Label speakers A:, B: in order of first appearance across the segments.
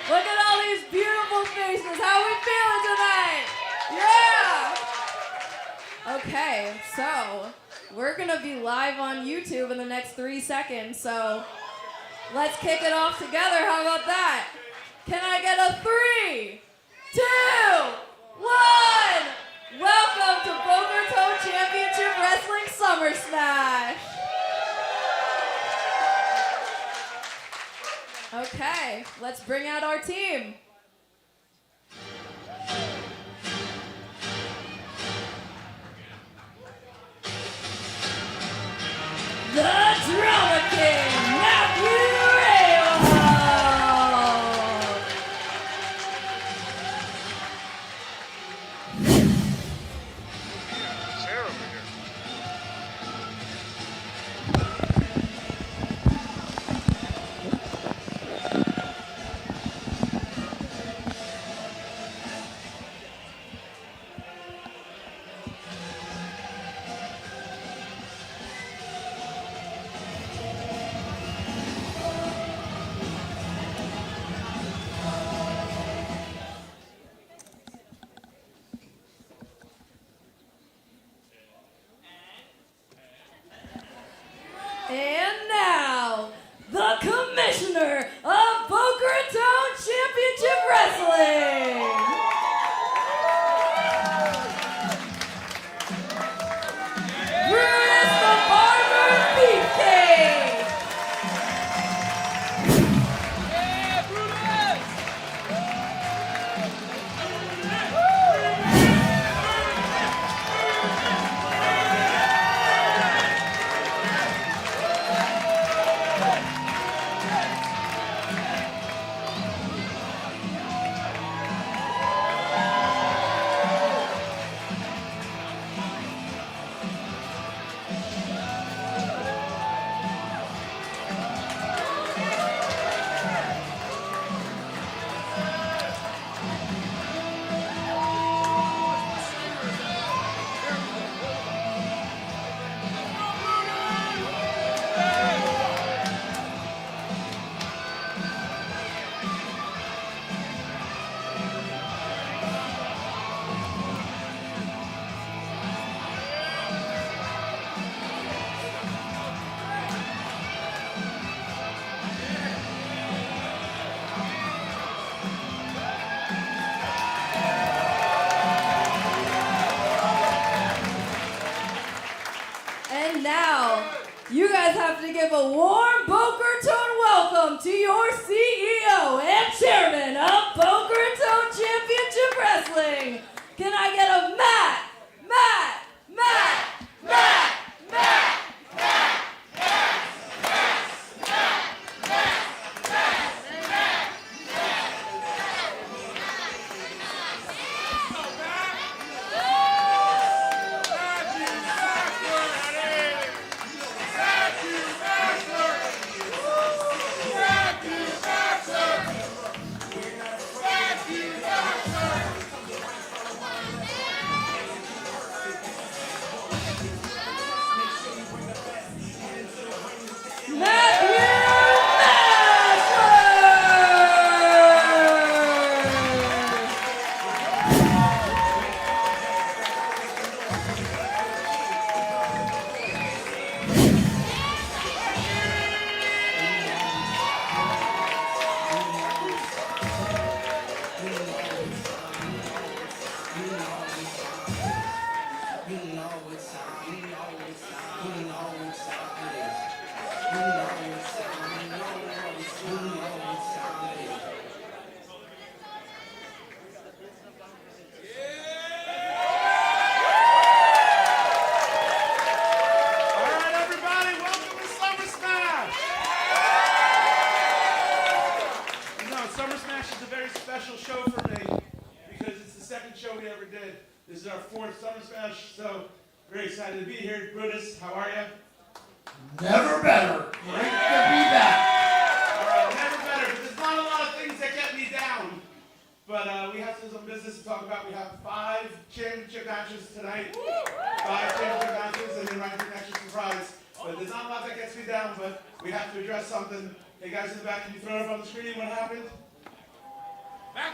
A: Look at all these beautiful faces. How we feeling tonight? Yeah! Okay, so we're gonna be live on YouTube in the next 3 seconds, so let's kick it off together. How about that? Can I get a 3, 2, 1? Welcome to Boca Raton Championship Wrestling Summer Smash. Okay, let's bring out our team. The Drama King, Matthew And now, the Commissioner of Boca Raton Championship Wrestling. Brutus the Barber Beefcake. Yeah, Brutus! And now, you guys have to give a warm Boca Raton welcome to your CEO and Chairman of Boca Raton Championship Wrestling. Can I get a Matt?
B: This is our 4th Summer Smash, so very excited to be here. Brutus, how are you?
C: Never better. Great to be back.
B: All right, never better. There's not a lot of things that get me down, but we have some business to talk about. We have 5 championship matches tonight. 5 championship matches, and then right here, an extra surprise. But there's not a lot that gets me down, but we have to address something. Hey guys in the back, can you throw it up on the screen? What happened?
D: One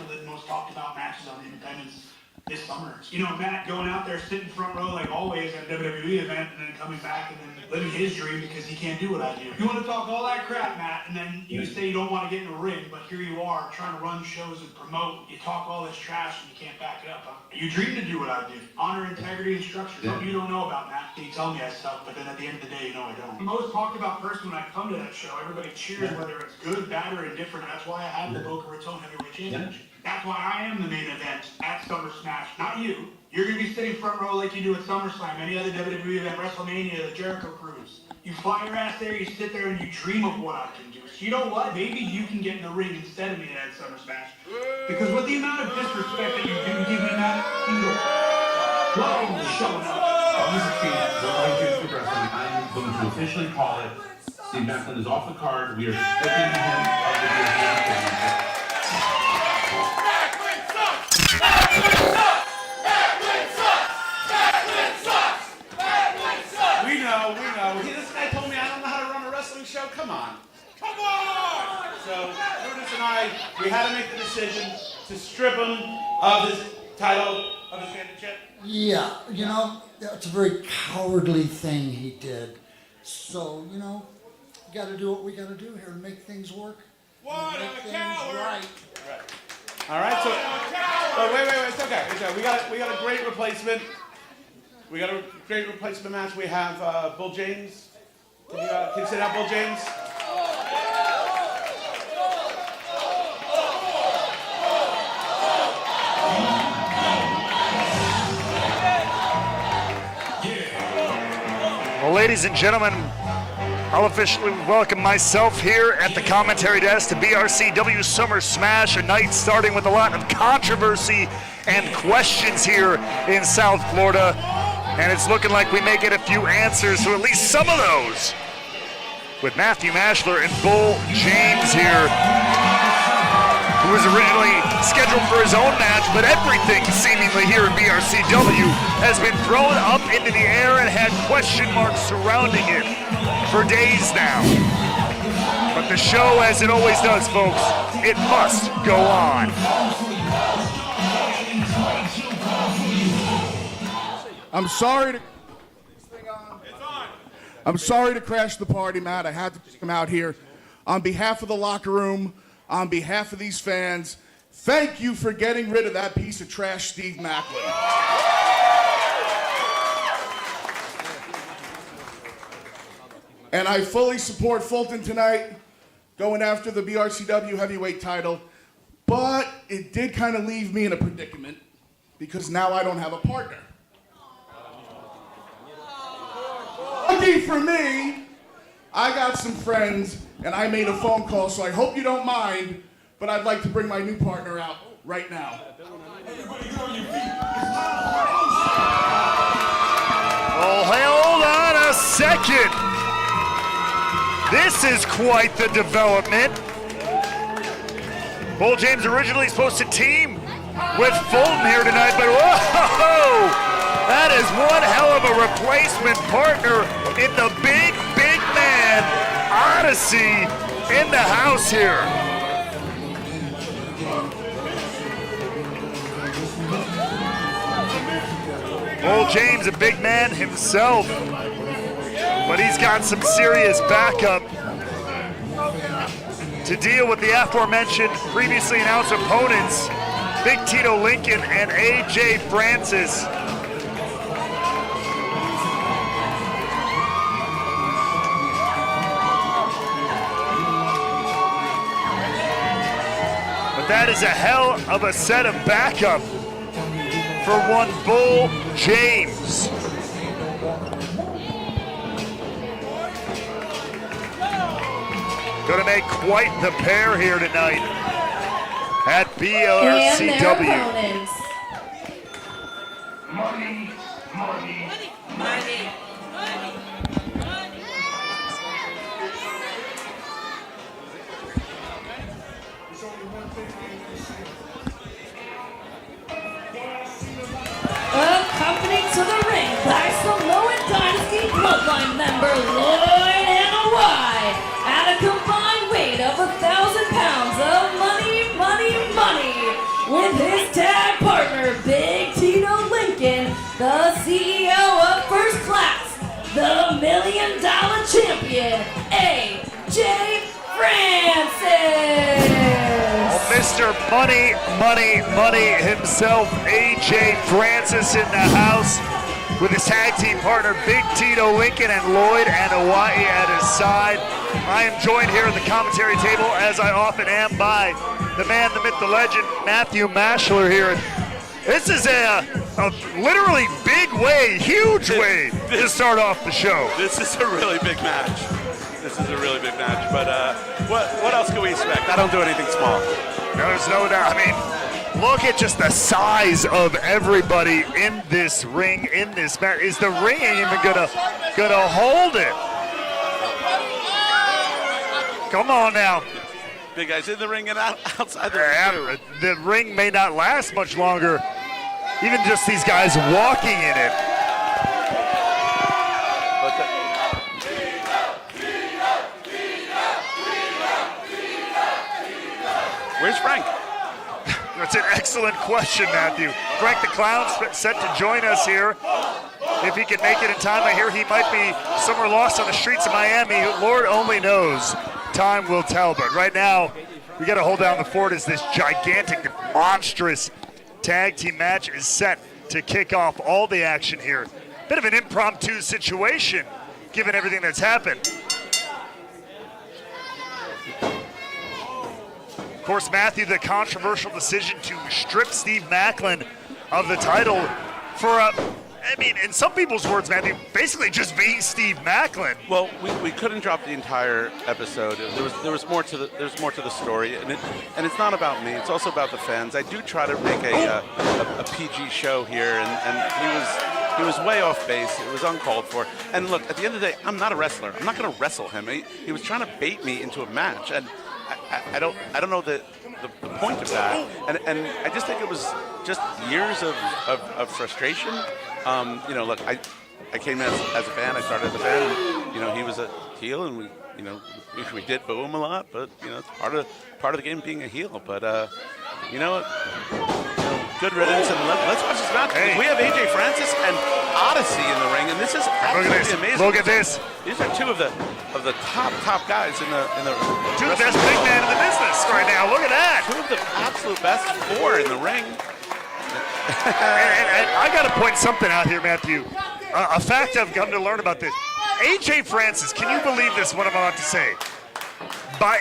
D: of the most talked about matches on the independents this summer. You know, Matt going out there, sitting front row like always at a WWE event, and then coming back and then living his dream because he can't do what I do. You want to talk all that crap, Matt, and then you say you don't want to get in the ring, but here you are trying to run shows and promote. You talk all this trash and you can't back it up. Huh? You dream to do what I do. Honor, integrity, and structure. Something you don't know about, Matt. You tell me that stuff, but then at the end of the day, you know I don't. The most talked about person when I come to that show, everybody cheers whether it's good, bad, or indifferent. That's why I have the Boca Raton Heavyweight Championship. That's why I am the main event at Summer Smash, not you. You're going to be sitting front row like you do at SummerSlam, any other WWE event, WrestleMania, the Jericho Cruise. You fly your ass there, you sit there, and you dream of what I can do. So you know what? Maybe you can get in the ring instead of me at Summer Smash. Because with the amount of disrespect that you do give me, Matt, you go, whoa, showing up.
E: Mr. King, Righteous and Gangrel, I'm going to officially call it. Steve Macklin is off the card. We are stripping him of the BRCW Championship.
B: We know. This guy told me I don't know how to run a wrestling show. Come on. So, Brutus and I, we had to make the decision to strip him of his title, of his championship.
C: Yeah, you know, that's a very cowardly thing he did. So, you know, we got to do what we got to do here and make things work.
F: What
C: make
F: a
C: things
F: coward!
C: right.
B: All right, so, but wait, it's okay. We got a great replacement. We got a great replacement match. We have Bull James. Can you sit out, Bull James?
G: Well, ladies and gentlemen, I'll officially welcome myself here at the commentary desk to BRCW Summer Smash, a night starting with a lot of controversy and questions here in South Florida. And it's looking like we may get a few answers to at least some of those. With Matthew Baszler and Bull James here, who was originally scheduled for his own match, but everything seemingly here in BRCW has been thrown up into the air and had question marks surrounding it for days now. But the show, as it always does, folks, it must go on.
H: I'm sorry to crash the party, Matt. I had to come out here. On behalf of the locker room, on behalf of these fans, thank you for getting rid of that piece of trash, Steve Macklin. And I fully support Fulton tonight, going after the BRCW heavyweight title. But it did kind of leave me in a predicament, because now I don't have a partner. Lucky for me, I got some friends, and I made a phone call, so I hope you don't mind, but I'd like to bring my new partner out right now.
G: Oh, hold on a second. This is quite the development. Bull James originally supposed to team with Fulton here tonight, but whoa! That is one hell of a replacement partner in the big man Odyssey in the house here. Bull James, a big man himself, but he's got some serious backup to deal with the aforementioned previously announced opponents, Big Tito Lincoln and AJ Francis. That is a hell of a set of backup for one Bull James. Gonna make quite the pair here tonight at BRCW.
A: And their opponents.
D: Money.
A: Accompanied to the ring by Samoan Dynasty Bloodline member Lloyd and Y. At a $1 million champion, AJ Francis.
G: Oh, Mr. Money, Money, Money himself, AJ Francis in the house with his tag team partner, Big Tito Lincoln and Lloyd and Hawaii at his side. I am joined here at the commentary table, as I often am, by the man, the myth, the legend, Matthew Baszler here. This is a literally big way, huge way to start off the show.
F: This is a really big match. This is a really big match. But what else can we expect? I don't do anything small.
G: There's no doubt. I mean, look at just the size of everybody in this ring, in this match. Is the ring even gonna hold it? Come on now.
F: Big guys in the ring and outside the ring.
G: The ring may not last much longer. Even just these guys walking in it.
F: Where's Frank?
G: That's an excellent question, Matthew. Frank the Clown's set to join us here. If he can make it in time, I hear he might be somewhere lost on the streets of Miami. Lord only knows. Time will tell, but right now, we got to hold down the fort as this gigantic, monstrous tag team match is set to kick off all the action here. Bit of an impromptu situation, given everything that's happened. Of course, Matthew, the controversial decision to strip Steve Maclin of the title for I mean, in some people's words, Matthew, basically just being Steve Maclin.
F: Well, we couldn't drop the entire episode. There was more to the story, and it's not about me. It's also about the fans. I do try to make a PG show here, and he was way off base. It was uncalled for. And look, at the end of the day, I'm not a wrestler. I'm not going to wrestle him. He was trying to bait me into a match, and I don't know the point of that. And I just think it was just years of frustration. You know, look, I came as a fan. I started as a fan. And, you know, he was a heel, and we did boo him a lot. But you know, it's part of the game being a heel. But you know what? Good riddance, and let's watch this match. Hey. We have AJ Francis and Odyssey in the ring, and this is absolutely amazing.
G: Look at this.
F: These are two of the top guys in the
G: two of the best big men in the business right now. Look at that.
F: Two of the absolute best four in the ring.
G: and I got to point something out here, Matthew. A fact I've come to learn about this. AJ Francis, can you believe this, what I'm about to say?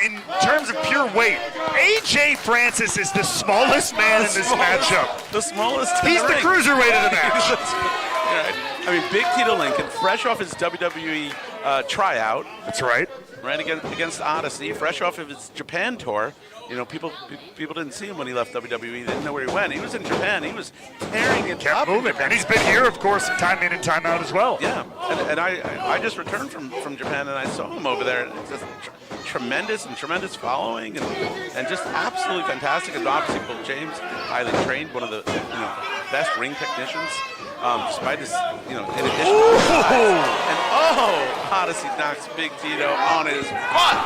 G: In terms of pure weight, AJ Francis is the smallest man in this matchup.
F: The smallest
G: He's the cruiserweight of the match.
F: Right. I mean, Big Tito Lincoln, fresh off his WWE tryout.
G: That's right.
F: Ran against Odyssey, fresh off of his Japan tour. You know, people didn't see him when he left WWE. They didn't know where he went. He was in Japan. He was tearing it up.
G: Moving. And he's been here, of course, time in and time out as well.
F: Yeah. And I just returned from Japan, and I saw him over there. It's just tremendous following, and just absolutely fantastic. And obviously, Bill James, highly trained, one of the best ring technicians. Despite his, in addition to his size. And Odyssey knocks Big Tito on his butt.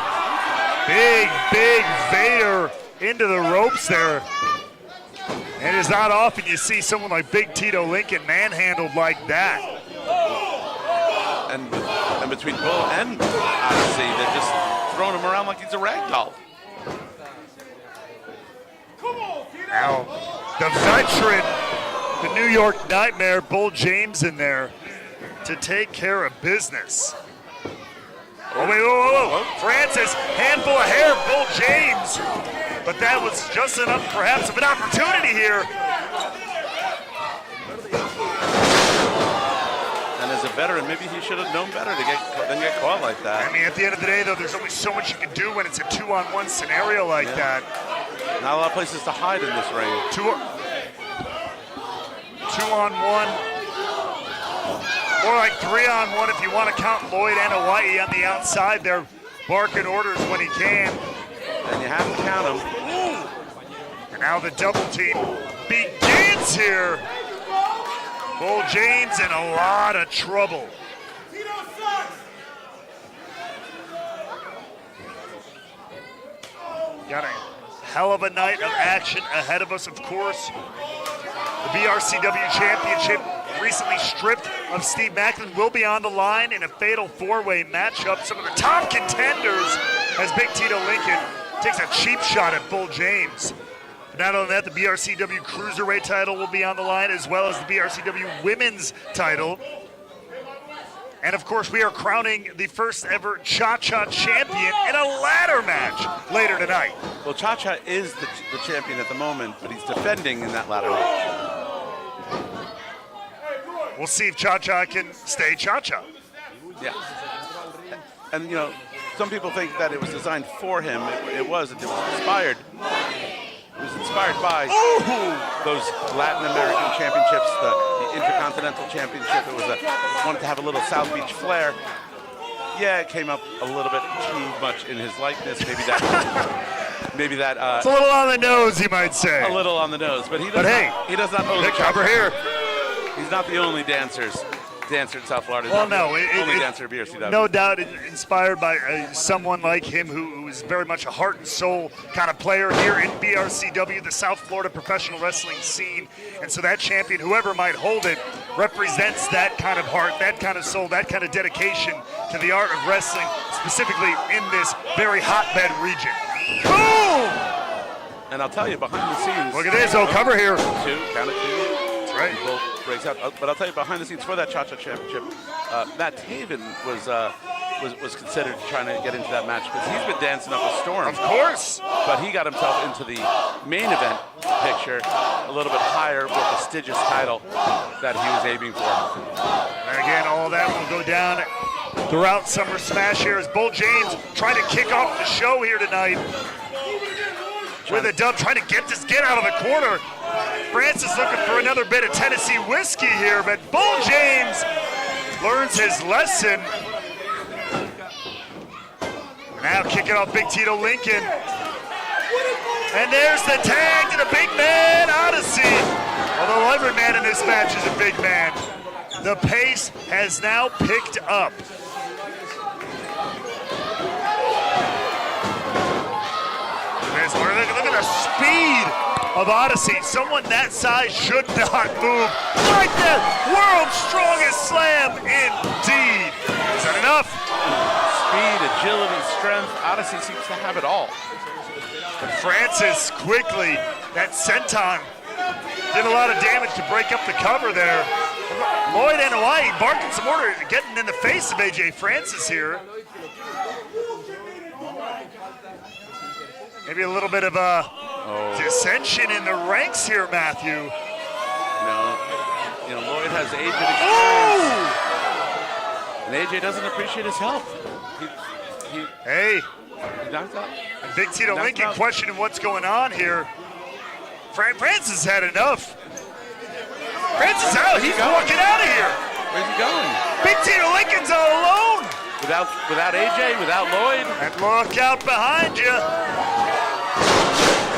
G: Big Vader into the ropes there. And it's not often you see someone like Big Tito Lincoln manhandled like that.
F: And between Bull and Odyssey, they're just throwing him around like he's a rag doll.
G: Now, the veteran, the New York Nightmare, Bull James in there to take care of business. Oh, wait, whoa. Francis, handful of hair, Bull James. But that was just enough, perhaps, of an opportunity here.
F: And as a veteran, maybe he should have known better than get caught like that.
G: I mean, at the end of the day, though, there's only so much you can do when it's a 2-on-1 scenario like that.
F: Not a lot of places to hide in this ring.
G: 2-on-1. More like 3-on-1 if you want to count Lloyd and Hawaii on the outside. They're barking orders when he can.
F: And you have to count them.
G: And now the double team begins here. Bull James in a lot of trouble. Got a hell of a night of action ahead of us, of course. The BRCW Championship recently stripped of Steve Macklin will be on the line in a fatal four-way matchup. Some of the top contenders as Big Tito Lincoln takes a cheap shot at Bull James. But not only that, the BRCW Cruiserweight title will be on the line, as well as the BRCW Women's title. And of course, we are crowning the first ever Cha-Cha champion in a ladder match later tonight.
F: Well, Cha-Cha is the champion at the moment, but he's defending in that ladder match.
G: We'll see if Cha-Cha can stay Cha-Cha.
F: Yeah. And, you know, some people think that it was designed for him. It wasn't. It was inspired. It was inspired by those Latin American championships, the Intercontinental Championship. It was wanted to have a little South Beach flair. Yeah, it came up a little bit too much in his likeness. Maybe that.
G: It's a little on the nose, you might say.
F: A little on the nose, but he does not own the
G: cover here.
F: He's not the only dancer in South Florida.
G: Well, no,
F: only dancer at BRCW.
G: No doubt inspired by someone like him who is very much a heart and soul kind of player here in BRCW, the South Florida professional wrestling scene. And so that champion, whoever might hold it, represents that kind of heart, that kind of soul, that kind of dedication to the art of wrestling, specifically in this very hotbed region. Boom!
F: And I'll tell you, behind the scenes.
G: Look at this, cover here.
F: Count it two.
G: That's right.
F: Both breaks out. But I'll tell you, behind the scenes for that Cha-Cha Championship, Matt Taven was considered trying to get into that match because he's been dancing up a storm.
G: Of course.
F: But he got himself into the main event picture a little bit higher with the prestigious title that he was aiming for.
G: And again, all that will go down throughout Summer Smash here as Bull James trying to kick off the show here tonight with a dub, trying to get out of the corner. Francis looking for another bit of Tennessee whiskey here, but Bull James learns his lesson. Now kicking off Big Tito Lincoln. And there's the tag to the big man, Odyssey. Although every man in this match is a big man, the pace has now picked up. Look at the speed of Odyssey. Someone that size should not move. Right there, world's strongest slam indeed. Is that enough?
F: Speed, agility, strength. Odyssey seems to have it all.
G: And Francis quickly, that senton did a lot of damage to break up the cover there. Lloyd and Hawaii barking some order, getting in the face of AJ Francis here. Maybe a little bit of a dissension in the ranks here, Matthew.
F: You know, Lloyd has AJ experience, and AJ doesn't appreciate his help. He knocked out.
G: And Big Tito Lincoln questioning what's going on here. Francis had enough. Francis out. He's walking out of here.
F: Where's he going?
G: Big Tito Lincoln's all alone.
F: Without AJ, without Lloyd.
G: And look out behind you.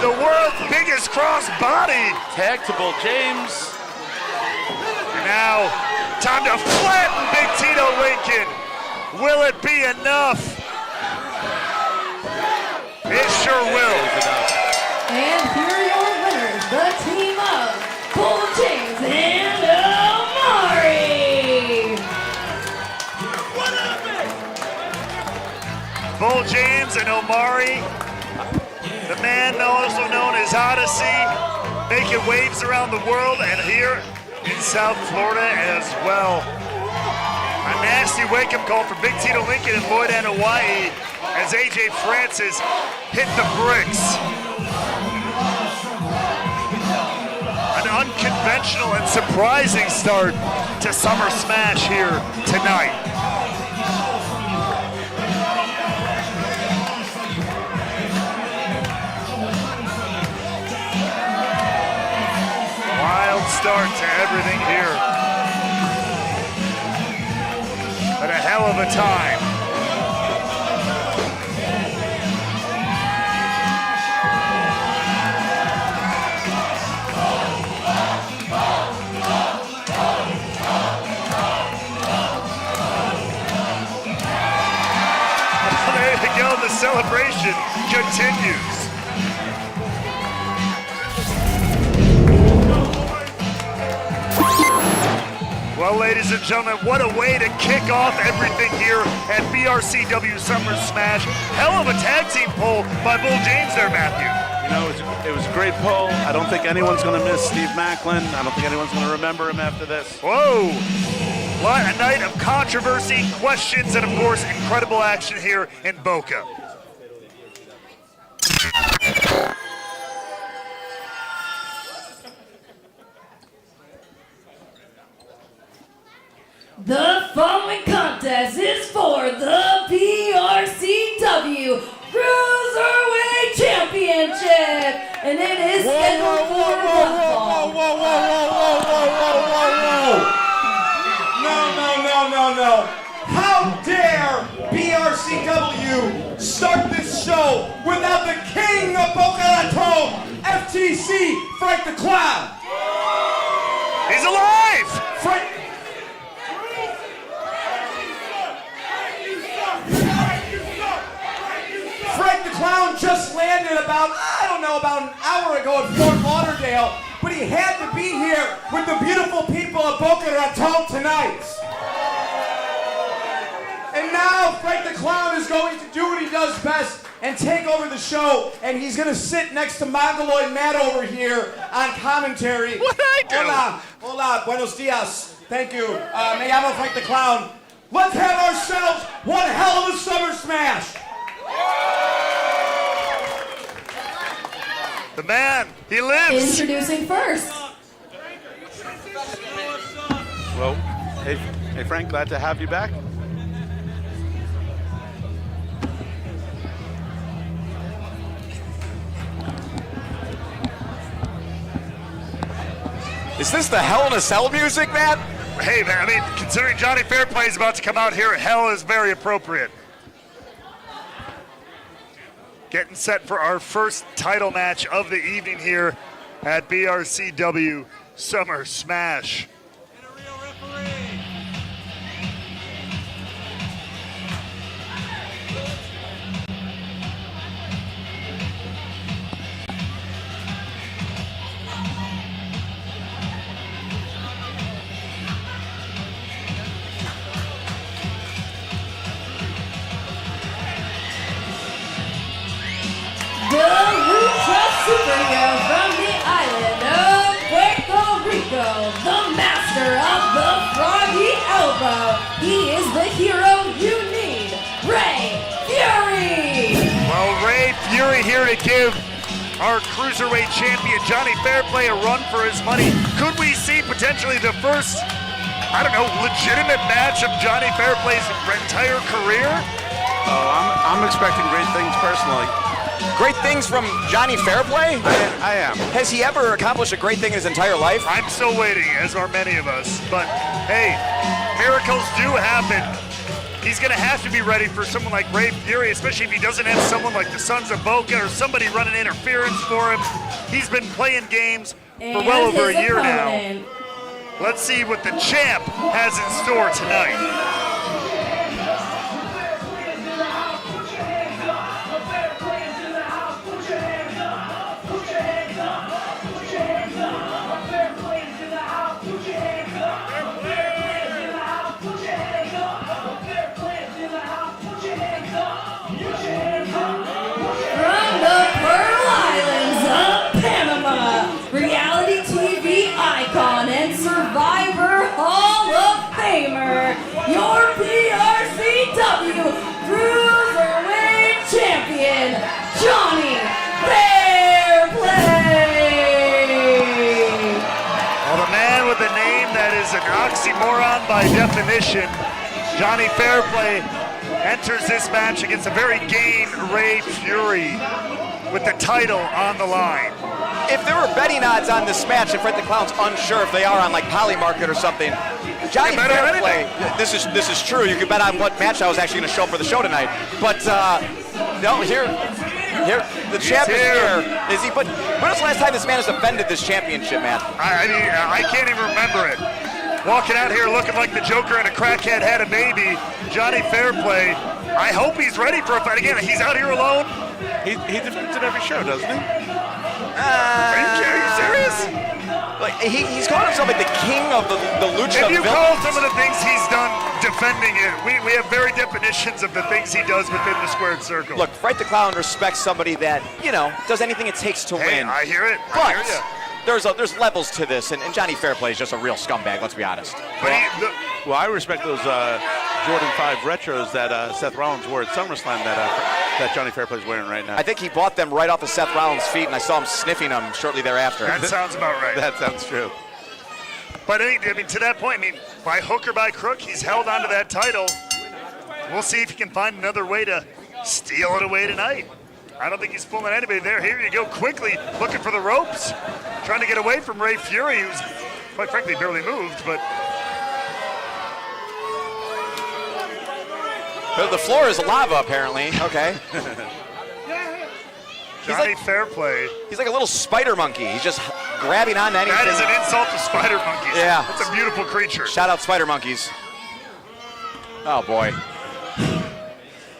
G: The world's biggest crossbody.
F: Tag to Bull James.
G: And now, time to flatten Big Tito Lincoln. Will it be enough? It sure will.
A: And here are your winners, the team of Bull James and Omari.
G: Bull James and Omari, the man also known as Odyssey, making waves around the world and here in South Florida as well. A nasty wake-up call for Big Tito Lincoln and Lloyd and Hawaii as AJ Francis hit the bricks. An unconventional and surprising start to Summer Smash here tonight. Wild start to everything here. But a hell of a time. There you go, the celebration continues. Well, ladies and gentlemen, what a way to kick off everything here at BRCW Summer Smash. Hell of a tag team pull by Bull James there, Matthew.
F: You know, it was a great pull. I don't think anyone's going to miss Steve Macklin. I don't think anyone's going to remember him after this.
G: Whoa! What a night of controversy, questions, and of course, incredible action here in Boca.
A: The following contest is for the BRCW Cruiserweight Championship, and it is scheduled for one fall.
I: No. How dare BRCW start this show without the king of Boca Raton, FTC, Frank the Clown?
G: He's alive!
I: Frank the Clown just landed about an hour ago at Fort Lauderdale, but he had to be here with the beautiful people of Boca Raton tonight. And now Frank the Clown is going to do what he does best and take over the show, and he's going to sit next to Mongoloid Matt over here on commentary.
G: What did I do?
I: Hola, buenos dias. Thank you. Me llamo Frank the Clown. Let's have ourselves one hell of a Summer Smash.
G: The man, he lives.
A: Introducing first.
F: Well, hey Frank, glad to have you back.
J: Is this the Hell in a Cell music, man?
G: Hey, man, I mean, considering Johnny Fairplay is about to come out here, hell is very appropriate. Getting set for our first title match of the evening here at BRCW Summer Smash.
A: The Lucha Superhero from the island of Puerto Rico, the master of the froggy elbow. He is the hero you need, Ray Fury.
G: Well, Ray Fury here to give our Cruiserweight champion Johnny Fairplay a run for his money. Could we see potentially the first, legitimate match of Johnny Fairplay's entire career?
F: Oh, I'm expecting great things personally.
J: Great things from Johnny Fairplay?
F: I am.
J: Has he ever accomplished a great thing in his entire life?
G: I'm still waiting, as are many of us. But hey, miracles do happen. He's going to have to be ready for someone like Ray Fury, especially if he doesn't have someone like the Sons of Boca or somebody running interference for him. He's been playing games for well over a year now. Let's see what the champ has in store tonight.
A: Survivor Hall of Famer, your BRCW Cruiserweight Champion, Johnny Fairplay.
G: Well, the man with a name that is an oxymoron by definition, Johnny Fairplay, enters this match against a very game Ray Fury with the title on the line.
J: If there were betting odds on this match, and Fred the Clown's unsure if they are on like Polymarket or something, Johnny Fairplay, this is true. You could bet on what match I was actually going to show for the show tonight. But no, here, the champ is here. Is he? But when was the last time this man has defended this championship, man?
G: I mean, I can't even remember it. Walking out here looking like the Joker and a crackhead had a baby, Johnny Fairplay. I hope he's ready for a fight again. He's out here alone.
F: He defends it every show, doesn't he?
G: Are you serious?
J: Like he's calling himself like the king of the lucha.
G: If you
J: villains.
G: call some of the things he's done defending it, we have very definitions of the things he does within the squared circle.
J: Look, Fright the Clown respects somebody that, you know, does anything it takes to
G: Hey,
J: win.
G: I hear it.
J: But
G: I hear you.
J: there's levels to this, and Johnny Fairplay is just a real scumbag, let's be honest.
F: Well, I respect those Jordan 5 retros that Seth Rollins wore at SummerSlam that Johnny Fairplay's wearing right now.
J: I think he bought them right off of Seth Rollins' feet, and I saw him sniffing them shortly thereafter.
G: That sounds about right.
F: That sounds true.
G: But I mean, to that point, by hook or by crook, he's held onto that title. We'll see if he can find another way to steal it away tonight. I don't think he's fooling anybody there. Here you go, quickly looking for the ropes, trying to get away from Ray Fury, who's quite frankly barely moved. But
J: the floor is lava, apparently. Okay.
G: Johnny Fairplay.
J: He's like a little spider monkey. He's just grabbing on anything.
G: That is an insult to spider monkeys.
J: Yeah.
G: That's a beautiful creature.
J: Shout out spider monkeys. Oh boy.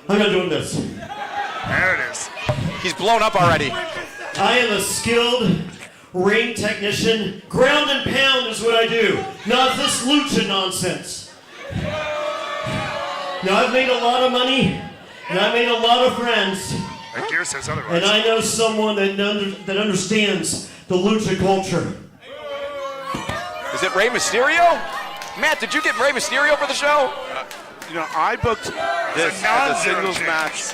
I: I'm not doing this.
G: There it is.
J: He's blown up already.
I: I am a skilled ring technician. Ground and pound is what I do. Not this lucha nonsense. Now, I've made a lot of money, and I made a lot of friends.
G: And Gear says otherwise.
I: And I know someone that understands the lucha culture.
J: Is it Rey Mysterio? Matt, did you get Rey Mysterio for the show?
F: You know, I booked this as a singles match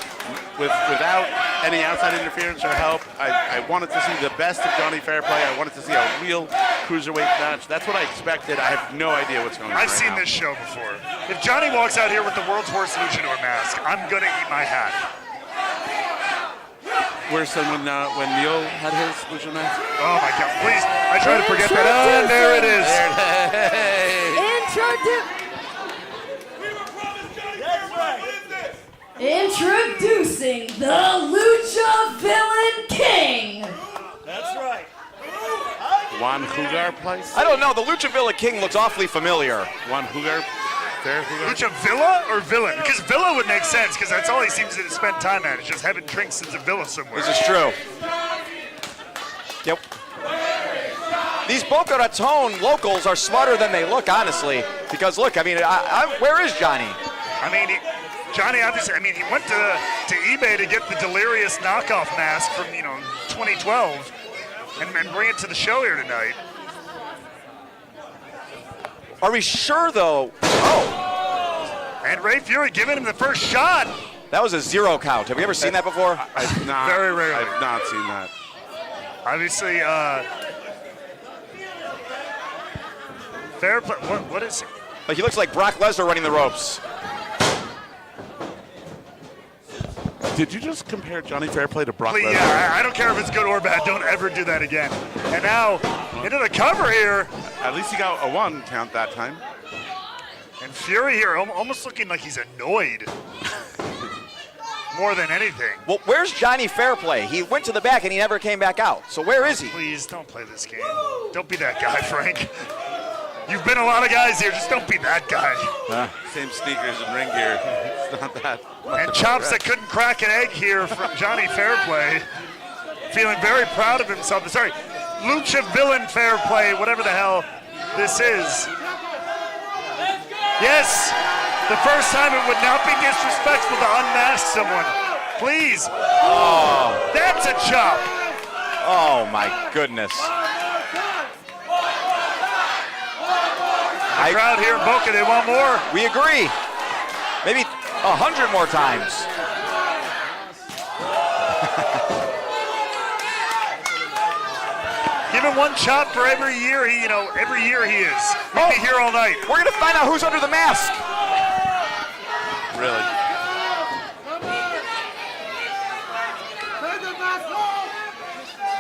F: without any outside interference or help. I wanted to see the best of Johnny Fairplay. I wanted to see a real cruiserweight match. That's what I expected. I have no idea what's going on.
G: I've seen this show before. If Johnny walks out here with the world's worst luchador mask, I'm gonna eat my hat.
F: Worse than when Neil had his lucha mask?
G: Oh my God, please. I try to forget that. Oh, there it is.
A: Introducing the Lucha Villain King.
I: That's right.
F: Juan Hugar place?
J: I don't know. The Lucha Villa King looks awfully familiar.
F: Juan Hugar?
G: Lucha Villa or Villain? Because Villa would make sense, because that's all he seems to spend time at. Is just having drinks in the Villa somewhere.
J: This is true. Yep. These Boca Raton locals are smarter than they look, honestly. Because look, I mean, where is Johnny?
G: I mean, Johnny obviously, he went to eBay to get the Delirious knockoff mask from, 2012 and bring it to the show here tonight.
J: Are we sure, though? Oh.
G: And Ray Fury giving him the first shot.
J: That was a 0 count. Have we ever seen that before?
F: I've not.
G: Very rarely.
F: I've not seen that.
G: Obviously, Fairplay, what is he?
J: Like he looks like Brock Lesnar running the ropes.
F: Did you just compare Johnny Fairplay to Brock
G: Lesnar?
F: Lesnar?
G: Yeah, I don't care if it's good or bad. Don't ever do that again. And now, into the cover here.
F: At least he got a 1 count that time.
G: And Fury here, almost looking like he's annoyed. More than anything.
J: Well, where's Johnny Fairplay? He went to the back and he never came back out. So where is he?
G: Please, don't play this game. Don't be that guy, Frank. You've been a lot of guys here. Just don't be that guy.
F: Same sneakers and ring gear. It's not that.
G: And chops that couldn't crack an egg here from Johnny Fairplay. Feeling very proud of himself. Sorry, Lucha Villain Fairplay, whatever the hell this is. Yes, the first time it would not be disrespectful to unmask someone. Please.
J: Oh.
G: That's a chop.
J: Oh my goodness.
G: The crowd here in Boca, they want more.
J: We agree. Maybe 100 more times.
G: Give him one chop for every year he is. We'll be here all night.
J: We're gonna find out who's under the mask.
F: Really?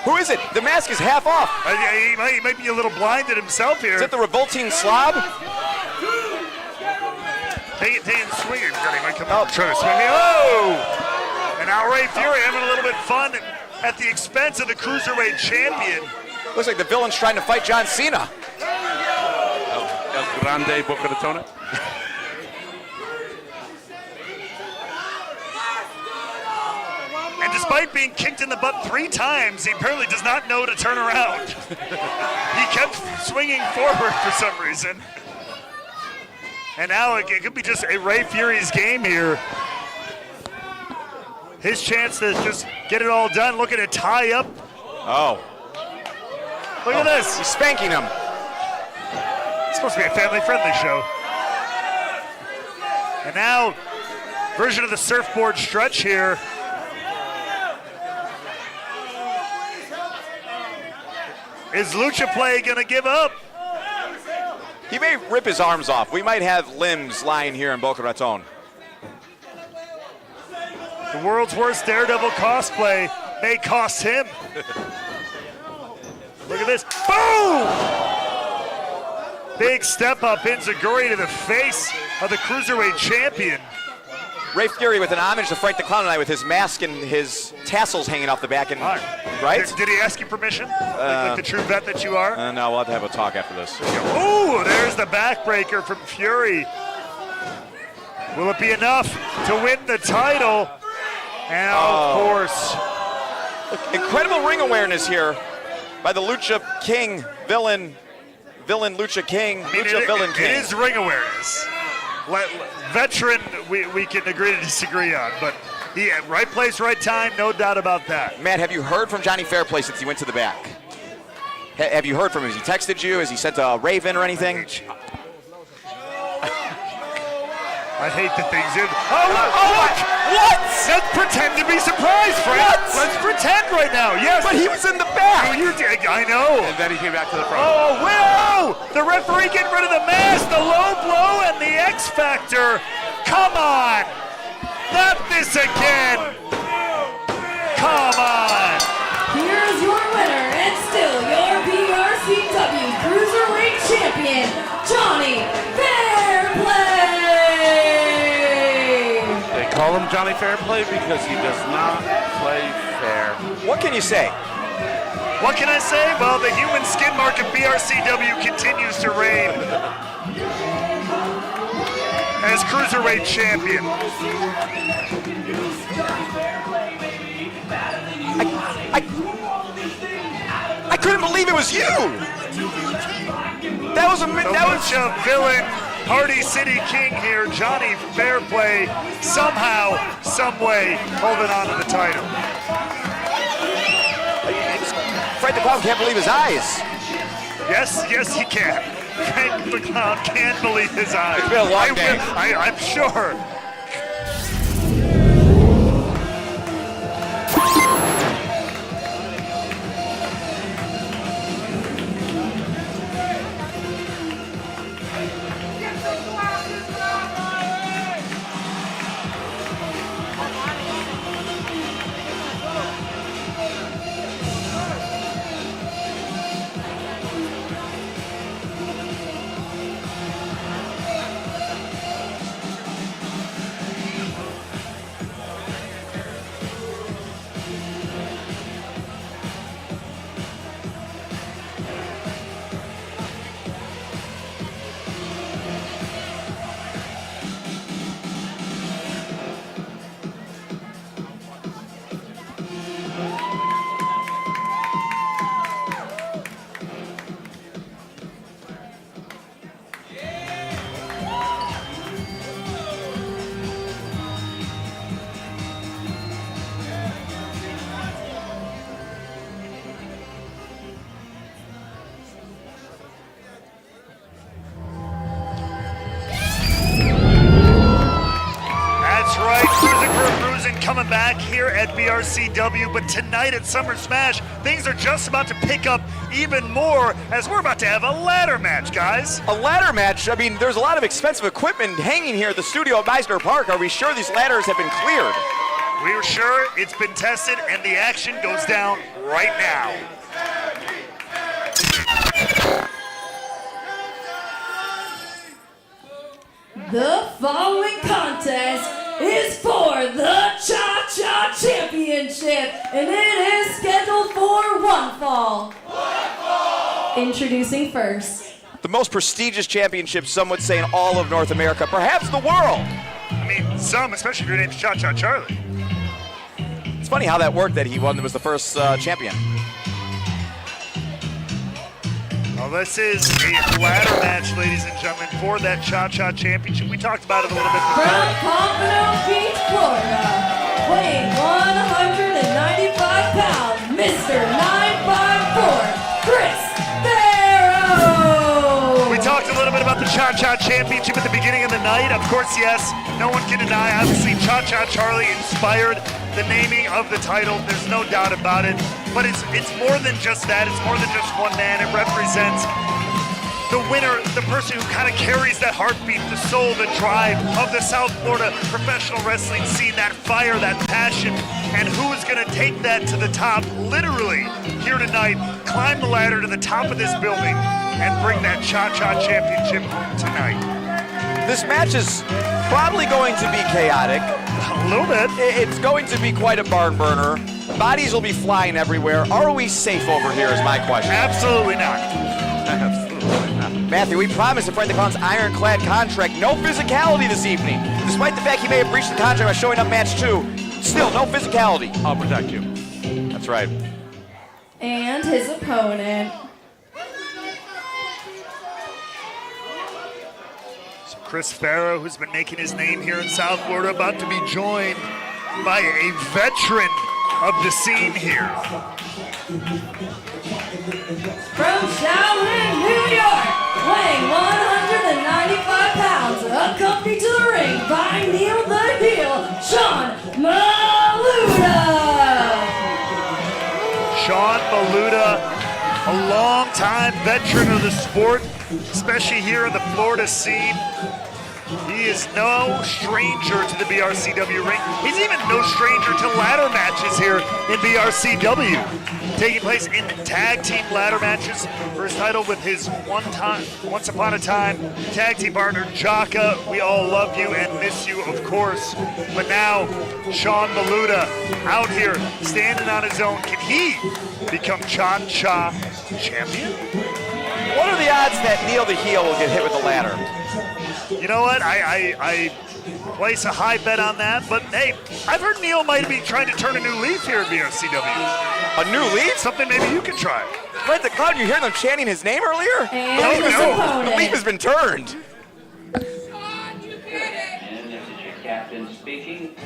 J: Who is it? The mask is half off.
G: He might be a little blinded himself here.
J: Is it the revolting slob?
G: Take it swinging. He might come out trying to swing me. Oh! And now Ray Fury having a little bit of fun at the expense of the Cruiserweight Champion.
J: Looks like the villain's trying to fight John Cena.
F: El Grande Boca Raton.
G: And despite Despite being kicked in the butt 3 times, he apparently does not know to turn around. He kept swinging forward for some reason. And now it could be just a Ray Fury's game here. His chance to just get it all done, looking to tie up.
J: Oh.
G: Look at this.
J: He's spanking him.
G: It's supposed to be a family-friendly show. And now, version of the surfboard stretch here. Is Lucha Play gonna give up?
J: He may rip his arms off. We might have limbs lying here in Boca Raton.
G: The world's worst Daredevil cosplay may cost him. Look at this. Boom! Big step up enziguri to the face of the Cruiserweight champion.
J: Ray Fury with an homage to Frank the Clown tonight with his mask and his tassels hanging off the back. And, right?
G: Did he ask you permission? Like the true vet that you are?
J: No, we'll have to have a talk after this.
G: Ooh, there's the backbreaker from Fury. Will it be enough to win the title? And of course.
J: Look, incredible ring awareness here by the Lucha King, villain Lucha King, villain King.
G: It is ring awareness. Veteran, we can agree to disagree on, but he at right place, right time, no doubt about that.
J: Matt, have you heard from Johnny Fairplay since he went to the back? Have you heard from him? Has he texted you? Has he sent a Raven or anything?
G: I hate the things in. What? Let's pretend to be surprised, Frank.
J: What?
G: Let's pretend right now. Yes.
J: But he was in the back.
G: I know.
B: And then he came back to the front.
G: Oh, whoa! The referee getting rid of the mask, the low blow, and the X Factor. Come on. Not this again. Come on.
A: Here's your winner and still your BRCW Cruiserweight Champion, Jonny Fairplay.
F: They call him Johnny Fairplay because he does not play fair.
J: What can you say?
G: What can I say? Well, the human skin mark of BRCW continues to reign as Cruiserweight Champion.
J: I couldn't believe it was you. That was a
G: villain, Party City King here, Jonny Fairplay, somehow, someway, holding on to the title.
J: Frank the Clown can't believe his eyes.
G: Yes, he can. Frank the Clown can't believe his eyes.
J: It's been a long day.
G: I'm sure. Coming back here at BRCW, but tonight at Summer Smash, things are just about to pick up even more as we're about to have a ladder match, guys.
J: A ladder match? I mean, there's a lot of expensive equipment hanging here at the studio at Mizner Park. Are we sure these ladders have been cleared?
G: We're sure it's been tested, and the action goes down right now.
A: The following contest is for the Cha-Cha Championship, and it is scheduled for one fall. Introducing first.
J: The most prestigious championship, some would say, in all of North America, perhaps the world.
G: I mean, some, especially if your name's Cha-Cha Charlie.
J: funny how that worked that he was the first champion.
G: Well, this is a ladder match, ladies and gentlemen, for that Cha-Cha Championship. We talked about it a little bit before.
A: From Pompano Beach, Florida, weighing 195 pounds, Mr. 954, Chris Farrow.
G: We talked a little bit about the Cha-Cha Championship at the beginning of the night. Of course, yes, no one can deny, obviously, Cha-Cha Charlie inspired the naming of the title. There's no doubt about it. But it's more than just that. It's more than just one man. It represents the winner, the person who kind of carries that heartbeat, the soul, the drive of the South Florida professional wrestling scene, that fire, that passion, and who is going to take that to the top, literally, here tonight, climb the ladder to the top of this building, and bring that Cha-Cha Championship home tonight.
J: This match is probably going to be chaotic.
G: A little bit.
J: It's going to be quite a barn burner. Bodies will be flying everywhere. Are we safe over here is my question.
G: Absolutely not.
J: Absolutely not. Matthew, we promised to fight the Clown's ironclad contract. No physicality this evening. Despite the fact he may have breached the contract by showing up match 2, still no physicality.
F: I'll protect you.
J: That's right.
A: And his opponent.
G: Chris Farrow, who's been making his name here in South Florida, about to be joined by a veteran of the scene here.
A: From Shaolin, New York, weighing 195 pounds, accompanied to the ring by Neil the Heel, Sean Maluta.
G: Sean Maluta, a long-time veteran of the sport, especially here in the Florida scene. He is no stranger to the BRCW ring. He's even no stranger to ladder matches here in BRCW. Taking place in tag team ladder matches for his title with his once upon a time tag team partner, Jaka. We all love you and miss you, of course. But now, Sean Maluta out here standing on his own. Can he become Cha-Cha champion?
J: What are the odds that Neil the Heel will get hit with the ladder?
G: You know what? I place a high bet on that, but hey, I've heard Neil might be trying to turn a new leaf here at BRCW.
J: A new leaf?
G: Something maybe you could try.
J: Right, the crowd, you hear them chanting his name earlier?
A: And his opponent.
J: The leaf has been turned.
K: And this is your captain speaking.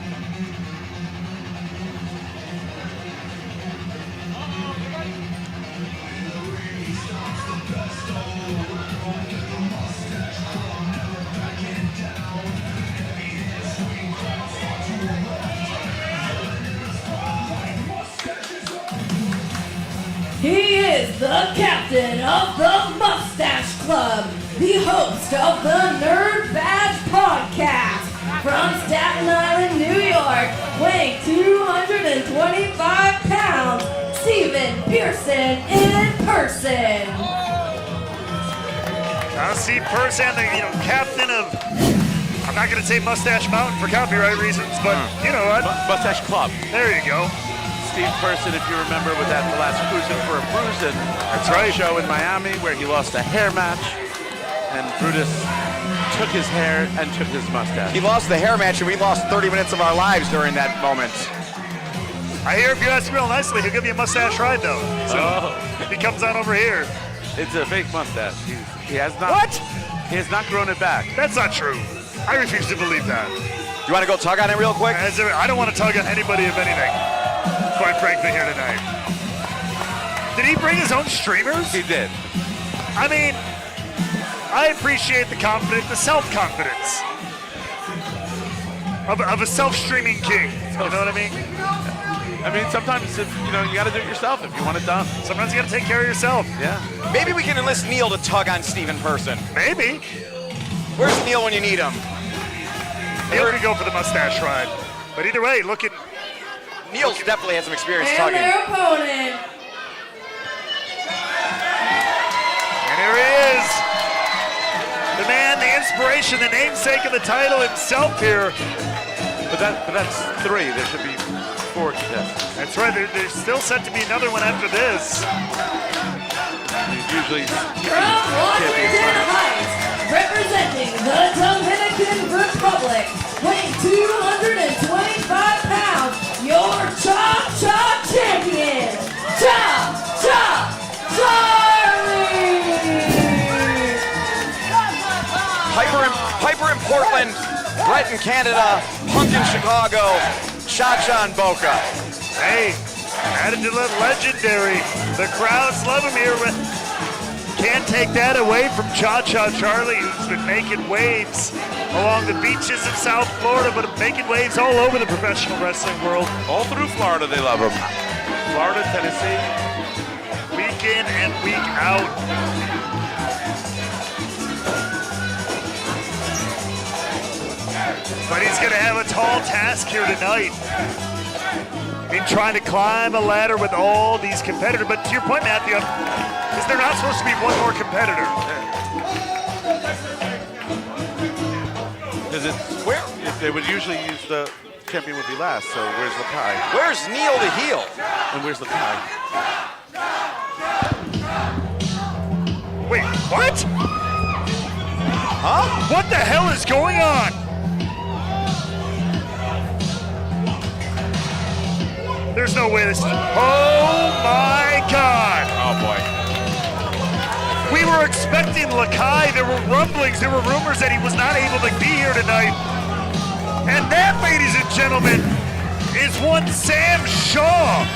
A: He is the captain of the Mustache Club, the host of the Nerd Badge Podcast, from Staten Island, New York, weighing 225 pounds, Steven Pearson in person.
G: Now Steve Pearson, the captain of, I'm not going to say Mustache Mountain for copyright reasons, but you know what?
F: Mustache Club.
G: There you go.
F: Steve Pearson, if you remember, was at the last Cruising for a Bruisin'
G: That's right.
F: show in Miami where he lost a hair match, and Brutus took his hair and took his mustache.
J: He lost the hair match, and we lost 30 minutes of our lives during that moment.
G: I hear if you ask real nicely, he'll give you a mustache ride, though. So if he comes on over here.
F: It's a fake mustache. He has not.
J: What?
F: He has not grown it back.
G: That's not true. I refuse to believe that.
J: You want to go tug on it real quick?
G: I don't want to tug on anybody of anything, quite frankly, here tonight. Did he bring his own streamers?
F: He did.
G: I mean, I appreciate the confidence, the self-confidence of a self-streaming king. You know what I mean?
F: I mean, sometimes you got to do it yourself if you want it done.
G: Sometimes you got to take care of yourself.
F: Yeah.
J: Maybe we can enlist Neil to tug on Steve in person.
G: Maybe.
J: Where's Neil when you need him?
G: Neil could go for the mustache ride. But either way,
J: Neil's definitely has some experience
A: And
J: tugging.
A: their opponent.
G: And here he is. The man, the inspiration, the namesake of the title himself here.
F: But that's 3. There should be 4 contestants.
G: That's right. There's still set to be another one after this.
F: Usually.
A: From Washington Heights, representing the Dominican Republic, weighing 225 pounds, your Cha
J: Bret in Canada, Punk in Chicago, Cha-Cha and Boca.
G: Hey, added to the legendary. The crowds love him here. Can't take that away from Cha-Cha Charlie, who's been making waves along the beaches of South Florida, but making waves all over the professional wrestling world.
F: All through Florida, they love him. Florida, Tennessee.
G: Week in and week out. But he's going to have a tall task here tonight in trying to climb a ladder with all these competitors. But to your point, Matthew, is there not supposed to be one more competitor?
F: Because it's where they would usually use the champion would be last. So where's Lakai?
J: Where's Neil the heel?
F: And where's Lakai?
G: Wait, what? Huh? What the hell is going on? There's no way this is... Oh my God!
F: Oh boy.
G: We were expecting Lakai. There were rumblings, there were rumors that he was not able to be here tonight. And that, ladies and gentlemen, is one Sam Shaw.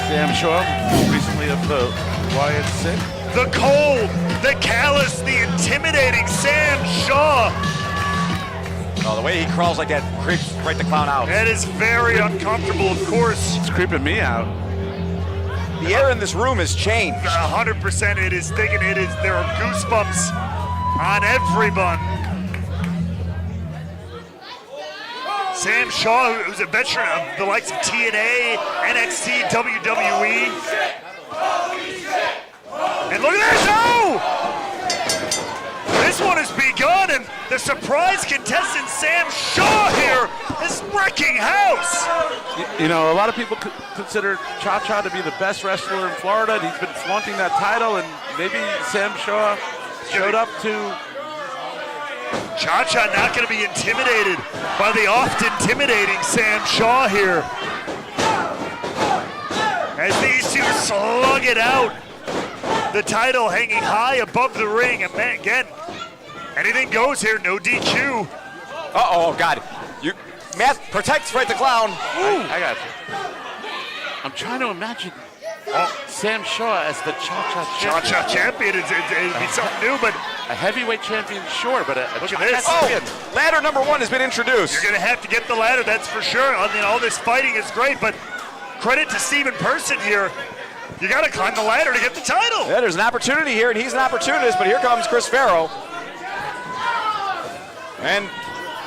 F: Sam Shaw, recently of the YNC.
G: The cold, the callous, the intimidating Sam Shaw.
J: Oh, the way he crawls like that creeps right the clown out.
G: That is very uncomfortable, of course.
F: It's creeping me out.
J: The air in this room has changed.
G: 100% it is thinking it is. There are goosebumps on everyone. Sam Shaw, who's a veteran of the likes of TNA, NXT, WWE. And look at this! Oh! This one has begun, and the surprise contestant Sam Shaw here is wrecking house.
F: You know, a lot of people consider Cha-Cha to be the best wrestler in Florida, and he's been flaunting that title, and maybe Sam Shaw showed up to...
G: Cha-Cha not going to be intimidated by the oft-intimidating Sam Shaw here. As these two slug it out, the title hanging high above the ring, and man, again, anything goes here, no DQ.
J: Uh-oh, God. Matt protects right the clown.
F: I got you. I'm trying to imagine Sam Shaw as the Cha-Cha champion.
G: Cha-Cha champion, it'd be something new, but...
F: A heavyweight champion, sure, but
G: look at this.
J: Oh, ladder number 1 has been introduced.
G: You're going to have to get the ladder, that's for sure. I mean, all this fighting is great, but credit to Steven Person here. You got to climb the ladder to get the title.
J: Yeah, there's an opportunity here, and he's an opportunist, but here comes Chris Farrow. And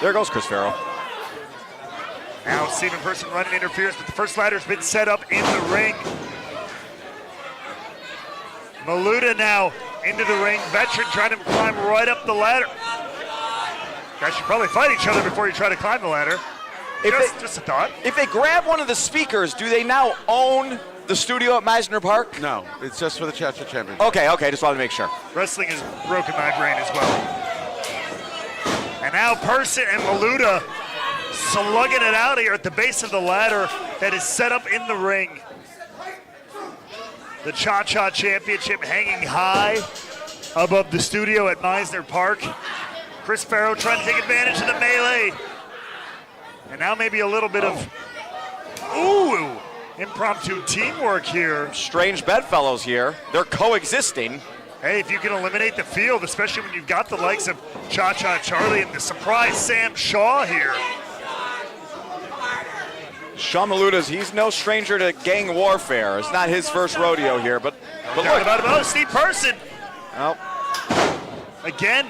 J: there goes Chris Farrow.
G: Now Steven Person running interference, but the first ladder's been set up in the ring. Maluta now into the ring. Veteran trying to climb right up the ladder. Guys should probably fight each other before you try to climb the ladder. Just a thought.
J: If they grab one of the speakers, do they now own the studio at Mizner Park?
F: No, it's just for the Cha-Cha championship.
J: Okay, just wanted to make sure.
G: Wrestling has broken my brain as well. And now Person and Maluta slugging it out here at the base of the ladder that is set up in the ring. The Cha-Cha Championship hanging high above the studio at Mizner Park. Chris Farrow trying to take advantage of the melee. And now maybe a little bit of, impromptu teamwork here.
J: Strange bedfellows here. They're coexisting.
G: Hey, if you can eliminate the field, especially when you've got the likes of Cha-Cha Charlie and the surprise Sam Shaw here.
J: Shaw Maluta's, he's no stranger to gang warfare. It's not his first rodeo here, but look.
G: Steve Person.
J: Oh.
G: Again,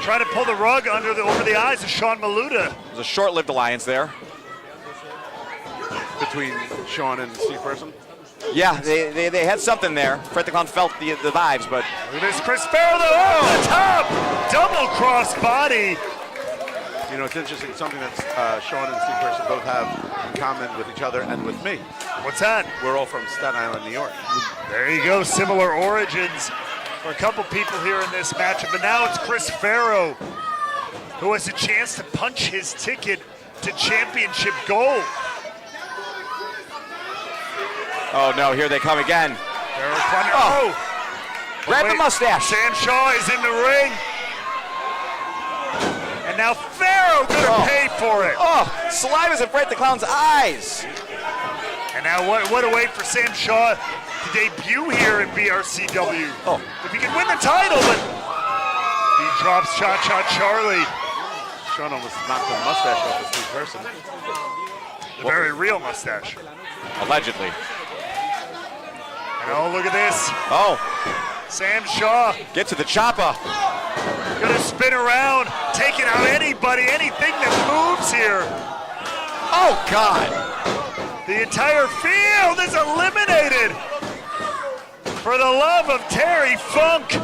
G: trying to pull the rug over the eyes of Sean Maluta.
J: There's a short-lived alliance there.
F: Between Sean and Steve Person?
J: Yeah, they had something there. Fred the Clown felt the vibes, but...
G: Look at this Chris Farrow, though, over the top! Double cross body.
F: You know, it's interesting, something that Sean and Steve Person both have in common with each other and with me.
G: What's that?
F: We're all from Staten Island, New York.
G: There you go, similar origins for a couple people here in this matchup. But now it's Chris Farrow who has a chance to punch his ticket to championship gold.
J: Oh no, here they come again.
G: Grab
J: the mustache.
G: Sam Shaw is in the ring. And now Farrow gonna pay for it.
J: Oh, saliva's in Frank the Clown's eyes.
G: And now what a way for Sam Shaw to debut here in BRCW.
J: Oh.
G: If he can win the title, but he drops Cha-Cha Charlie.
F: Sean almost knocked the mustache off this new person.
G: The very real mustache.
J: Allegedly.
G: And oh, look at this.
J: Oh.
G: Sam Shaw.
J: Get to the chopper.
G: Gonna spin around, taking out anybody, anything that moves here.
J: Oh, God.
G: The entire field is eliminated. For the love of Terry Funk.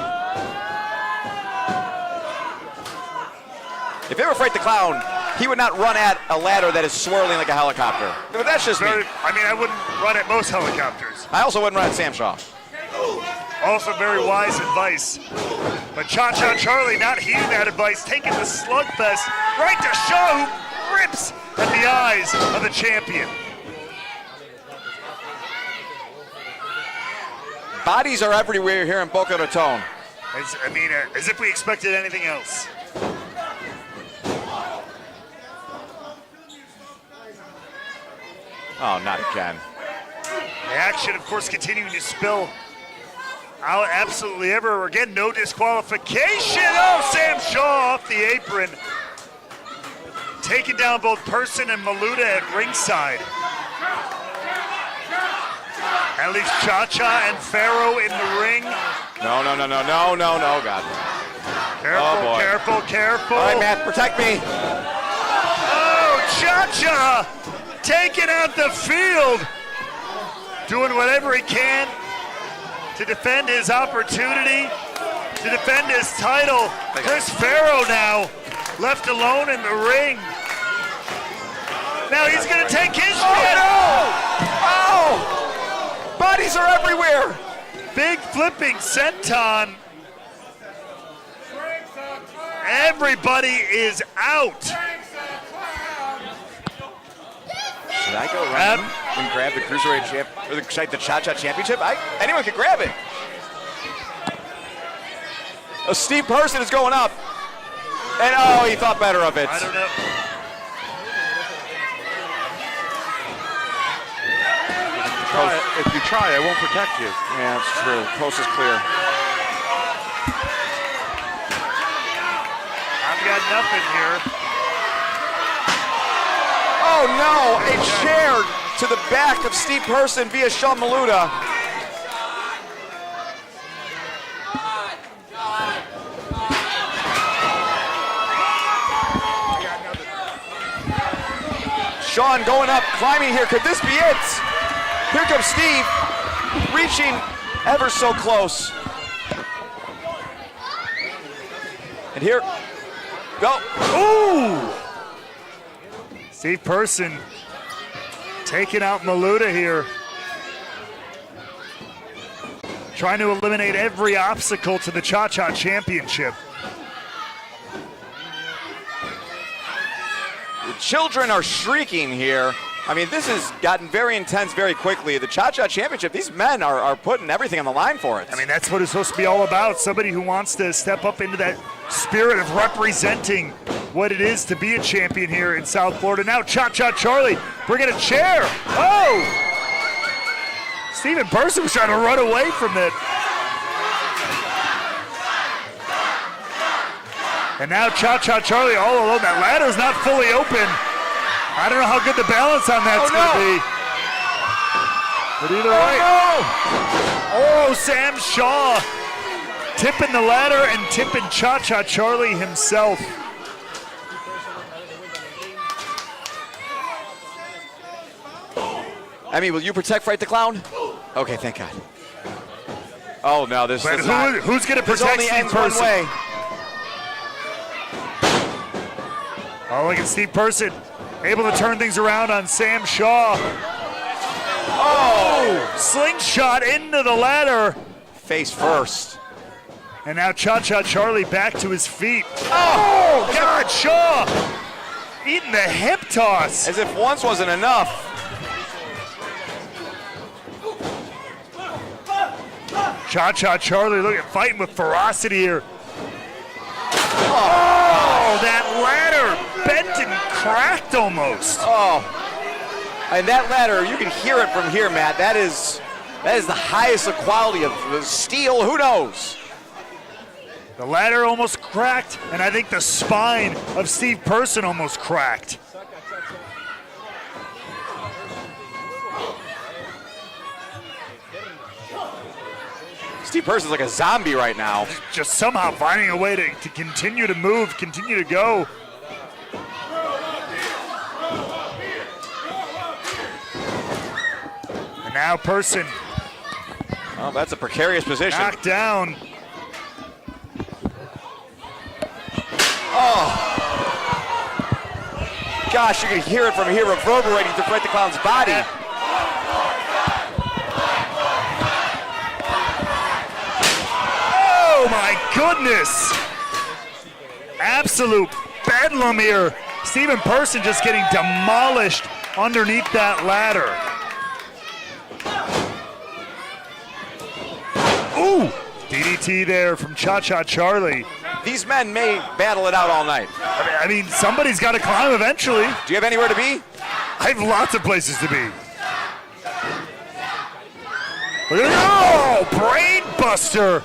J: If it were Frank the Clown, he would not run at a ladder that is swirling like a helicopter. But that's just me.
G: I mean, I wouldn't run at most helicopters.
J: I also wouldn't run at Sam Shaw.
G: Also very wise advice. But Cha-Cha Charlie not heeding that advice, taking the slugfest right to Shaw, who rips at the eyes of the champion.
J: Bodies are everywhere here in Boca Raton.
G: As if we expected anything else.
J: Oh, not again.
G: The action, of course, continuing to spill out absolutely everywhere. Again, no disqualification. Oh, Sam Shaw off the apron. Taking down both Person and Maluta at ringside. At least Cha-Cha and Farrow in the ring.
J: No, God.
G: Careful,
J: Oh, boy.
G: careful.
J: All right, Matt, protect me.
G: Oh, Cha-Cha taking out the field. Doing whatever he can to defend his opportunity, to defend his title. Chris Farrow now left alone in the ring. Now he's gonna take his shot.
J: Oh! Bodies are everywhere.
G: Big flipping senton. Everybody is out.
J: Should I go around and grab the Cruiserweight Champ, or the Cha-Cha Championship? Anyone can grab it. Steve Person is going up. And oh, he thought better of it.
G: I don't know.
F: If you try, I won't protect you.
J: Yeah, that's true. Coast is clear.
G: I've got nothing here.
J: Oh no, a chair to the back of Steve Person via Sean Maluta. Sean going up, climbing here. Could this be it? Here comes Steve, reaching ever so close. And here, go. Ooh!
G: Steve Person taking out Maluta here. Trying to eliminate every obstacle to the Cha-Cha Championship.
J: The children are shrieking here. I mean, this has gotten very intense very quickly. The Cha-Cha Championship, these men are putting everything on the line for it.
G: I mean, that's what it's supposed to be all about. Somebody who wants to step up into that spirit of representing what it is to be a champion here in South Florida. Now Cha-Cha Charlie bringing a chair. Oh! Stephen Person was trying to run away from it. And now Cha-Cha Charlie all alone. That ladder's not fully open. I don't know how good the balance on that's going to be. But either way. Oh, Sam Shaw tipping the ladder and tipping Cha-Cha Charlie himself.
J: Emmy, will you protect Fright the Clown? Okay, thank God. Oh no, this is not.
G: Who's going to
J: This
G: protect
J: only
G: Steve
J: ends one
G: Person?
J: way.
G: Oh, look at Steve Person able to turn things around on Sam Shaw. Oh! Slingshot into the ladder.
J: Face first.
G: And now Cha-Cha Charlie back to his feet. Oh, God, Shaw eating the hip toss.
J: As if once wasn't enough.
G: Cha-Cha Charlie, look at fighting with ferocity here. Oh, that ladder cracked almost.
J: Oh, and that ladder, you can hear it from here, Matt. That is the highest quality of steel. Who knows?
G: The ladder almost cracked, and I think the spine of Steve Person almost cracked.
J: Steve Person's like a zombie right now.
G: Just somehow finding a way to continue to move, continue to go. And now Person.
J: Oh, that's a precarious position.
G: Knocked down.
J: Oh. Gosh, you can hear it from here reverberating through Fred the Clown's body.
G: Oh my goodness! Absolute bedlam here. Steven Person just getting demolished underneath that ladder. Ooh! DDT there from Cha-Cha Charlie.
J: These men may battle it out all night.
G: I mean, somebody's got to climb eventually.
J: Do you have anywhere to be?
G: I have lots of places to be. Oh, brain buster.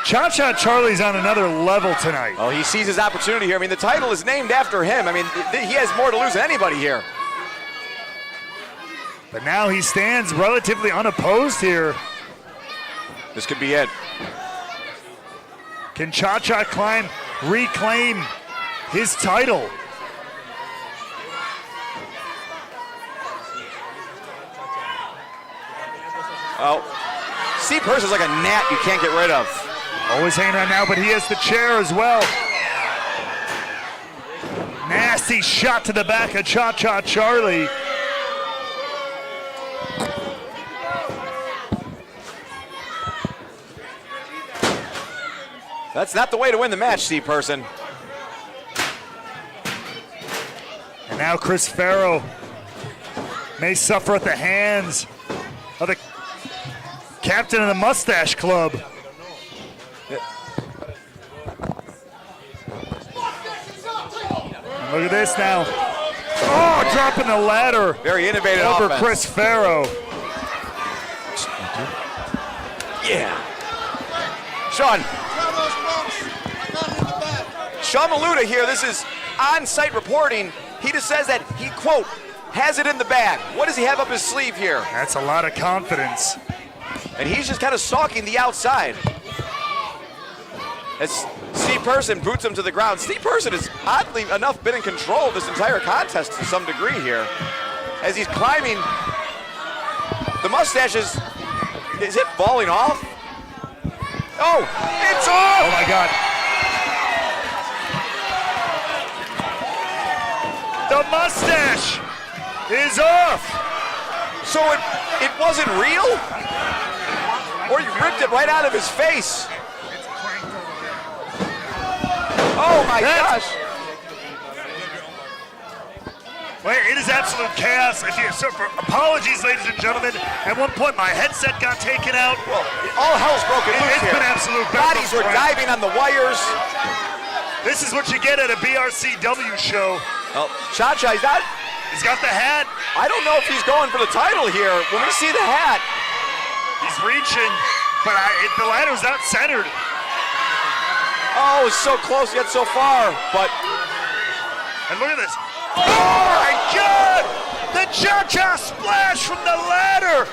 G: Cha-Cha Charlie's on another level tonight.
J: Oh, he sees his opportunity here. I mean, the title is named after him. I mean, he has more to lose than anybody here.
G: But now he stands relatively unopposed here.
J: This could be it.
G: Can Cha-Cha climb, reclaim his title?
J: Oh, Steve Person's like a gnat you can't get rid of.
G: Always hanging on now, but he has the chair as well. Nasty shot to the back of Cha-Cha Charlie.
J: That's not the way to win the match, Steve Person.
G: And now Chris Farrow may suffer at the hands of the captain of the Mustache Club. And look at this now. Oh, dropping the ladder.
J: Very innovative
G: over
J: offense.
G: Chris Farrow.
J: Yeah. Sean Maluta here, this is on-site reporting. He just says that he, quote, has it in the bag. What does he have up his sleeve here?
G: That's a lot of confidence.
J: And he's just kind of stalking the outside. As Steve Person boots him to the ground. Steve Person has oddly enough been in control of this entire contest to some degree here. As he's climbing, the mustache is it falling off? Oh, it's off!
G: Oh my God. The mustache is off.
J: So it wasn't real? Or you ripped it right out of his face? Oh my gosh.
G: Wait, it is absolute chaos. Apologies, ladies and gentlemen. At one point, my headset got taken out.
J: Well, all hell's broken loose
G: It's
J: here.
G: been absolute
J: bodies were diving on the wires.
G: This is what you get at a BRCW show.
J: Oh, Cha-Cha,
G: he's got the hat.
J: I don't know if he's going for the title here. When we see the hat.
G: He's reaching, but the ladder's not centered.
J: Oh, it's so close yet so far, but.
G: And look at this. Oh my God! The Cha-Cha splash from the ladder.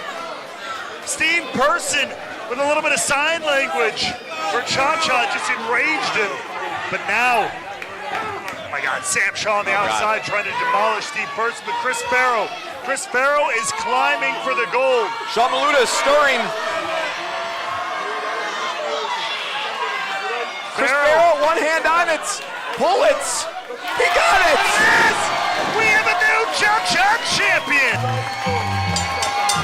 G: Steve Person with a little bit of sign language for Cha-Cha, just enraged him. But now, oh my God, Sam Shaw on the outside trying to demolish Steve Person, but Chris Farrow is climbing for the gold.
J: Sean Maluta is stirring. Chris Farrow, one hand on it. Pull it. He got it.
G: Yes! We have a new Cha-Cha champion.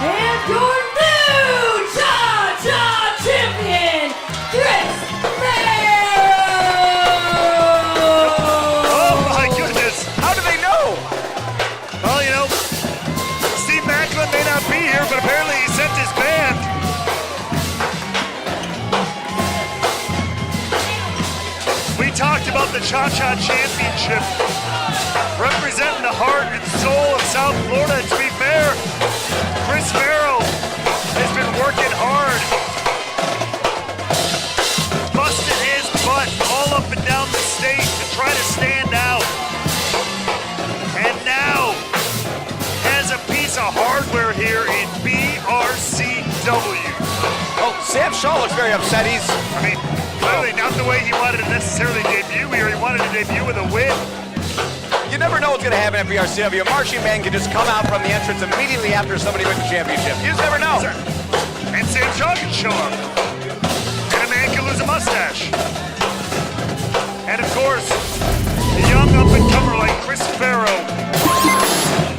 A: And your new Cha-Cha champion, Chris Farrow.
G: Oh my goodness.
J: How do they know?
G: Well, you know, Steve Macklin may not be here, but apparently he sent his band. We talked about of the Cha-Cha Championship, representing the heart and soul of South Florida. And to be fair, Chris Farrow has been working hard, busting his butt all up and down the state to try to stand out. And now has a piece of hardware here in BRCW.
J: Oh, Sam Shaw looks very upset.
G: Clearly not the way he wanted to necessarily debut here. He wanted to debut with a win.
J: You never know what's going to happen at BRCW. A marching band can just come out from the entrance immediately after somebody wins the championship. You just never know.
G: And Sam Shaw can show up. And a man can lose a mustache. And of course, the young up-and-comer like Chris Farrow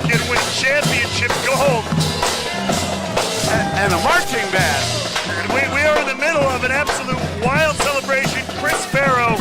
G: can win championship gold.
F: And a marching band.
G: And we are in the middle of an absolute wild celebration. Chris Farrow,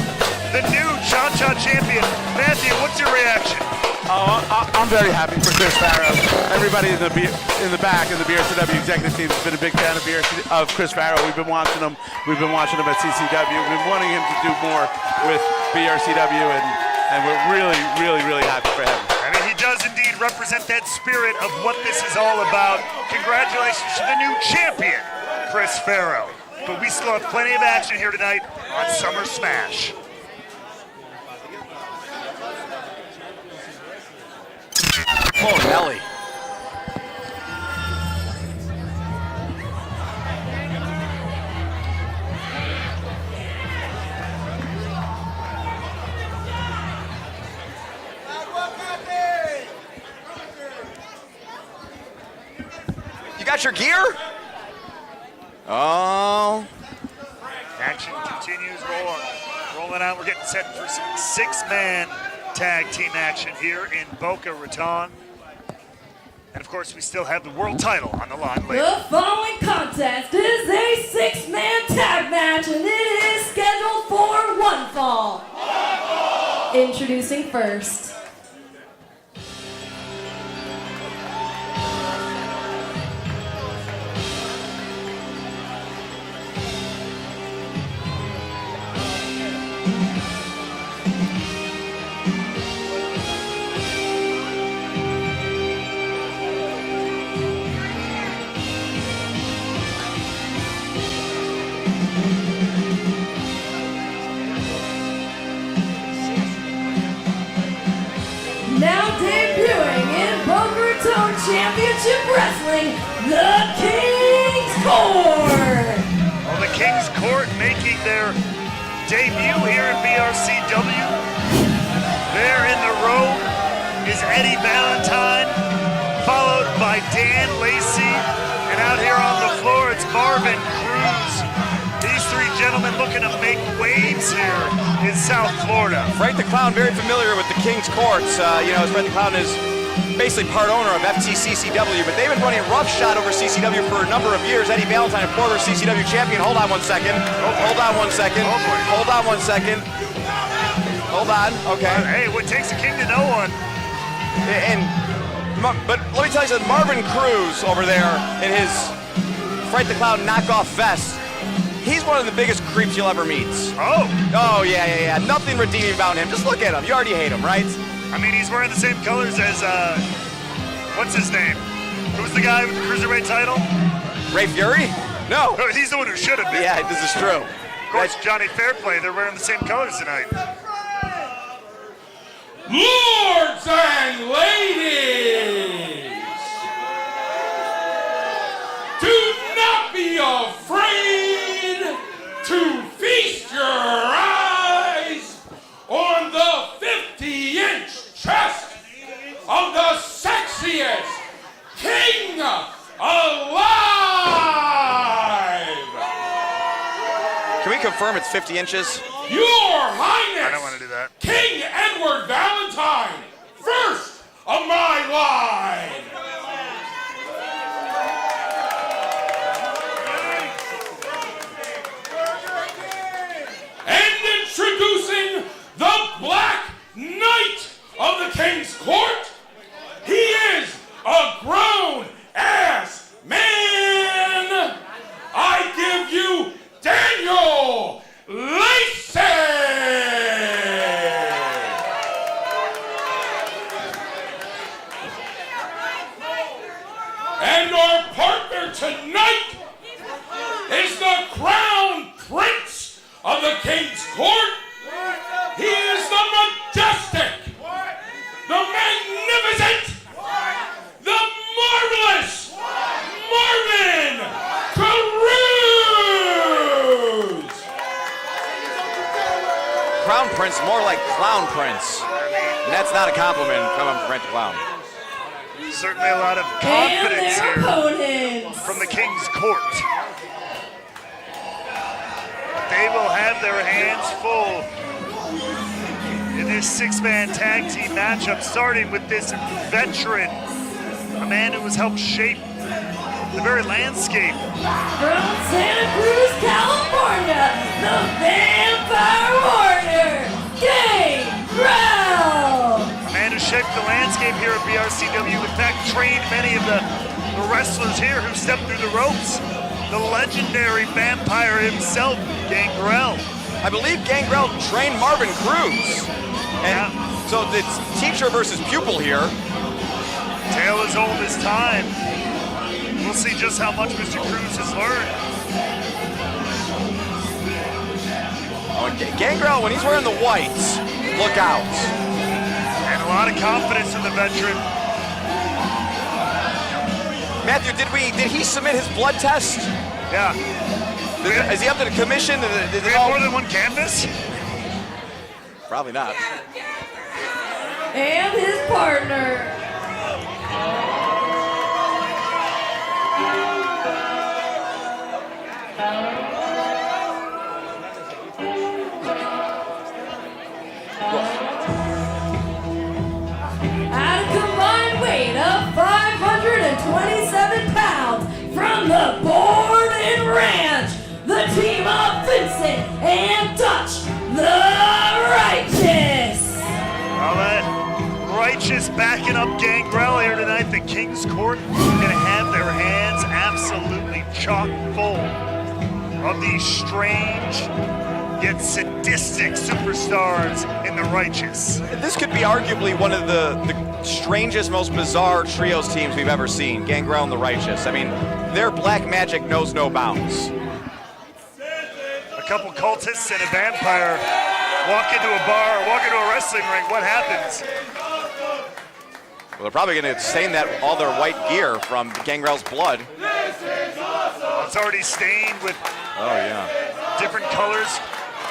G: the new Cha-Cha champion. Matthew, what's your reaction?
F: Oh, I'm very happy for Chris Farrow. Everybody in the back of the BRCW executive team has been a big fan of Chris Farrow. We've been watching him. We've been watching him at CCW. We've been wanting him to do more with BRCW, and we're really, really, really happy for him.
G: I mean, he does indeed represent that spirit of what this is all about. Congratulations to the new champion, Chris Farrow. But we still have plenty of action here tonight on Summer Smash.
J: Oh, Nelly. You got your gear? Oh.
G: Action continues rolling out. We're getting set for some six-man tag team action here in Boca Raton. And of course, we still have the world title on the line later.
A: The following contest is a six-man tag match, and it is scheduled for one fall. Introducing first. Now debuting in Boca Raton Championship Wrestling, the King's Court.
G: Well, the King's Court making their debut here in BRCW. There in the row is Eddie Valentine, followed by Dan Lacey. And out here on the floor, it's Marvin Cruz. These three gentlemen looking to make waves here in South Florida.
J: Frank the Clown, very familiar with the King's Courts. As Frank the Clown is basically part owner of FTCCW, but they've been running roughshod over CCW for a number of years. Eddie Valentine, former CCW champion. Hold on one second. Hold on one second. Hold on one second. Hold on. Okay.
G: Hey, what takes a king to know one?
J: But let me tell you something. Marvin Cruz over there in his Frank the Clown knockoff vest. He's one of the biggest creeps you'll ever meet. Oh, yeah. Nothing redeeming about him. Just look at him. You already hate him, right?
G: I mean, he's wearing the same colors as, what's his name? Who's the guy with the Cruiserweight title?
J: Ray Fury? No.
G: Oh, he's the one who should have been.
J: Yeah, this is true.
G: Of course, Johnny Fairplay, they're wearing the same colors tonight.
I: Lords and ladies, do not be afraid to feast your eyes on the 50-inch chest of the sexiest king alive.
J: Can we confirm it's 50 inches?
I: Your Highness,
G: I don't want to do that.
I: King Edward Valentine, first of my line. And introducing the Black Knight of the King's Court, he is a grown-ass man. I give you Daniel Lacey!
J: Prince. And that's not a compliment coming from Brent the Clown.
G: Certainly a lot of
A: And
G: confidence
A: their
G: here
A: opponents.
G: from the King's Court. They will have their hands full in this six-man tag team matchup, starting with this veteran, a man who has helped shape the very landscape.
A: From Santa Cruz, California, the Vampire Warrior, Gangrel.
G: A man who shaped the landscape here at BRCW, in fact trained many of the wrestlers here who stepped through the ropes. The legendary vampire himself, Gangrel.
J: I believe Gangrel trained Marvin Cruz. And so it's teacher versus pupil here.
G: Tale as old as time. We'll see just how much Mr. Cruz has learned.
J: Oh, Gangrel, when he's wearing the whites, look out.
G: And a lot of confidence in the veteran.
J: Matthew, did he submit his blood test?
G: Yeah.
J: Is he up to the commission?
G: Did we have more than one canvas?
J: Probably not.
A: And his partner. At a combined weight of 527 pounds from the Borden Ranch, the team of Vincent and Dutch, the Righteous.
G: All that Righteous backing up Gangrel here tonight. The King's Court gonna have their hands absolutely chock full of these strange yet sadistic superstars in the Righteous.
J: This could be arguably one of the strangest, most bizarre trios teams we've ever seen, Gangrel and the Righteous. I mean, their black magic knows no bounds.
G: A couple cultists and a vampire walk into a bar, walk into a wrestling ring. What happens?
J: Well, they're probably going to stain all their white gear from Gangrel's blood.
G: It's already stained with different colors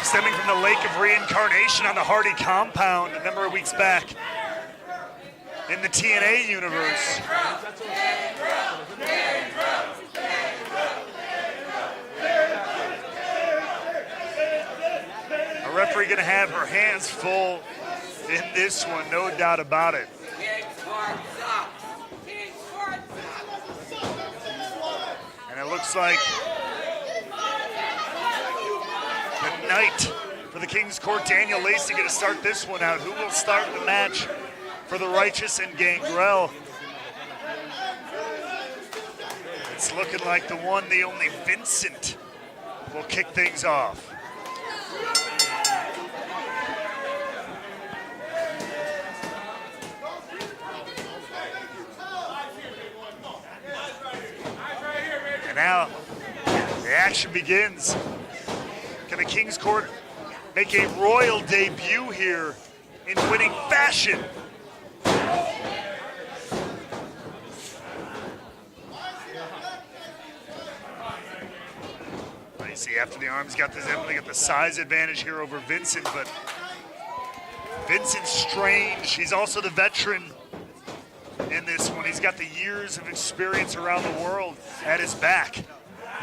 G: stemming from the Lake of Reincarnation on the Hardy compound a number of weeks back in the TNA universe. A referee going to have her hands full in this one, no doubt about it. And it looks like the night for the King's Court. Daniel Lacey going to start this one out. Who will start the match for the Righteous and Gangrel? It's looking like the one, the only Vincent will kick things off. And now the action begins. Can the King's Court make a royal debut here in winning fashion? Lacey after the arms got the size advantage here over Vincent, but Vincent's strange. He's also the veteran in this one. He's got the years of experience around the world at his back.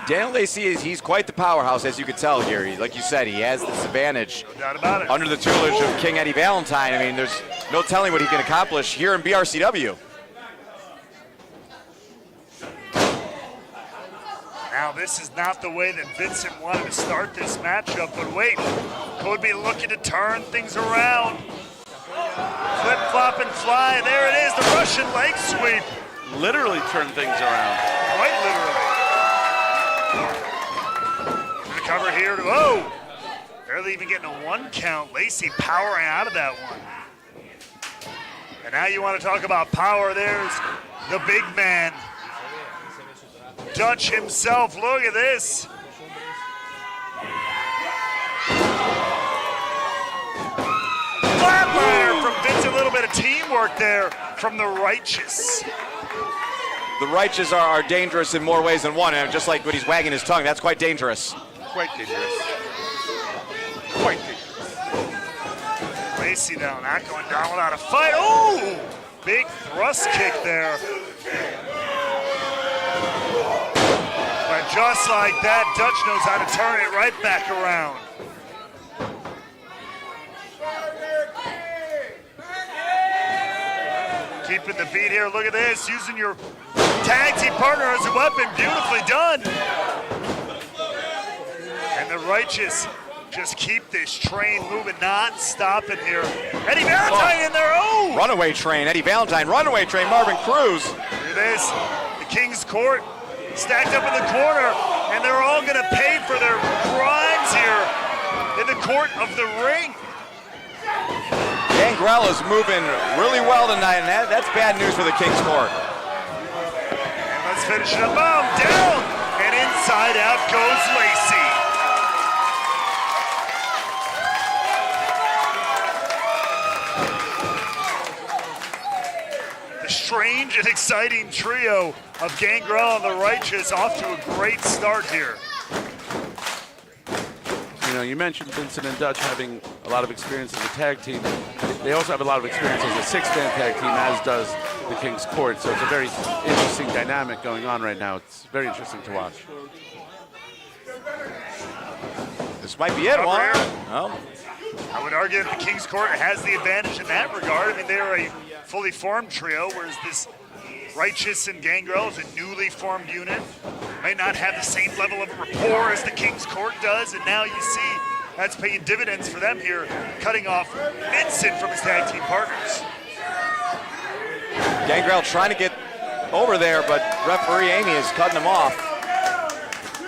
J: Daniel Lacey, he's quite the powerhouse, as you could tell here. Like you said, he has this advantage.
G: No doubt about it.
J: Under the tutelage of King Eddie Valentine, I mean, there's no telling what he can accomplish here in BRCW.
G: Now, this is not the way that Vincent wanted to start this matchup, but wait, could be looking to turn things around. Flip, flop, and fly. There it is, the Russian leg sweep.
F: Literally turn things around.
G: Quite literally. Gonna cover here. Whoa! Barely even getting a one count. Lacey powering out of that one. And now you want to talk about power. There's the big man. Dutch himself. Look at this. Flatliner from Vince. A little bit of teamwork there from the Righteous.
J: The Righteous are dangerous in more ways than one, and just like when he's wagging his tongue, that's quite dangerous.
F: Quite dangerous. Quite dangerous.
G: Lacey though, not going down without a fight. Oh, big thrust kick there. But just like that, Dutch knows how to turn it right back around. Keeping the beat here, look at this, using your tag team partner as a weapon, beautifully done. And the Righteous just keep this train moving, not stopping here. Eddie Valentine in there, oh!
J: Runaway train, Eddie Valentine, runaway train, Marvin Cruz.
G: Look at this, the King's Court stacked up in the corner, and they're all gonna pay for their crimes here in the court of the ring.
J: Gangrel is moving really well tonight, and that's bad news for the King's Court.
G: And let's finish it up, boom, down, and inside out goes Lacey. Strange and exciting trio of Gangrel and the Righteous off to a great start here.
F: You know, you mentioned Vincent and Dutch having a lot of experience as a tag team. They also have a lot of experience as a six-man tag team, as does the King's Court. So it's a very interesting dynamic going on right now. It's very interesting to watch.
J: This might be it, Juan. Well,
G: I would argue that the King's Court has the advantage in that regard. I mean, they're a fully formed trio, whereas this Righteous and Gangrel is a newly formed unit. May not have the same level of rapport as the King's Court does, and now you see that's paying dividends for them here, cutting off Vincent from his tag team partners.
J: Gangrel trying to get over there, but referee Amy is cutting him off.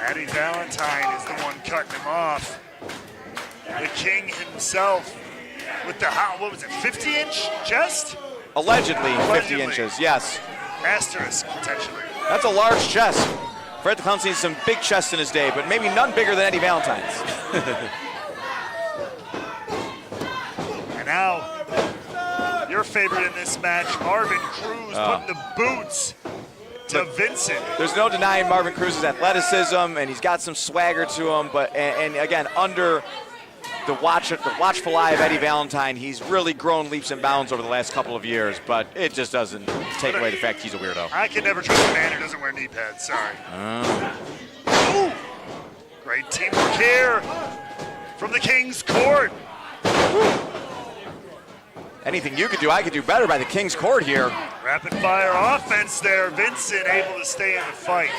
G: Eddie Valentine is the one cutting him off. The King himself with the, what was it, 50-inch chest?
J: Allegedly 50 inches, yes.
G: Asterisk, potentially.
J: That's a large chest. Fred the Clown's seen some big chests in his day, but maybe none bigger than Eddie Valentine's.
G: And now, your favorite in this match, Marvin Cruz, putting the boots to Vincent.
J: There's no denying Marvin Cruz's athleticism, and he's got some swagger to him, but and again, under the watchful eye of Eddie Valentine, he's really grown leaps and bounds over the last couple of years, but it just doesn't take away the fact he's a weirdo.
G: I can never trust a man who doesn't wear knee pads, sorry. Ooh. Great teamwork here from the King's Court.
J: Anything you could do, I could do better by the King's Court here.
G: Rapid fire offense there. Vincent able to stay in the fight.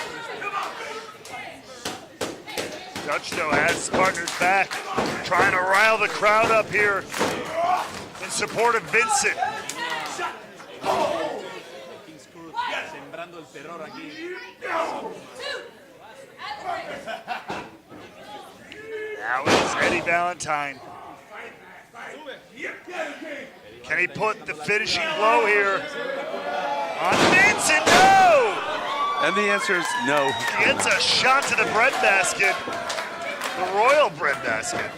G: Dutch, though, has his partners back, trying to rile the crowd up here in support of Vincent. Now it's Eddie Valentine. Can he put the finishing blow here on Vincent? No!
F: And the answer is no.
G: He gets a shot to the bread basket, the royal bread basket.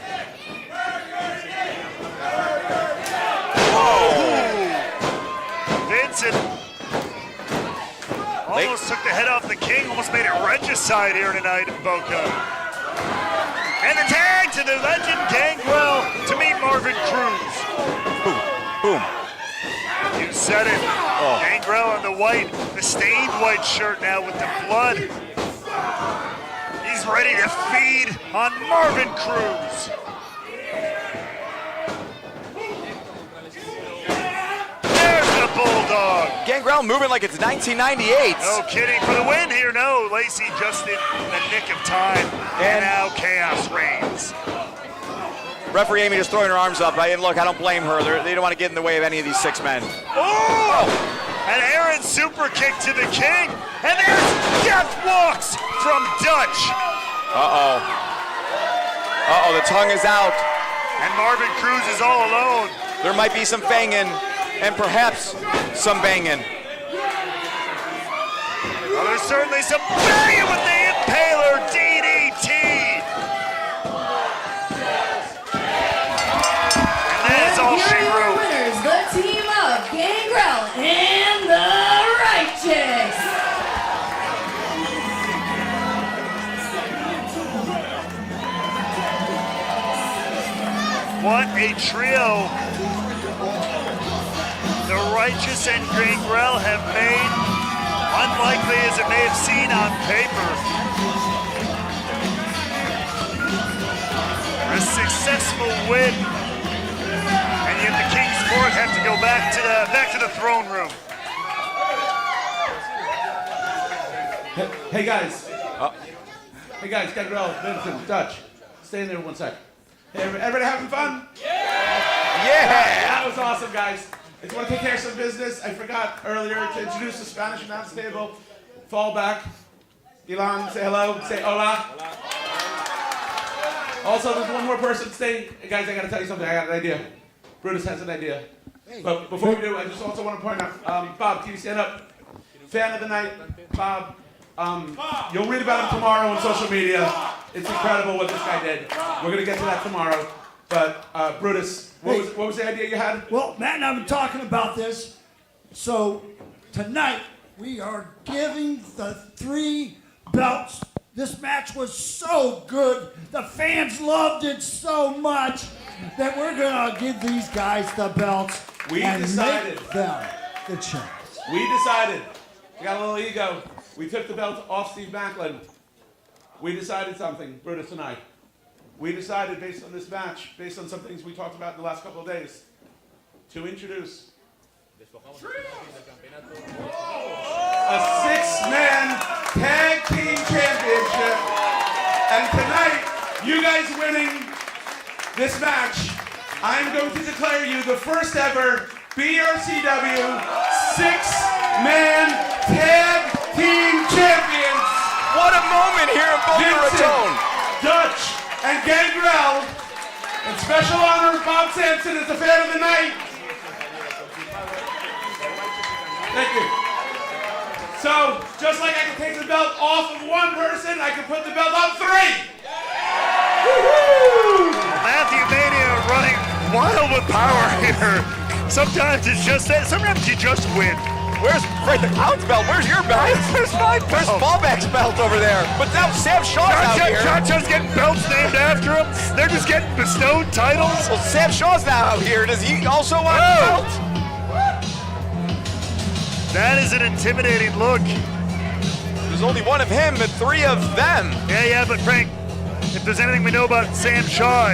G: Whoa! Vincent almost took the head off the King, almost made it regicide here tonight in Boca. And the tag to the legend Gangrel to meet Marvin Cruz.
J: Boom, boom.
G: You said it. Oh. Gangrel in the white, the stained white shirt now with the blood. He's ready to feed on Marvin Cruz. There's the Bulldog.
J: Gangrel moving like it's 1998.
G: No kidding. For the win here, no. Lacey just in the nick of time. And now chaos reigns.
J: Referee Amy just throwing her arms up. And look, I don't blame her. They don't want to get in the way of any of these six men.
G: Oh! An Aaron super kick to the King. And there's death walks from Dutch.
J: Uh-oh. Uh-oh, the tongue is out.
G: And Marvin Cruz is all alone.
J: There might be some fanging and perhaps some banging.
G: Well, there's certainly some banging with the Impaler DDT. All she wrote.
A: Winners, the team of Gangrel and the Righteous.
G: What a trio Righteous and Gangrel have made, unlikely as it may have seemed on paper, a successful win, and yet the King's Court have to go back to the throne room.
B: Hey guys. Hey guys, Gangrel, Vincent, Dutch. Stay in there 1 sec. Hey, everybody having fun?
J: Yeah!
B: That was awesome, guys. I just want to take care of some business. I forgot earlier to introduce the Spanish announce table. Fall back. Elon, say hello. Say hola. Also, there's one more person staying. Hey, guys, I got to tell you something. I got an idea. Brutus has an idea. But before we do, I just also want to point out, Bob, can you stand up? Fan of the night, Bob. You'll read about him tomorrow on social media. It's incredible what this guy did. We're going to get to that tomorrow. But, Brutus, what was the idea you had?
C: Well, Matt and I have been talking about this. So, tonight, we are giving the 3 belts. This match was so good. The fans loved it so much that we're going to give these guys the belts and
B: decided.
C: make them the champs.
B: We decided. We got a little ego. We took the belt off Steve Macklin. We decided something, Brutus and I. We decided based on this match, based on some things we talked about in the last couple of days, to introduce a 6-man tag team championship. And tonight, you guys winning this match, I'm going to declare you the first ever BRCW 6-man tag team champions.
J: What a moment here in Boca Raton.
B: Dutch and Gangrel, and special honor Bob Sampson is the fan of the night. Thank you. So, just like I can take the belt off of one person, I can put the belt on 3. Woo-hoo!
G: Matthew Mania running wild with power here. Sometimes it's just that. Sometimes you just win.
J: Where's the Clown's belt? Where's your belt?
G: Where's my belt?
J: Where's Fallback's belt over there? But now Sam Shaw's out here.
G: Chacha's getting belts named after him. They're just getting bestowed titles.
J: Well, Sam Shaw's now out here. Does he also want a belt?
G: That is an intimidating look.
J: There's only one of him and 3 of them.
G: Yeah, but Frank, if there's anything we know about Sam Shaw,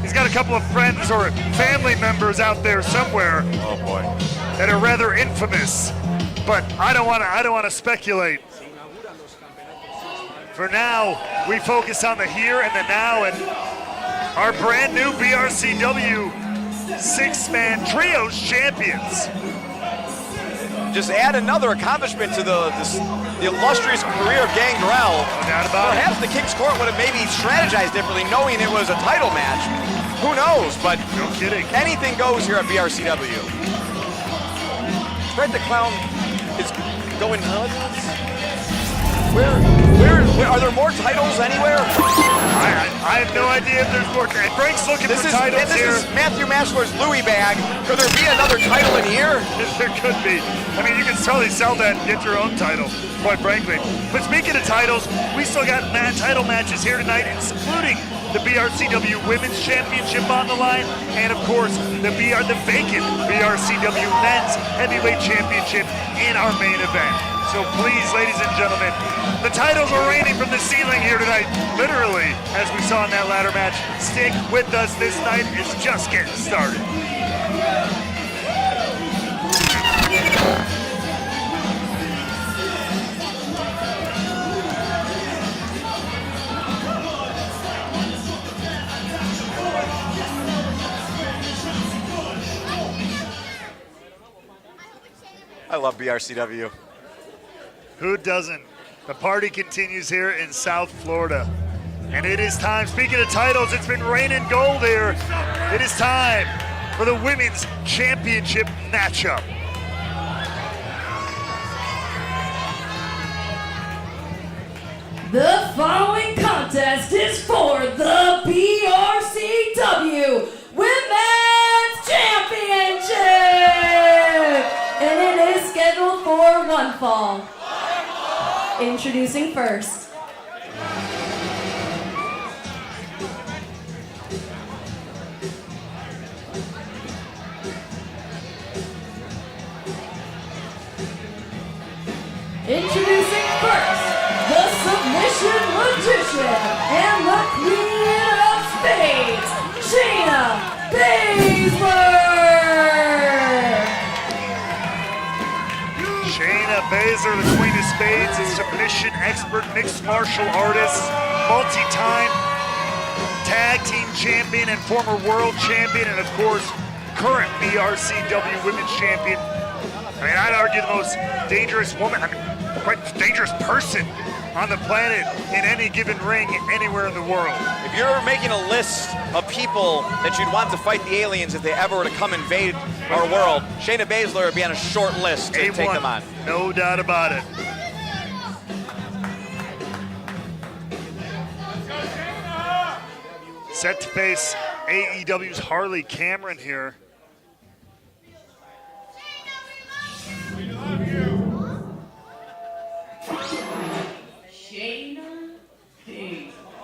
G: he's got a couple of friends or family members out there somewhere.
J: Oh boy.
G: That are rather infamous. But I don't want to speculate. For now, we focus on the here and the now, and our brand new BRCW 6-man trios champions.
J: Just add another accomplishment to the illustrious career of Gangrel.
G: No doubt about it.
J: Perhaps the King's Court would have maybe strategized differently, knowing it was a title match. Who knows? But
G: no kidding.
J: Anything goes here at BRCW. Fred the Clown is going nuts. Where are there more titles anywhere?
G: I have no idea if there's more. Frank's looking for titles here.
J: This is Matthew Mashler's Louis bag. Could there be another title in here?
G: There could be. I mean, you can probably sell that and get your own title, quite frankly. But speaking of titles, we still got title matches here tonight, including the BRCW Women's Championship on the line, and of course, the vacant BRCW Men's Heavyweight Championship in our main event. So please, ladies and gentlemen, the titles are raining from the ceiling here tonight, literally, as we saw in that ladder match. Stick with us. This night is just getting started.
J: I love BRCW.
G: Who doesn't? The party continues here in South Florida. And it is time, speaking of titles, it's been raining gold here. It is time for the Women's Championship matchup.
A: The following contest is for the BRCW Women's Championship! And it is scheduled for 1 fall. Introducing first. Introducing first, the Submission Magician and the Queen of Spades, Shayna Baszler!
G: Shayna Baszler, the Queen of Spades, a submission expert, mixed martial artist, multi-time tag team champion and former world champion, and of course, current BRCW women's champion. I mean, I'd argue the most dangerous woman, quite dangerous person on the planet in any given ring anywhere in the world.
J: If you're making a list of people that you'd want to fight the aliens if they ever were to come invade our world, Shayna Baszler would be on a short list to take them on.
G: No doubt about it. Set to face AEW's Harley Cameron here.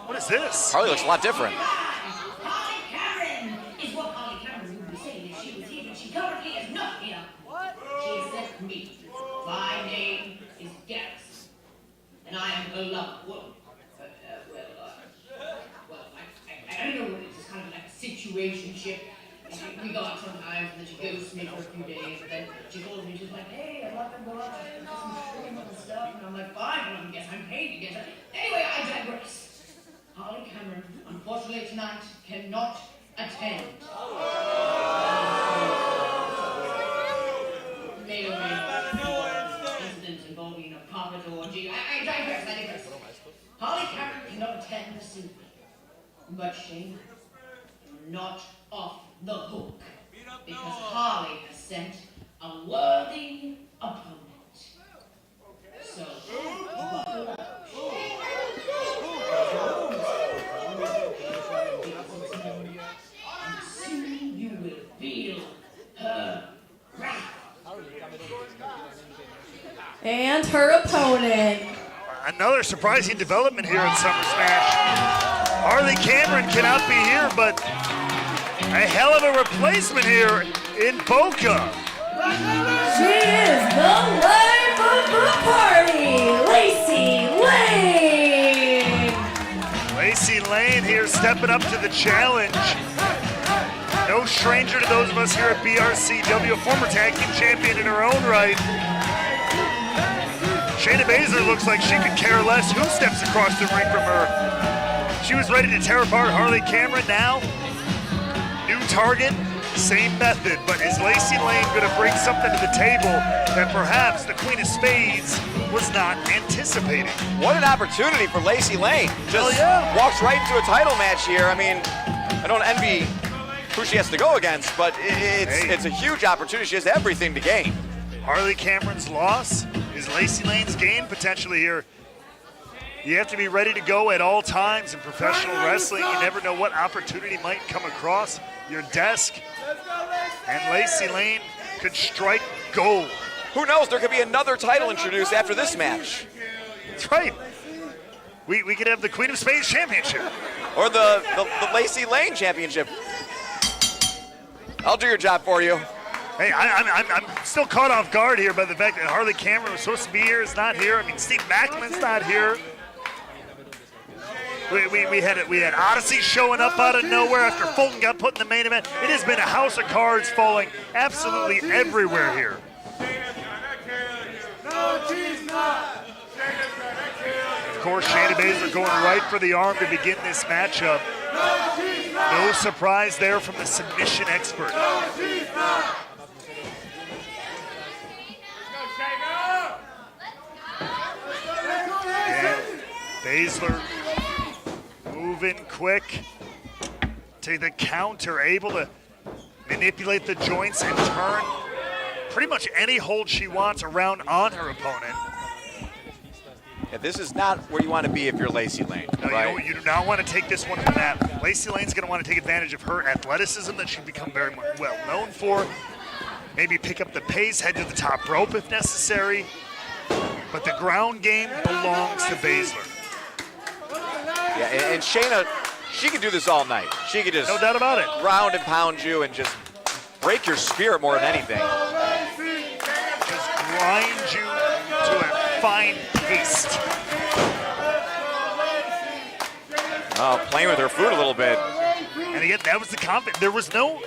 G: What is this?
J: Harley looks a lot different.
L: Harley Cameron is what Harley Cameron would be saying if she was here, but she currently is not here. What? She has sent me. My name is Garrison, and I am her lover. I don't know what it is. It's kind of like a situationship. We go out sometimes, and then she ghosts me for a few days, and then she calls me, she's like, hey, I'd like to go out and get some shrimp and stuff, and I'm like, fine, well, I guess I'm paid to get it. Anyway, I digress. Harley Cameron, unfortunately tonight, cannot attend. May or may not incidents involving a carpet orgy. I digress. Harley Cameron cannot attend this evening. But Shayna, you're not off the hook, because Harley has sent a worthy opponent. So, buckle up. And soon you will feel her wrath.
A: And her opponent.
G: Another surprising development here in Summer Smash. Harley Cameron cannot be here, but a hell of a replacement here in Boca.
A: She is the life of the party, Lacey Lane.
G: Lacey Lane here stepping up to the challenge. No stranger to those of us here at BRCW, a former tag team champion in her own right. Shayna Baszler looks like she could care less who steps across the ring from her. She was ready to tear apart Harley Cameron. Now, new target, same method, but is Lacey Lane going to bring something to the table that perhaps the Queen of Spades was not anticipating?
J: What an opportunity for Lacey Lane. Just walks right into a title match here. I mean, I don't envy who she has to go against, but it's a huge opportunity. She has everything to gain.
G: Harley Cameron's loss is Lacey Lane's gain potentially here. You have to be ready to go at all times in professional wrestling. You never know what opportunity might come across your desk. And Lacey Lane could strike gold.
J: Who knows? There could be another title introduced after this match.
G: That's right. We could have the Queen of Spades Championship.
J: Or the Lacey Lane Championship. I'll do your job for you.
G: Hey, I'm still caught off guard here by the fact that Harley Cameron was supposed to be here, is not here. I mean, Steve Maclin's not here. We had Odyssey showing up out of nowhere after Fulton got put in the main event. It has been a house of cards falling absolutely everywhere here. Of course, Shayna Baszler going right for the arm to begin this matchup. No surprise there from the submission expert. And Baszler moving quick to the counter, able to manipulate the joints and turn pretty much any hold she wants around on her opponent.
J: Yeah, this is not where you want to be if you're Lacey Lane.
G: No,
J: right?
G: you do not want to take this one to the mat. Lacey Lane's going to want to take advantage of her athleticism that she's become very well known for. Maybe pick up the pace, head to the top rope if necessary. But the ground game belongs to Baszler.
J: Yeah, and Shayna, she could do this all night. She could just
G: no doubt about it.
J: Ground and pound you and just break your spirit more than anything.
G: Just grind you to a fine paste.
J: Oh, playing with her food a little bit.
G: And again, that was the confidence. There was no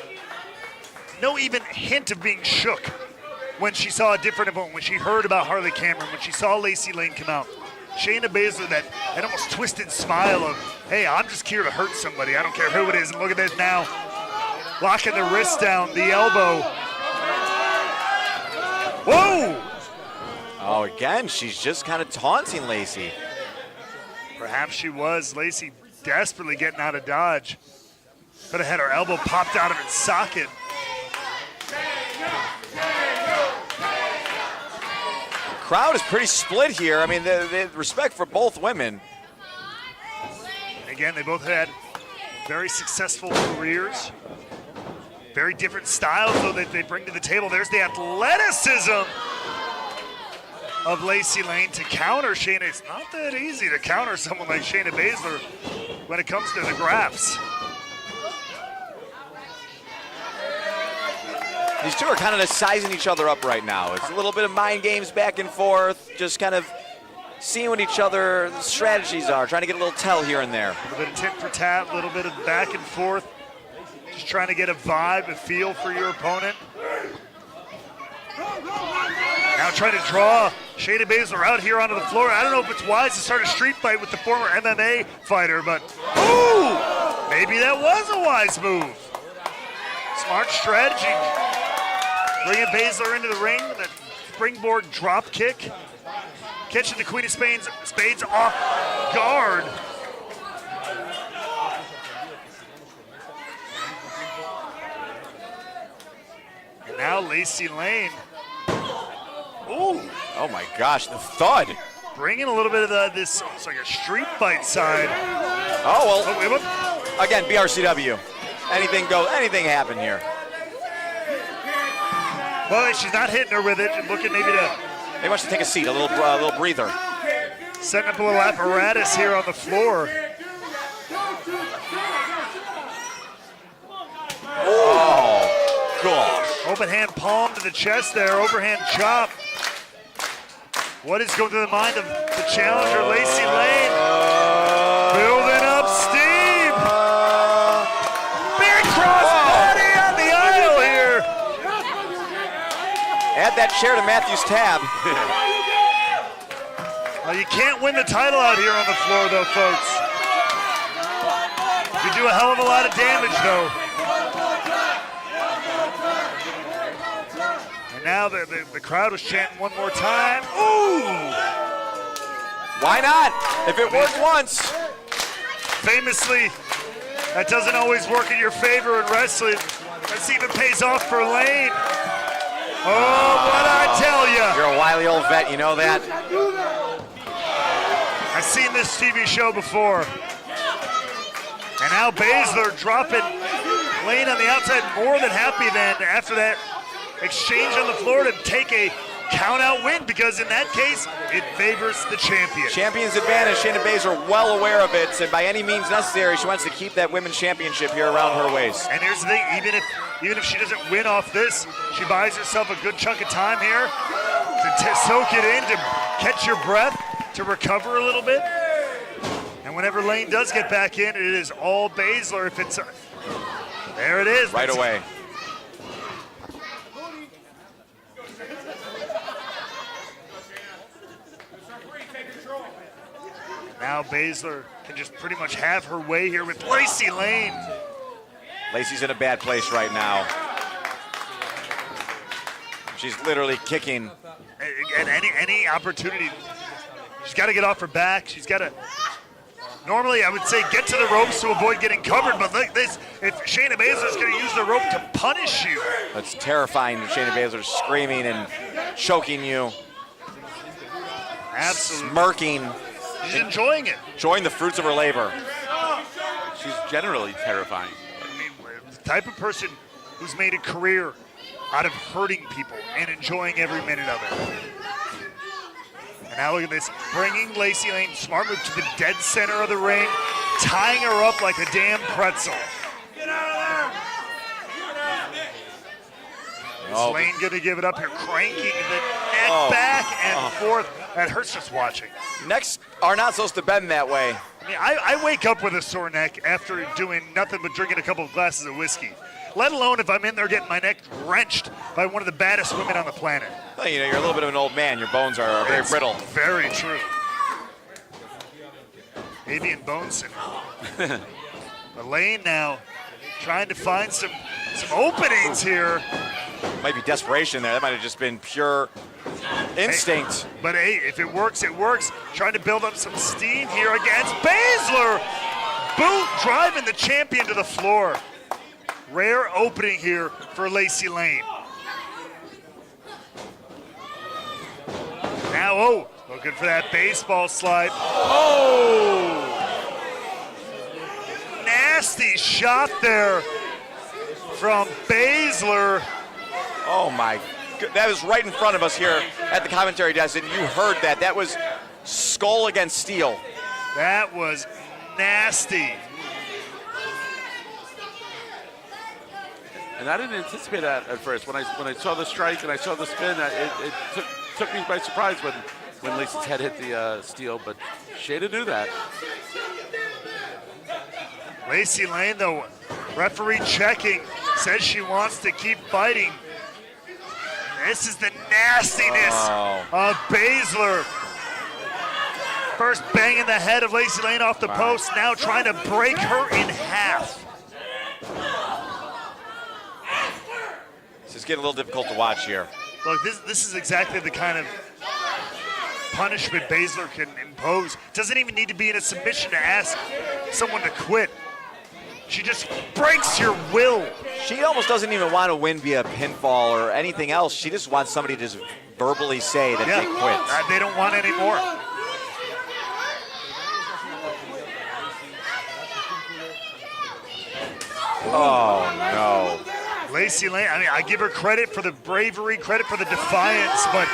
G: even hint of being shook when she saw a different opponent, when she heard about Harley Cameron, when she saw Lacey Lane come out. Shayna Baszler, that almost twisted smile of, hey, I'm just here to hurt somebody. I don't care who it is. And look at this now. Locking the wrist down, the elbow. Whoa!
J: Oh, again, she's just kind of taunting Lacey.
G: Perhaps she was. Lacey desperately getting out of dodge. Could have had her elbow popped out of its socket.
J: Crowd is pretty split here. I mean, the respect for both women.
G: Again, they both had very successful careers. Very different styles, though, that they bring to the table. There's the athleticism of Lacey Lane to counter Shayna. It's not that easy to counter someone like Shayna Baszler when it comes to the graps.
J: These two are kind of just sizing each other up right now. It's a little bit of mind games back and forth, just kind of seeing what each other's strategies are, trying to get a little tell here and there.
G: A little bit of tit for tat, a little bit of back and forth. Just trying to get a vibe, a feel for your opponent. Now trying to draw Shayna Baszler out here onto the floor. I don't know if it's wise to start a street fight with the former MMA fighter, but ooh, maybe that was a wise move. Smart strategy. Bringing Baszler into the ring, that springboard drop kick. Catching the Queen of Spades off guard. And now Lacey Lane. Ooh.
J: Oh my gosh, the thud.
G: Bringing a little bit of this, it's like a street fight side.
J: Oh, well, again, BRCW. Anything goes, anything happen here.
G: Well, she's not hitting her with it. And looking maybe to...
J: Maybe wants to take a seat, a little breather.
G: Setting up a little apparatus here on the floor.
J: Oh, gosh.
G: Open hand palm to the chest there, overhand chop. What is going through the mind of the challenger, Lacey Lane? Building up steam. Big cross body on the aisle here.
J: Add that chair to Matthew's tab.
G: Well, you can't win the title out here on the floor, though, folks. You do a hell of a lot of damage, though. And now the crowd was chanting one more time. Ooh!
J: Why not? If it worked once.
G: Famously, that doesn't always work in your favor in wrestling. This even pays off for Lane. Oh, what I tell you.
J: You're a wily old vet, you know that?
G: I've seen this TV show before. And now Baszler dropping Lane on the outside, more than happy then after that exchange on the floor to take a count-out win, because in that case, it favors the champion.
J: Champion's advantage. Shayna Baszler well aware of it, and by any means necessary, she wants to keep that women's championship here around her waist.
G: And here's the thing, even if she doesn't win off this, she buys herself a good chunk of time here to soak it in, to catch your breath, to recover a little bit. And whenever Lane does get back in, it is all Baszler. If it's there it is.
J: Right away.
G: Now Baszler can just pretty much have her way here with Lacey Lane.
J: Lacey's in a bad place right now. She's literally kicking.
G: At any opportunity, she's got to get off her back. She's got to, normally I would say get to the ropes to avoid getting covered, but like this, if Shayna Baszler's going to use the rope to punish you.
J: That's terrifying. Shayna Baszler screaming and choking you.
G: Absolutely.
J: Smirking.
G: She's enjoying it.
J: Enjoying the fruits of her labor.
B: She's generally terrifying.
G: I mean, the type of person who's made a career out of hurting people and enjoying every minute of it. And now look at this, bringing Lacey Lane, smart move to the dead center of the ring, tying her up like a damn pretzel.
B: Get out of there!
G: Is Lane gonna give it up here, cranking the neck back and forth. That hurts just watching.
J: Necks are not supposed to bend that way.
G: I mean, I wake up with a sore neck after doing nothing but drinking a couple of glasses of whiskey, let alone if I'm in there getting my neck wrenched by one of the baddest women on the planet.
J: Well, you know, you're a little bit of an old man. Your bones are very brittle.
G: Very true. Avian bone syndrome. Elaine now trying to find some openings here.
J: Might be desperation there. That might have just been pure instinct.
G: Hey, but hey, if it works, it works. Trying to build up some steam here against Baszler. Boot driving the champion to the floor. Rare opening here for Lacey Lane. Now, looking for that baseball slide. Oh! Nasty shot there from Baszler.
J: Oh my, that was right in front of us here at the commentary desk, and you heard that. That was skull against steel.
G: That was nasty.
F: And I didn't anticipate that at first. When I saw the strike and I saw the spin, it took me by surprise when Lacey's head hit the steel, but Shayna knew that.
G: Lacey Lane, though, referee checking, says she wants to keep fighting. This is the nastiness of Baszler. First banging the head of Lacey Lane off the post, now trying to break her in half.
J: This is getting a little difficult to watch here.
G: Look, this is exactly the kind of punishment Baszler can impose. Doesn't even need to be in a submission to ask someone to quit. She just breaks your will.
J: She almost doesn't even want to win via pinfall or anything else. She just wants somebody to just verbally say that they quit.
G: They don't want any more.
J: Oh, no.
G: Lacey Lane, I mean, I give her credit for the bravery, credit for the defiance, but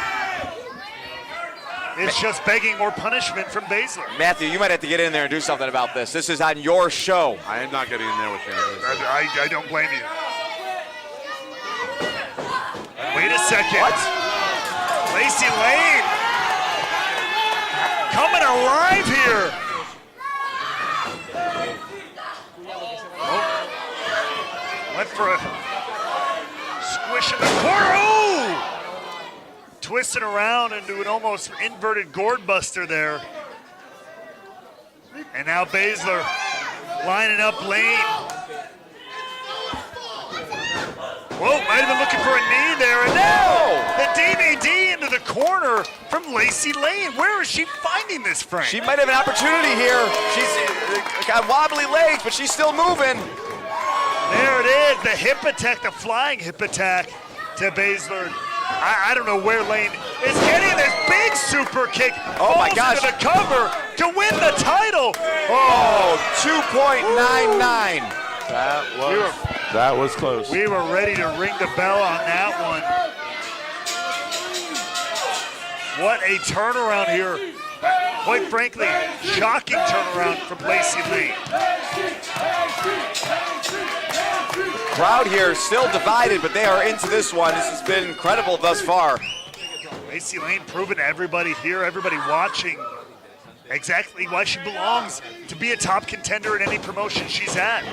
G: it's just begging more punishment from Baszler.
J: Matthew, you might have to get in there and do something about this. This is on your show.
F: I am not getting in there with you.
G: I don't blame you. Wait a second.
J: What?
G: Lacey Lane coming alive here. Went for a squish in the corner. Oh! Twisting around into an almost inverted gourd buster there. And now Baszler lining up Lane. Whoa, might have been looking for a knee there. And now the DVD into the corner from Lacey Lane. Where is she finding this, Frank?
J: She might have an opportunity here. She's got wobbly legs, but she's still moving.
G: There it is, the hip attack, the flying hip attack to Baszler. I don't know where Lane is getting this big super kick.
J: Oh my gosh.
G: Into the cover to win the title.
J: Oh, 2.99.
F: That was close.
G: We were ready to ring the bell on that one. What a turnaround here. Quite frankly, shocking turnaround from Lacey Lane.
J: Crowd here still divided, but they are into this one. This has been incredible thus far.
G: Lacey Lane proving to everybody here, everybody watching, exactly why she belongs to be a top contender in any promotion she's at.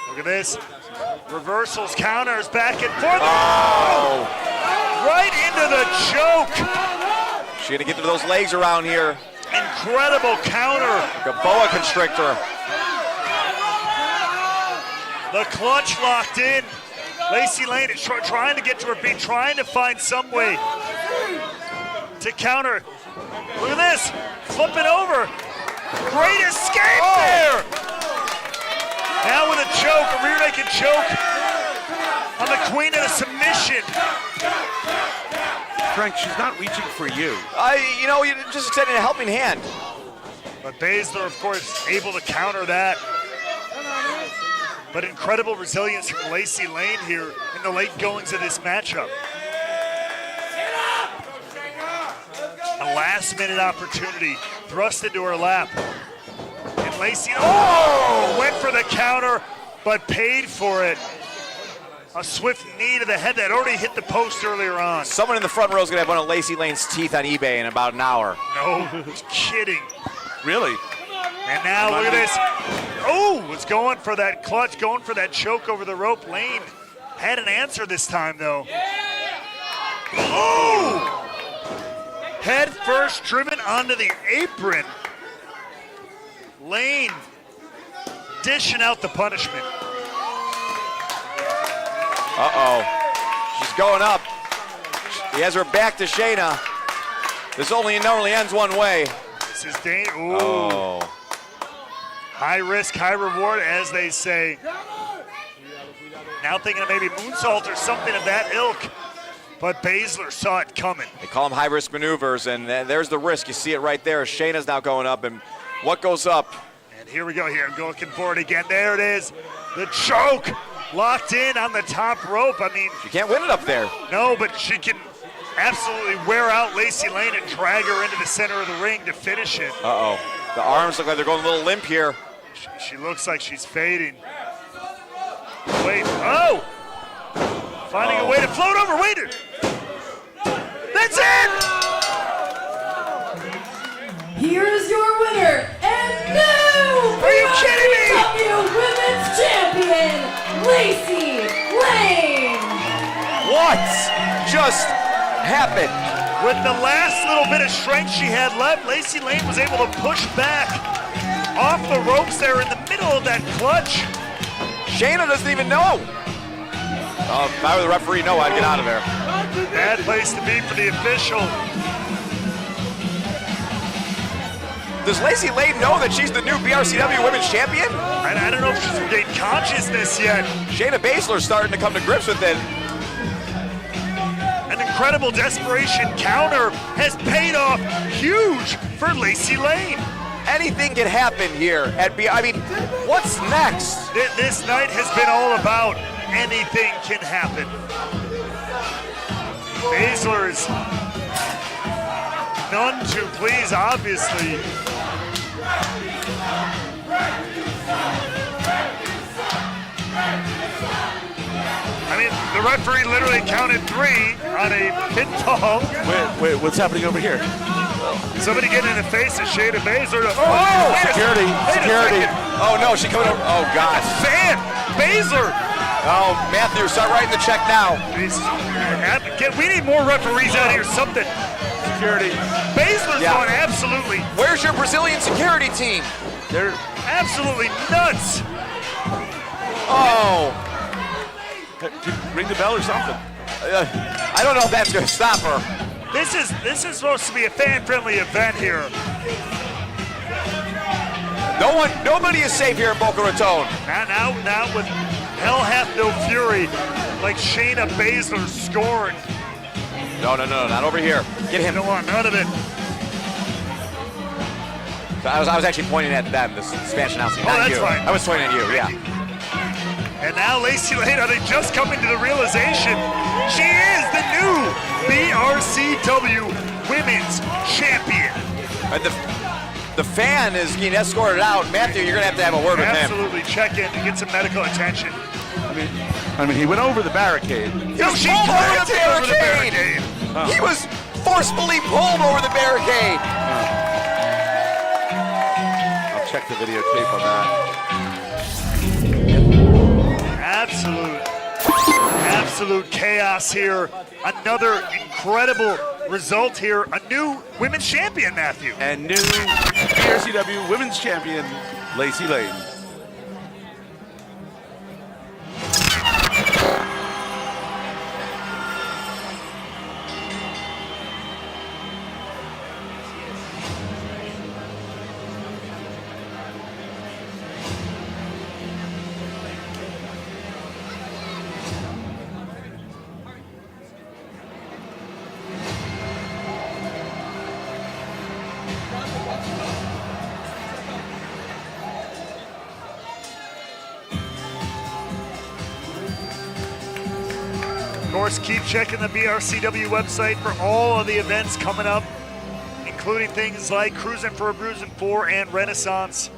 G: Look at this. Reversals, counters, back and forth.
J: Oh!
G: Right into the choke.
J: She's gonna get to those legs around here.
G: Incredible counter.
J: Like a boa constrictor.
G: The clutch locked in. Lacey Lane is trying to get to her feet, trying to find some way to counter. Look at this, flipping over. Great escape there. Now with a choke, a rear naked choke on the queen in a submission.
F: Frank, she's not reaching for you.
J: You're just extending a helping hand.
G: But Baszler, of course, able to counter that. But incredible resilience from Lacey Lane here in the late goings of this matchup. A last-minute opportunity thrust into her lap. And Lacey, went for the counter, but paid for it. A swift knee to the head that already hit the post earlier on.
J: Someone in the front row is going to have one of Lacey Lane's teeth on eBay in about an hour.
G: No, kidding.
F: Really?
G: And now look at this. Oh, was going for that clutch, going for that choke over the rope. Lane had an answer this time, though. Oh! Head first driven onto the apron. Lane dishing out the punishment.
J: Uh-oh. She's going up. He has her back to Shayna. This normally ends one way.
G: This is dangerous. Oh. High risk, high reward, as they say. Now thinking of maybe moonsault or something of that ilk. But Baszler saw it coming.
J: They call them high risk maneuvers, and there's the risk. You see it right there. Shayna's now going up, and what goes up?
G: And here we go here. I'm looking for it again. There it is. The choke. Locked in on the top rope. I mean,
J: she can't win it up there.
G: No, but she can absolutely wear out Lacey Lane and drag her into the center of the ring to finish it.
J: Uh-oh. The arms look like they're going a little limp here.
G: She looks like she's fading. Wait. Oh! Finding a way to float over. Wait. That's it!
A: Here's your winner and new BRCW Women's Champion, Lacey Lane.
J: What just happened?
G: With the last little bit of strength she had left, Lacey Lane was able to push back off the ropes there in the middle of that clutch.
J: Shayna doesn't even know. If I were the referee, no, I'd get out of there.
G: Bad place to be for the official.
J: Does Lacey Lane know that she's the new BRCW Women's Champion?
G: I don't know if she's regained consciousness yet.
J: Shayna Baszler's starting to come to grips with it.
G: An incredible desperation counter has paid off huge for Lacey Lane.
J: Anything can happen here at I mean, what's next?
G: This night has been all about anything can happen. Baszler is none too pleased, obviously. I mean, the referee literally counted 3 on a pinfall.
F: Wait, what's happening over here?
G: Somebody getting in the face of Shayna Baszler.
J: Oh, security. Oh no, she coming over. Oh God.
G: Fan, Baszler.
J: Oh, Matthew, start writing the check now.
G: We need more referees out here, something.
F: Security.
G: Baszler's going absolutely.
J: Where's your Brazilian security team?
G: They're absolutely nuts.
F: Oh. Ring the bell or something.
J: I don't know if that's going to stop her.
G: This is supposed to be a fan-friendly event here.
J: Nobody is safe here in Boca Raton.
G: Now with hell hath no fury, like Shayna Baszler scorned.
J: No, not over here. Get him.
G: Don't want none of it.
J: I was actually pointing at them, the Spanish announcing.
G: Oh, that's
J: you.
G: fine.
J: I was pointing at you, yeah.
G: And now Lacey Lane, are they just coming to the realization she is the new BRCW Women's Champion?
J: And the fan is getting escorted out. Matthew, you're going to have a word with him.
G: Absolutely, check in and get some medical attention.
F: I mean, he went over the barricade.
J: No, she pulled over the barricade.
F: Oh.
J: He was forcefully pulled over the barricade.
F: I'll check the videotape on that.
G: Absolute chaos here. Another incredible result here. A new women's champion, Matthew.
F: And new BRCW Women's Champion, Lacey Lane.
G: Of course, keep checking the BRCW website for all of the events coming up, including things like Cruising for a Bruising 4 and Renaissance.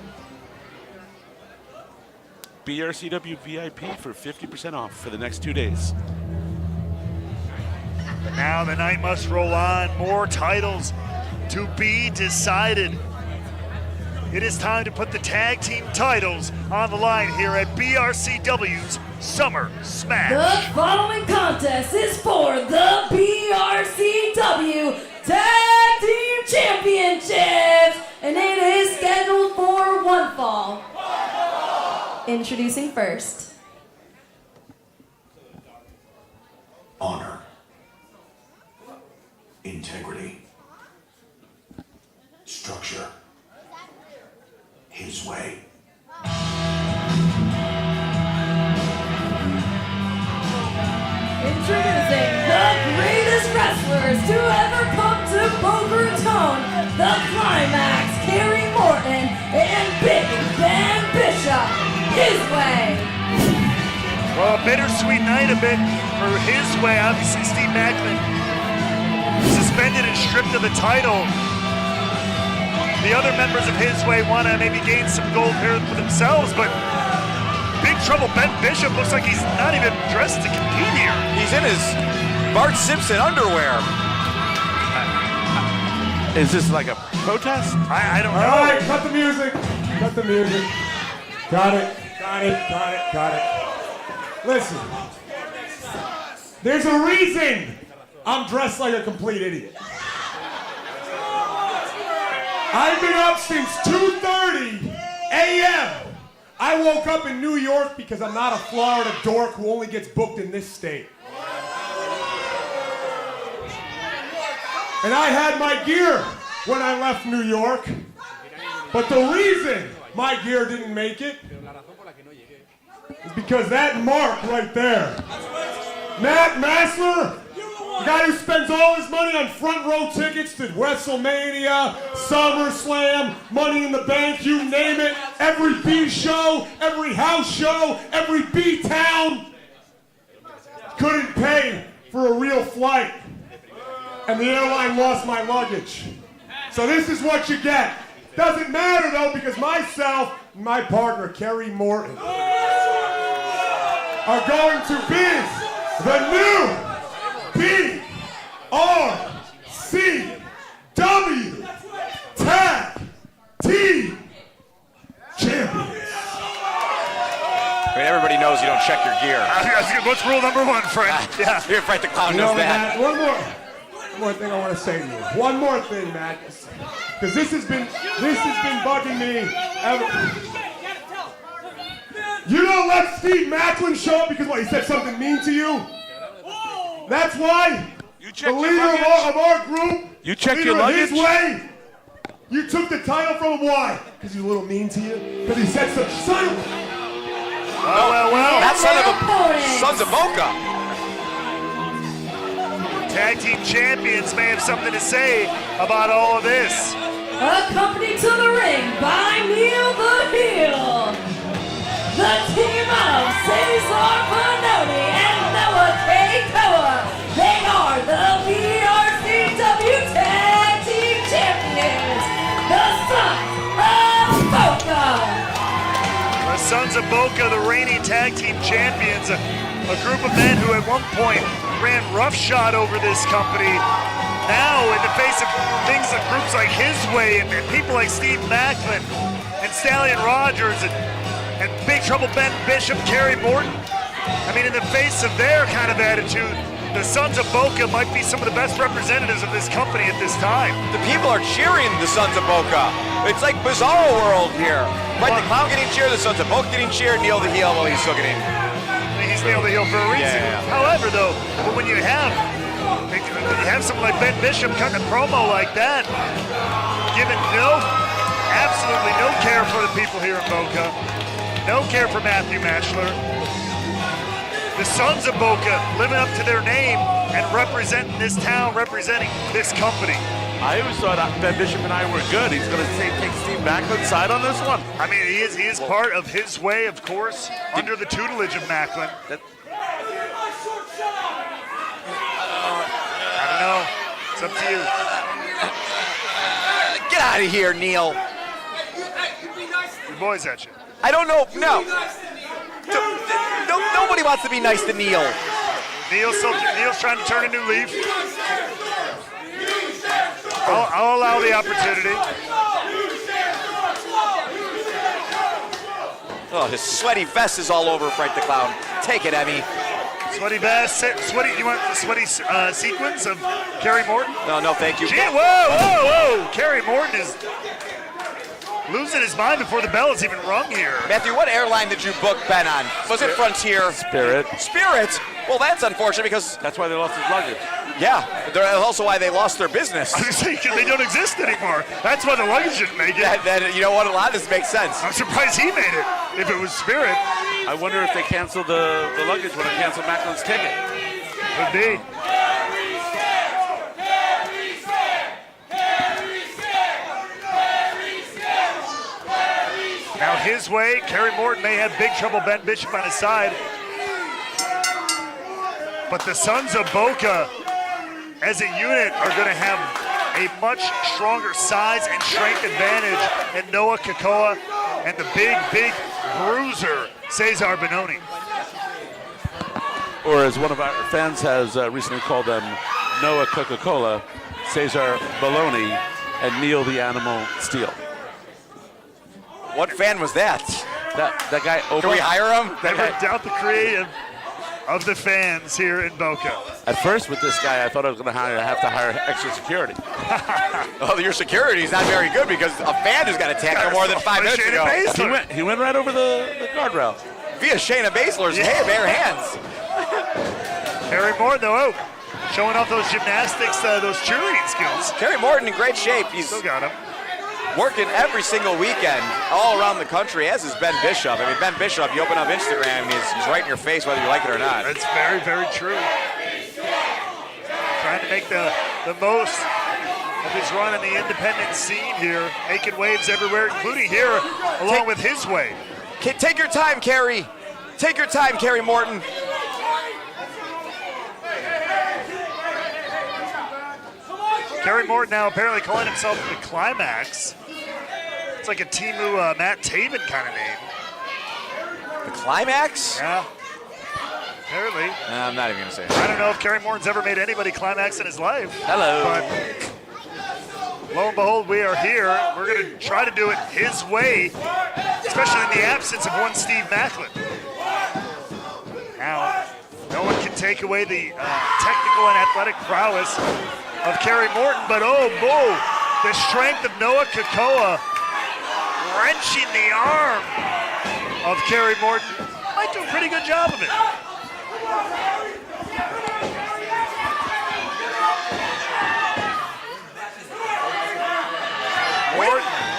F: BRCW VIP for 50% off for the next 2 days.
G: But now the night must roll on. More titles to be decided. It is time to put the tag team titles on the line here at BRCW's Summer Smash.
A: The following contest is for the BRCW Tag Team Championships, and it is scheduled for one fall. Introducing first.
M: Honor. Integrity. Structure. His way.
A: Introducing the greatest wrestlers to ever come to Boca Raton, the Climax, Kerry, Morton, and Big Bishop. His way.
G: Well, a bittersweet night a bit for His Way. Obviously, Steve Macklin suspended and stripped of the title. The other members of His Way want to maybe gain some gold here for themselves, but Big Trouble Ben Bishop looks like he's not even dressed to compete here.
J: He's in his Bart Simpson underwear.
F: Is this like a protest?
G: I don't know.
I: All right, cut the music. Cut the music. Got it. Got it. Got it. Got it. Listen. There's a reason I'm dressed like a complete idiot. I've been up since 2:30 a.m. I woke up in New York because I'm not a Florida dork who only gets booked in this state. And I had my gear when I left New York. But the reason my gear didn't make it is because that mark right there, Matt Baszler, the guy who spends all his money on front row tickets to WrestleMania, SummerSlam, Money in the Bank, you name it, every B show, every house show, every B town, couldn't pay for a real flight. And the airline lost my luggage. So this is what you get. Doesn't matter though, because myself and my partner, Kerry Morton, are going to be the new BRCW Tag Team Champions.
J: I mean, everybody knows you don't check your gear.
G: What's rule number one, friend?
J: Yeah. You're afraid the clown knows that.
I: Matt, one more thing I want to say to you. One more thing, Matt, because this has been bugging me ever. You don't let Steve Macklin show up because what, he said something mean to you? That's why the leader of our group,
F: You checked
I: leader
F: your
I: of
F: luggage?
I: His Way, you took the title from him. Why? Because he's a little mean to you? Because he said some son of
G: Well.
J: That's Sons of Boca.
G: Tag team champions may have something to say about all of this.
A: Accompanied to the ring by Neil the Heel, the team of Cesar Bononi and Noah K. Koa. They are the BRCW Tag Team Champions, the Sons of Boca.
G: The Sons of Boca, the reigning tag team champions, a group of men who at one point ran roughshod over this company. Now, in the face of things like groups like His Way and people like Steve Macklin and Stallion Rogers and Big Trouble Ben Bishop, Kerry Morton, I mean, in the face of their kind of attitude, the Sons of Boca might be some of the best representatives of this company at this time.
J: The people are cheering the Sons of Boca. It's like Bizarro World here. Right, the clown getting cheered, the Sons of Boca getting cheered, Neil the Heel while he's still getting.
G: He's Neil the Heel for a reason.
J: Yeah.
G: However, though, when you have someone like Ben Bishop cutting a promo like that, giving absolutely no care for the people here in Boca, no care for Matthew Baszler. The Sons of Boca living up to their name and representing this town, representing this company.
F: I always thought Ben Bishop and I were good. He's going to take Steve Macklin's side on this one.
G: I mean, he is part of His Way, of course, under the tutelage of Macklin. I don't know. It's up to you.
J: Get out of here, Neil.
G: Your boys at you.
J: I don't know. No. Nobody wants to be nice to Neil.
G: Neil's trying to turn a new leaf. I'll allow the opportunity.
J: Oh, his sweaty vest is all over Frank the Clown. Take it, Emmy.
G: Sweaty vest, you want the sweaty sequence of Kerry Morton?
J: No, thank you.
G: Whoa. Kerry Morton is losing his mind before the bell is even rung here.
J: Matthew, what airline did you book Ben on? Was it Frontier?
F: Spirit.
J: Spirit? Well, that's unfortunate because...
F: That's why they lost his luggage.
J: Yeah, that's also why they lost their business.
G: I was saying, they don't exist anymore. That's why the luggage didn't make it.
J: You know what? A lot of this makes sense.
G: I'm surprised he made it, if it was Spirit.
F: I wonder if they canceled the luggage when they canceled Macklin's ticket.
G: Could be. Now his way, Kerry Morton may have big trouble Ben Bishop on his side. But the Sons of Boca, as a unit, are going to have a much stronger size and strength advantage than Noah Kakoa and the big bruiser, Cesar Bononi.
F: Or as one of our fans has recently called them, Noah Coca-Cola, Cesar Baloney, and Neil the Animal Steel.
J: What fan was that?
F: That guy.
J: Can we hire him?
G: Never doubt the creative of the fans here in Boca.
F: At first, with this guy, I thought I was going to have to hire extra security.
J: Oh, your security is not very good because a fan just got attacked no more than 5 minutes ago.
F: He went right over the guardrail.
J: Via Shayna Baszler's bare hands.
G: Kerry Morton, though, showing off those gymnastics, those cheerleading skills.
J: Kerry Morton in great shape. He's
G: still got him.
J: Working every single weekend all around the country, as is Ben Bishop. I mean, Ben Bishop, you open up Instagram, he's right in your face whether you like it or not.
G: That's very, very true. Trying to make the most of his run in the independent scene here, making waves everywhere, including here, along with his way.
J: Take your time, Kerry. Take your time, Kerry Morton.
G: Kerry Morton now apparently calling himself the Climax. It's like a Timu Matt Taven kind of name.
J: The Climax?
G: Yeah. Apparently.
J: I'm not even going to say it.
G: I don't know if Kerry Morton's ever made anybody climax in his life.
J: Hello.
G: But lo and behold, we are here. We're going to try to do it his way, especially in the absence of one Steve Macklin. Now, no one can take away the technical and athletic prowess of Kerry Morton, but oh, the strength of Noah Kakoa wrenching the arm of Kerry Morton. Might do a pretty good job of it.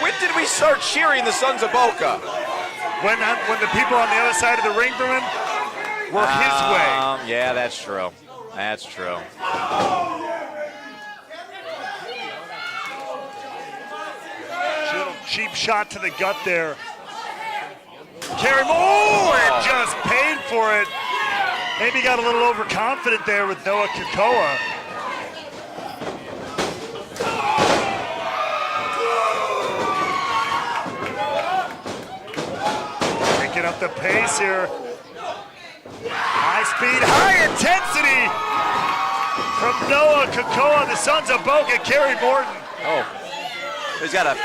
J: When did we start cheering the Sons of Boca?
G: When the people on the other side of the ring from him were his way.
J: Yeah, that's true. That's true.
G: Cheap shot to the gut there. Kerry Morton just paid for it. Maybe got a little overconfident there with Noah Kakoa. Picking up the pace here. High speed, high intensity from Noah Kakoa, the Sons of Boca, Kerry Morton.
J: Oh, he's got a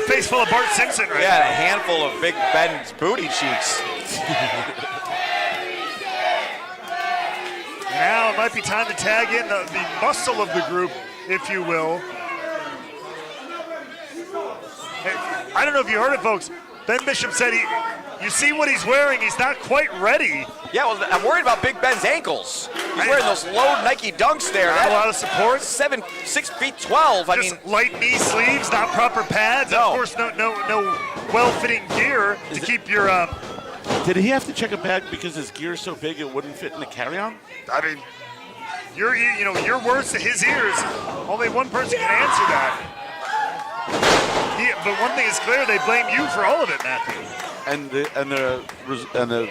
G: face full of Bart Simpson right
J: now.
G: now.
J: A handful of Big Ben's booty cheeks.
G: Now it might be time to tag in the muscle of the group, if you will. Hey, I don't know if you heard it, folks. Ben Bishop said you see what he's wearing, he's not quite ready.
J: Yeah, well, I'm worried about Big Ben's ankles. He's wearing those low Nike Dunks there.
G: Not a lot of support.
J: 6 feet 12.
G: Just light knee sleeves, not proper pads. No. Of course, no well-fitting gear to keep your.
F: Did he have to check a bag because his gear is so big it wouldn't fit in the carry-on?
G: I mean, your words to his ears. Only one person can answer that. But one thing is clear: they blame you for all of it, Matthew.
F: And the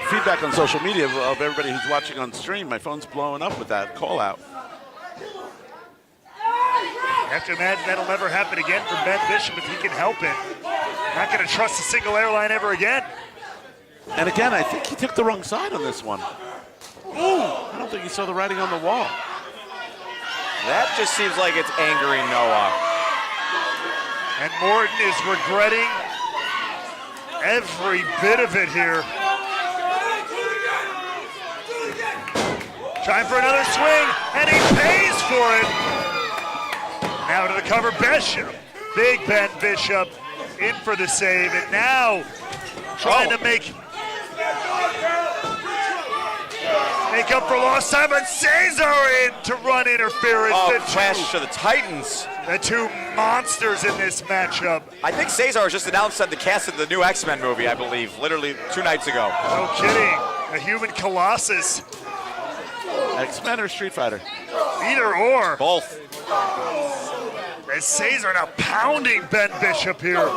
F: feedback on social media of everybody who's watching on stream, my phone's blowing up with that call out.
G: You have to imagine that'll never happen again for Ben Bishop if he can help it. Not going to trust a single airline ever again.
F: And again, I think he took the wrong side on this one. Ooh, I don't think he saw the writing on the wall.
J: That just seems like it's angering Noah.
G: And Morton is regretting every bit of it here. Trying for another swing, and he pays for it. Now to the cover, Bishop. Big Ben Bishop in for the save, and now trying to make up for lost time, but Cesar in to run interference.
J: Oh, clash to the Titans.
G: The two monsters in this matchup.
J: I think Cesar just announced that the cast of the new X-Men movie, I believe, literally 2 nights ago.
G: No kidding. A human colossus.
F: X-Men or Street Fighter?
G: Either or.
J: Both.
G: As Cesar now pounding Ben Bishop here.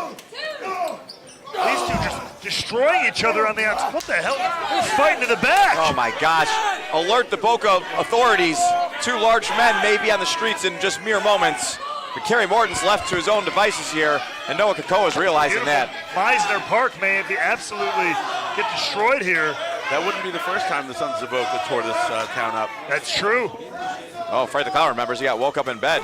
G: These two just destroying each other on the outside. What the hell? They're fighting to the back.
J: Oh my gosh. Alert the Boca authorities. 2 large men may be on the streets in just mere moments. But Kerry Morton's left to his own devices here, and Noah Kakoa is realizing that.
G: Mizner Park may be absolutely get destroyed here.
F: That wouldn't be the first time the Sons of Boca tore this town up.
G: That's true.
J: Oh, Fred the Clown remembers he got woke up in bed.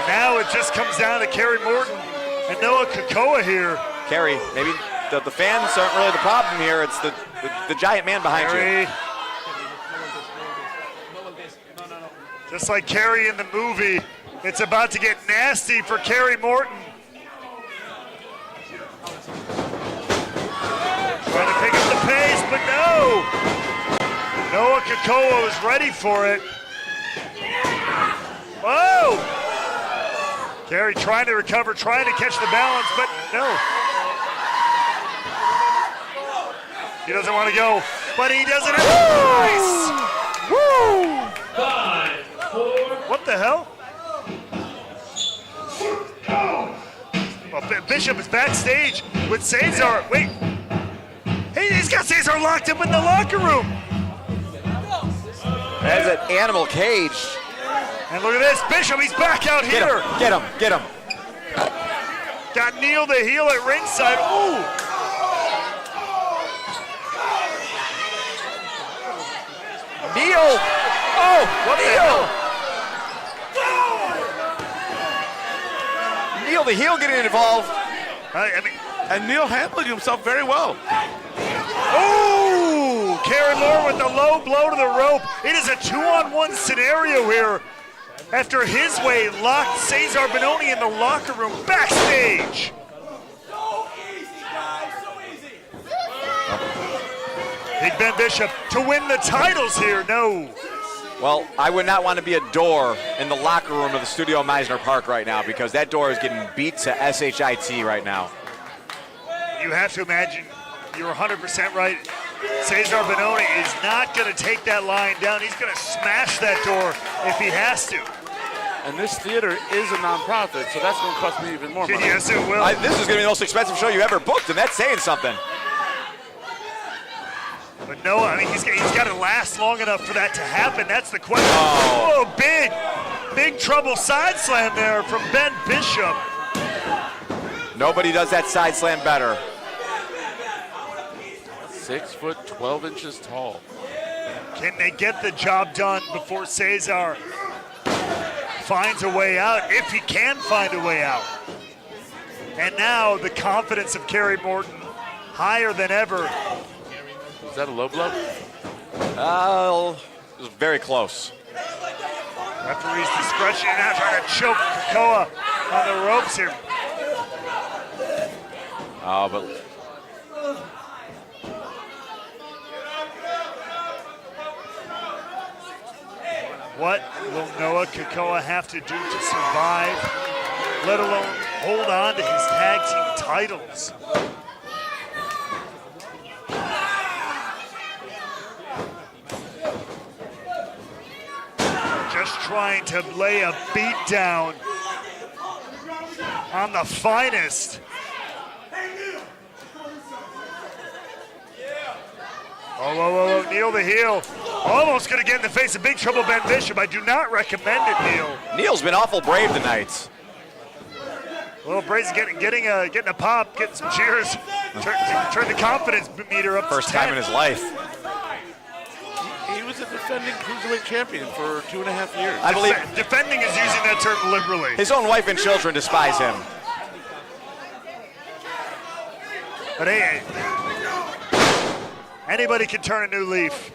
G: Now it just comes down to Kerry Morton and Noah Kakoa here.
J: Kerry, maybe the fans aren't really the problem here. It's the giant man behind you.
G: Just like Kerry in the movie, it's about to get nasty for Kerry Morton. Trying to pick up the pace, but no. Noah Kakoa was ready for it. Whoa! Kerry trying to recover, trying to catch the balance, but no. He doesn't want to go, but he doesn't have nice! Woo!
K: 5, 4.
G: What the hell? Well, Bishop is backstage with Cesar. Wait. Hey, he's got Cesar locked up in the locker room.
J: That's an animal cage.
G: And look at this, Bishop, he's back out here.
J: Get him.
G: Got Neil the heel at ringside. Ooh.
J: Neil. Oh,
G: what
J: the hell? Neil the heel getting involved.
F: And Neil handling himself very well.
G: Oh, Kerry Moore with the low blow to the rope. It is a 2-on-1 scenario here. After his way locked Cesar Bononi in the locker room backstage.
N: So easy, guys, so easy.
G: Big Ben Bishop to win the titles here. No.
J: Well, I would not want to be a door in the locker room of the Studio Mizner Park right now, because that door is getting beat to SHIT right now.
G: You have to imagine, you're 100% right. Cesar Bononi is not going to take that line down. He's going to smash that door if he has to.
F: And this theater is a non-profit, so that's going to cost me even more money.
G: Yes, it will.
J: This is going to be the most expensive show you ever booked, and that's saying something.
G: But no, I mean, he's got to last long enough for that to happen. That's the question.
J: Oh,
G: big trouble side slam there from Ben Bishop.
J: Nobody does that side slam better.
F: 6 foot 12 inches tall.
G: Can they get the job done before Cesar finds a way out, if he can find a way out? And now the confidence of Kerry Morton higher than ever.
F: Is that a low blow?
J: It was very close.
G: Referee's discretion now trying to choke Kakoa on the ropes here.
J: Oh, but
G: what will Noah Kakoa have to do to survive, let alone hold on to his tag team titles? Just trying to lay a beat down on the finest. Oh, Neil the heel. Almost gonna get in the face of Big Trouble Ben Bishop. I do not recommend it, Neil.
J: Neil's been awful brave tonight.
G: Well, Brady's getting a pop, getting some cheers. Turn the confidence meter up.
J: First
G: to
J: time
G: 10.
J: in his life.
F: He was a defending cruiserweight champion for 2.5 years.
J: I believe
G: Defending is using that term liberally.
J: his own wife and children despise him.
G: But hey, anybody can turn a new leaf.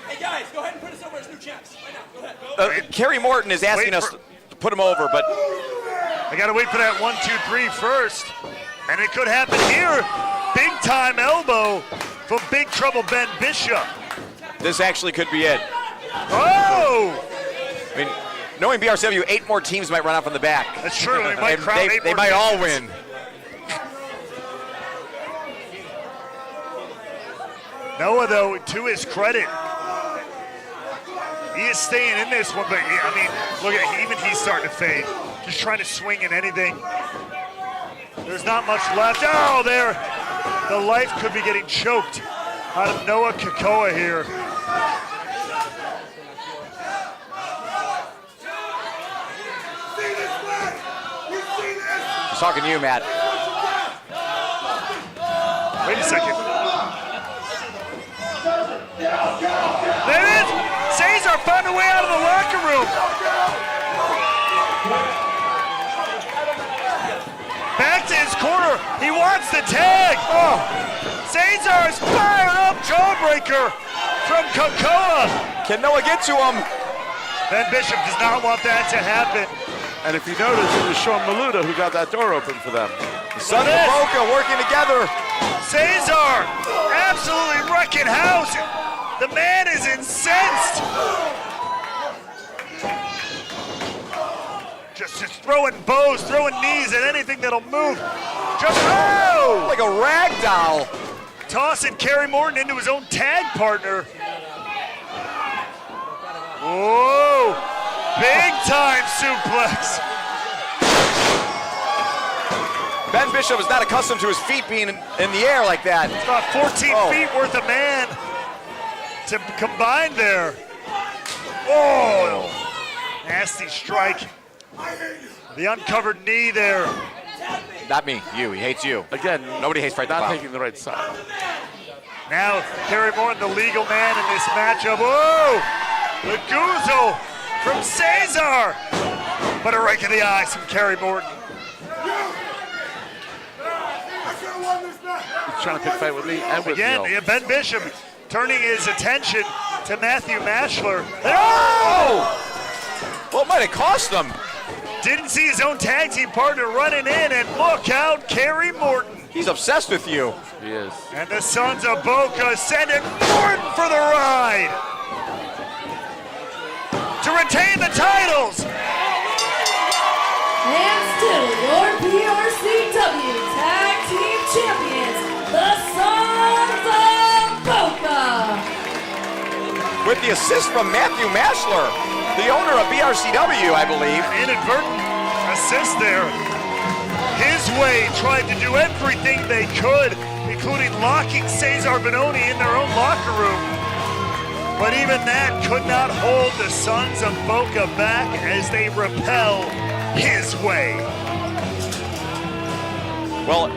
N: Hey guys, go ahead and put us over as new champs. Right now, go ahead.
J: Kerry Morton is asking us to put him over, but
G: I gotta wait for that 1, 2, 3 first. And it could happen here. Big time elbow from Big Trouble Ben Bishop.
J: this actually could be it.
G: Oh!
J: I mean, knowing BRCW, 8 more teams might run out from the back.
G: That's true. They might,
J: And they might all win.
G: Noah, though, to his credit, he is staying in this one, but I mean, look at even he's starting to fade. Just trying to swing at anything. There's not much left. Oh, there. The life could be getting choked out of Noah Kakoa here.
J: He's talking to you, Matt.
G: Wait a second. There it is! Cesar found a way out of the locker room. Back to his corner. He wants the tag. Oh, Cesar is fired up. Jawbreaker from Kakoa.
J: Can Noah get to him?
G: Ben Bishop does not want that to happen.
F: And if you notice, it was Sean Maluta who got that door open for them.
J: The Sons of Boca working together.
G: Cesar absolutely wrecking house. The man is incensed. Just throwing bows, throwing knees at anything that'll move. Just, oh!
J: Like a rag doll.
G: Tossing Kerry Morton into his own tag partner. Whoa! Big time suplex.
J: Ben Bishop is not accustomed to his feet being in the air like that.
G: It's about 14 feet worth of man to combine there. Oh! Nasty strike. The uncovered knee there.
J: Not me, you. He hates you.
F: Again,
J: nobody hates Fred the
F: not
J: Clown.
F: taking the right side.
G: Now, Kerry Morton, the legal man in this matchup. Whoa! The Guzzo from Cesar. But a rake in the eyes from Kerry Morton.
F: He's trying to pick a fight with me and with
G: Again,
F: Neil.
G: yeah, Ben Bishop turning his attention to Matthew Mashler.
J: Oh! Well, it might have cost him.
G: Didn't see his own tag team partner running in, and look out, Kerry Morton.
J: He's obsessed with you.
F: He is.
G: And the Sons of Boca sending Morton for the ride to retain the titles.
A: And still your BRCW Tag Team Champions, the Sons of Boca.
J: With the assist from Matthew Mashler, the owner of BRCW, I believe.
G: Inadvertent assist there. His way tried to do everything they could, including locking Cesar Bononi in their own locker room. But even that could not hold the Sons of Boca back as they repel his way.
J: Well,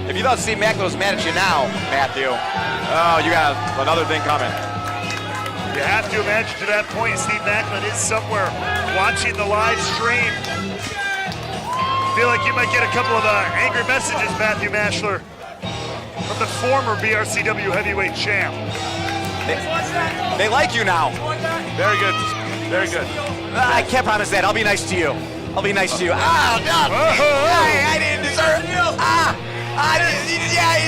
J: if you thought Steve Macklin was mad at you now, Matthew, oh, you got another thing coming.
G: You have to imagine to that point, Steve Macklin is somewhere watching the live stream. Feel like you might get a couple of angry messages, Matthew Mashler, from the former BRCW heavyweight champ.
J: They like you now.
F: Very good. Very good.
J: I can't promise that. I'll be nice to you. I'll be nice to you. Ah, no. I didn't deserve it. Yeah,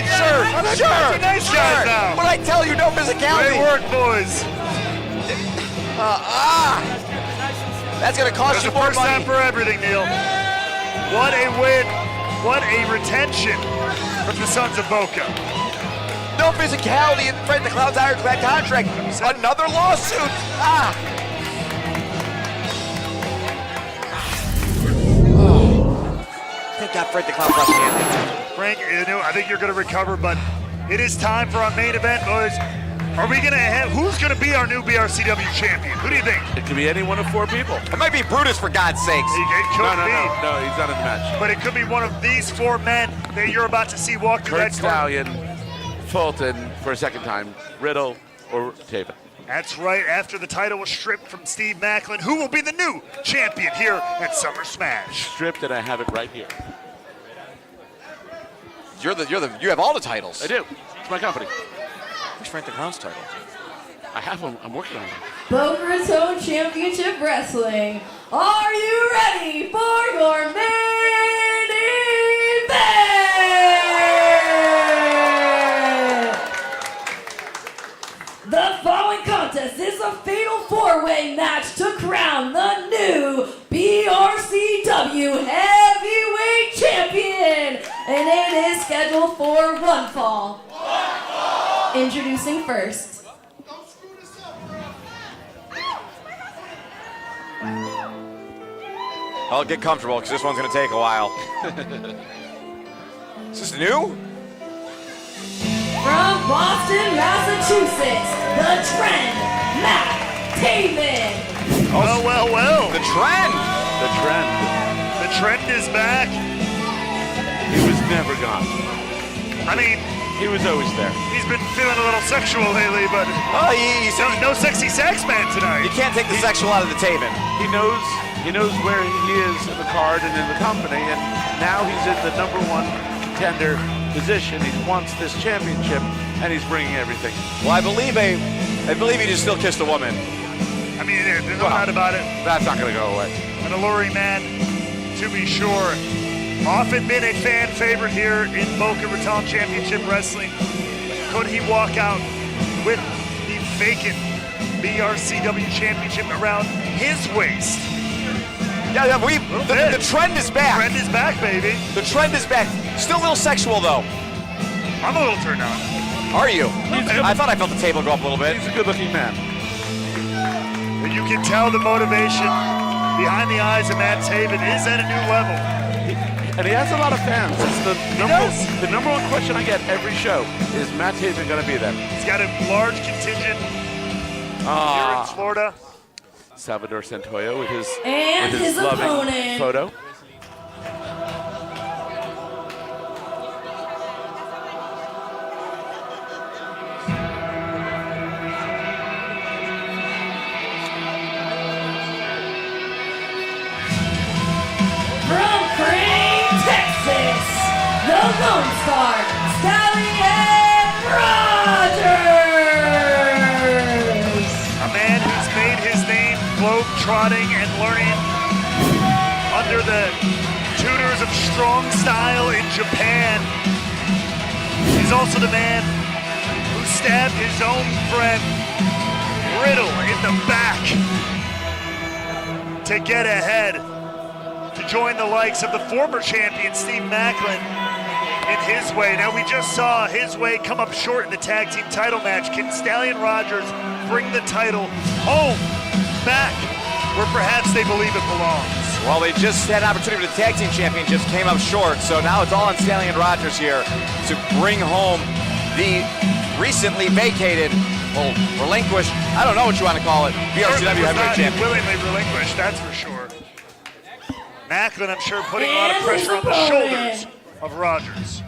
J: sure.
G: Nice guys now.
J: What did I tell you? No physicality.
G: Great work, boys.
J: That's going to cost you more
G: money. First time for everything, Neil. What a win. What a retention from the Sons of Boca.
J: No physicality in Fred the Clown's ironclad contract. Another lawsuit. Thank God Fred the Clown rushed in.
G: Frank, I think you're going to recover, but it is time for our main event, boys. Are we gonna have, who's gonna be our new BRCW champion? Who do you think?
F: It could be any one of 4 people.
J: It might be Brutus, for God's sakes.
G: It could be.
F: No, he's not in the match.
G: But it could be one of these 4 men that you're about to see walk through
F: Kurt
G: that card.
F: Stallion, Fulton for a second time, Riddle, or Taven.
G: That's right, after the title was stripped from Steve Macklin, who will be the new champion here at Summer Smash?
F: Stripped, and I have it right here.
J: You have all the titles.
F: I do. It's my company.
J: Where's Frank the Clown's title?
F: I have them. I'm working on them.
A: Boca Raton Championship Wrestling. Are you ready for your main event? The following contest is a fatal 4-way match to crown the new BRCW Heavyweight Champion, and it is scheduled for one fall. Introducing first.
J: I'll get comfortable because this one's going to take a while. Is this new?
A: From Boston, Massachusetts, the Trend, Matt Taven.
G: Well.
J: The Trend.
F: The Trend.
G: The Trend is back.
F: He was never gone.
G: I mean,
F: he was always there.
G: He's been feeling a little sexual lately, but no sexy sax man tonight.
J: You can't take the sexual out of the Taven.
F: He knows where he is in the card and in the company, and now he's in the #1 contender position. He wants this championship, and he's bringing everything.
J: Well, I believe he just still kissed a woman.
G: I mean, there's no doubt about it.
F: That's not going to go away.
G: An alluring man, to be sure. Often been a fan favorite here in Boca Raton Championship Wrestling. Could he walk out with the vacant BRCW Championship around his waist?
J: Yeah, the Trend is back.
G: The Trend is back, baby.
J: The Trend is back. Still a little sexual, though.
G: I'm a little turned on.
J: Are you? I thought I felt the table go up a little bit.
F: He's a good-looking man.
G: And you can tell the motivation behind the eyes of Matt Taven is at a new level.
F: And he has a lot of fans. It's the number one question I get every show is Matt Taven going to be there?
G: He's got a large contingent here in Florida.
F: Salvador Santoyo with his
A: opponent.
F: loving photo.
A: From Crane, Texas, the Lone Star, Stallion Rogers.
G: A man who's made his name globe-trotting and learning under the tutors of strong style in Japan. He's also the man who stabbed his own friend Riddle in the back to get ahead, to join the likes of the former champion Steve Macklin in his way. Now we just saw his way come up short in the tag team title match. Can Stallion Rogers bring the title home, back, where perhaps they believe it belongs?
J: Well, they just had an opportunity for the tag team championships, came up short, so now it's all on Stallion Rogers here to bring home the recently vacated, well, relinquished, I don't know what you want to call it, BRCW Heavyweight Champion.
G: Willingly relinquished, that's for sure. Macklin, I'm sure, putting a lot of pressure on the shoulders of Rogers.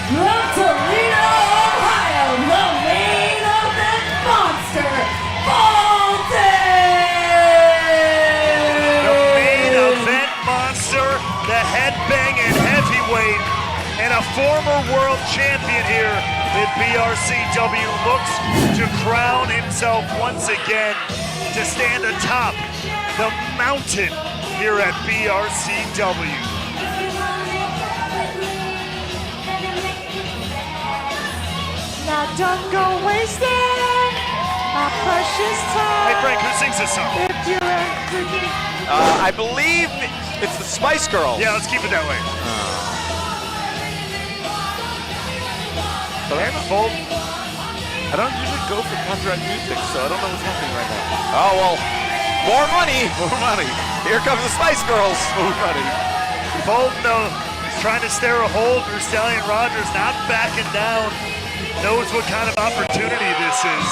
A: From Toledo, Ohio, the main event monster, Fulton!
G: The main event monster, the headbanging heavyweight, and a former world champion here at BRCW looks to crown himself once again to stand atop the mountain here at BRCW.
O: Now don't go wasting my precious time.
G: Hey Frank, who sings this song?
O: If you're thinking.
J: I believe it's the Spice Girls.
G: Yeah, let's keep it that way.
F: But
G: And Fulton.
F: I don't usually go for copyright music, so I don't know what's happening right now.
J: Oh, well, more money.
F: More money.
J: Here comes the Spice Girls.
F: More money.
G: Fulton, though, is trying to stare a hole through Stallion Rogers, not backing down. Knows what kind of opportunity this is.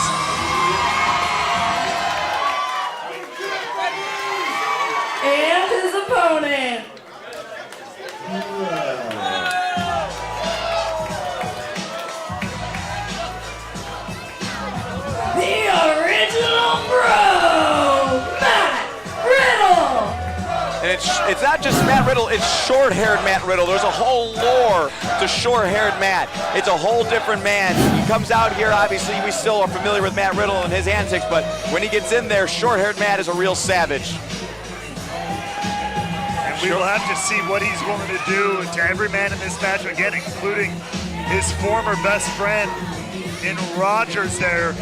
A: And his opponent. The original bro, Matt Riddle.
J: And it's not just Matt Riddle, it's short-haired Matt Riddle. There's a whole lore to short-haired Matt. It's a whole different man. He comes out here, obviously, we still are familiar with Matt Riddle and his antics, but when he gets in there, short-haired Matt is a real savage.
G: And we will have to see what he's willing to do to every man in this match, again, including his former best friend in Rogers there.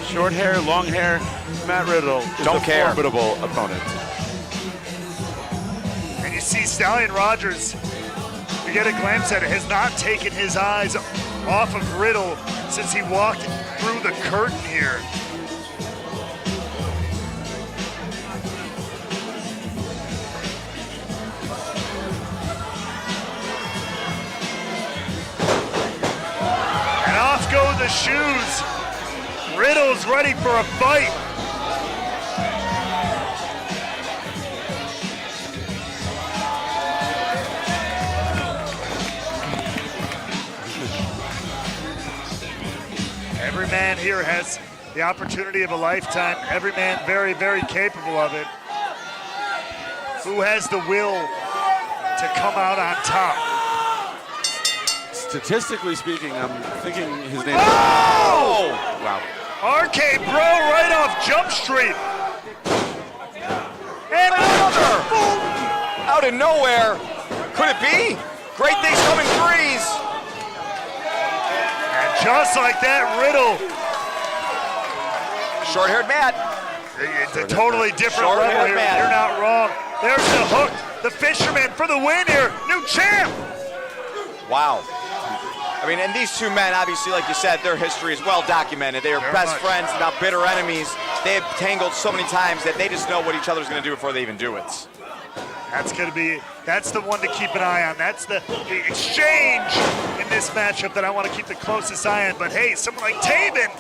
F: Short hair, long hair, Matt Riddle is a formidable opponent.
G: And you see Stallion Rogers, you get a glimpse at it, has not taken his eyes off of Riddle since he walked through the curtain here. And off go the shoes. Riddle's ready for a fight. Every man here has the opportunity of a lifetime. Every man very, very capable of it. Who has the will to come out on top?
F: Statistically speaking, I'm thinking his name.
G: Oh!
F: Wow.
G: RK Bro right off Jump Street. And another!
J: Out of nowhere. Could it be? Great things come in threes.
G: And just like that, Riddle.
J: Short-haired Matt.
G: It's a totally different level here. You're not wrong. There's the hook. The fisherman for the win here. New champ.
J: Wow. I mean, and these two men, obviously, like you said, their history is well documented. They are best friends, now bitter enemies. They have tangled so many times that they just know what each other's going to do before they even do it.
G: That's the one to keep an eye on. That's the exchange in this matchup that I want to keep the closest eye on. But hey, someone like Taven,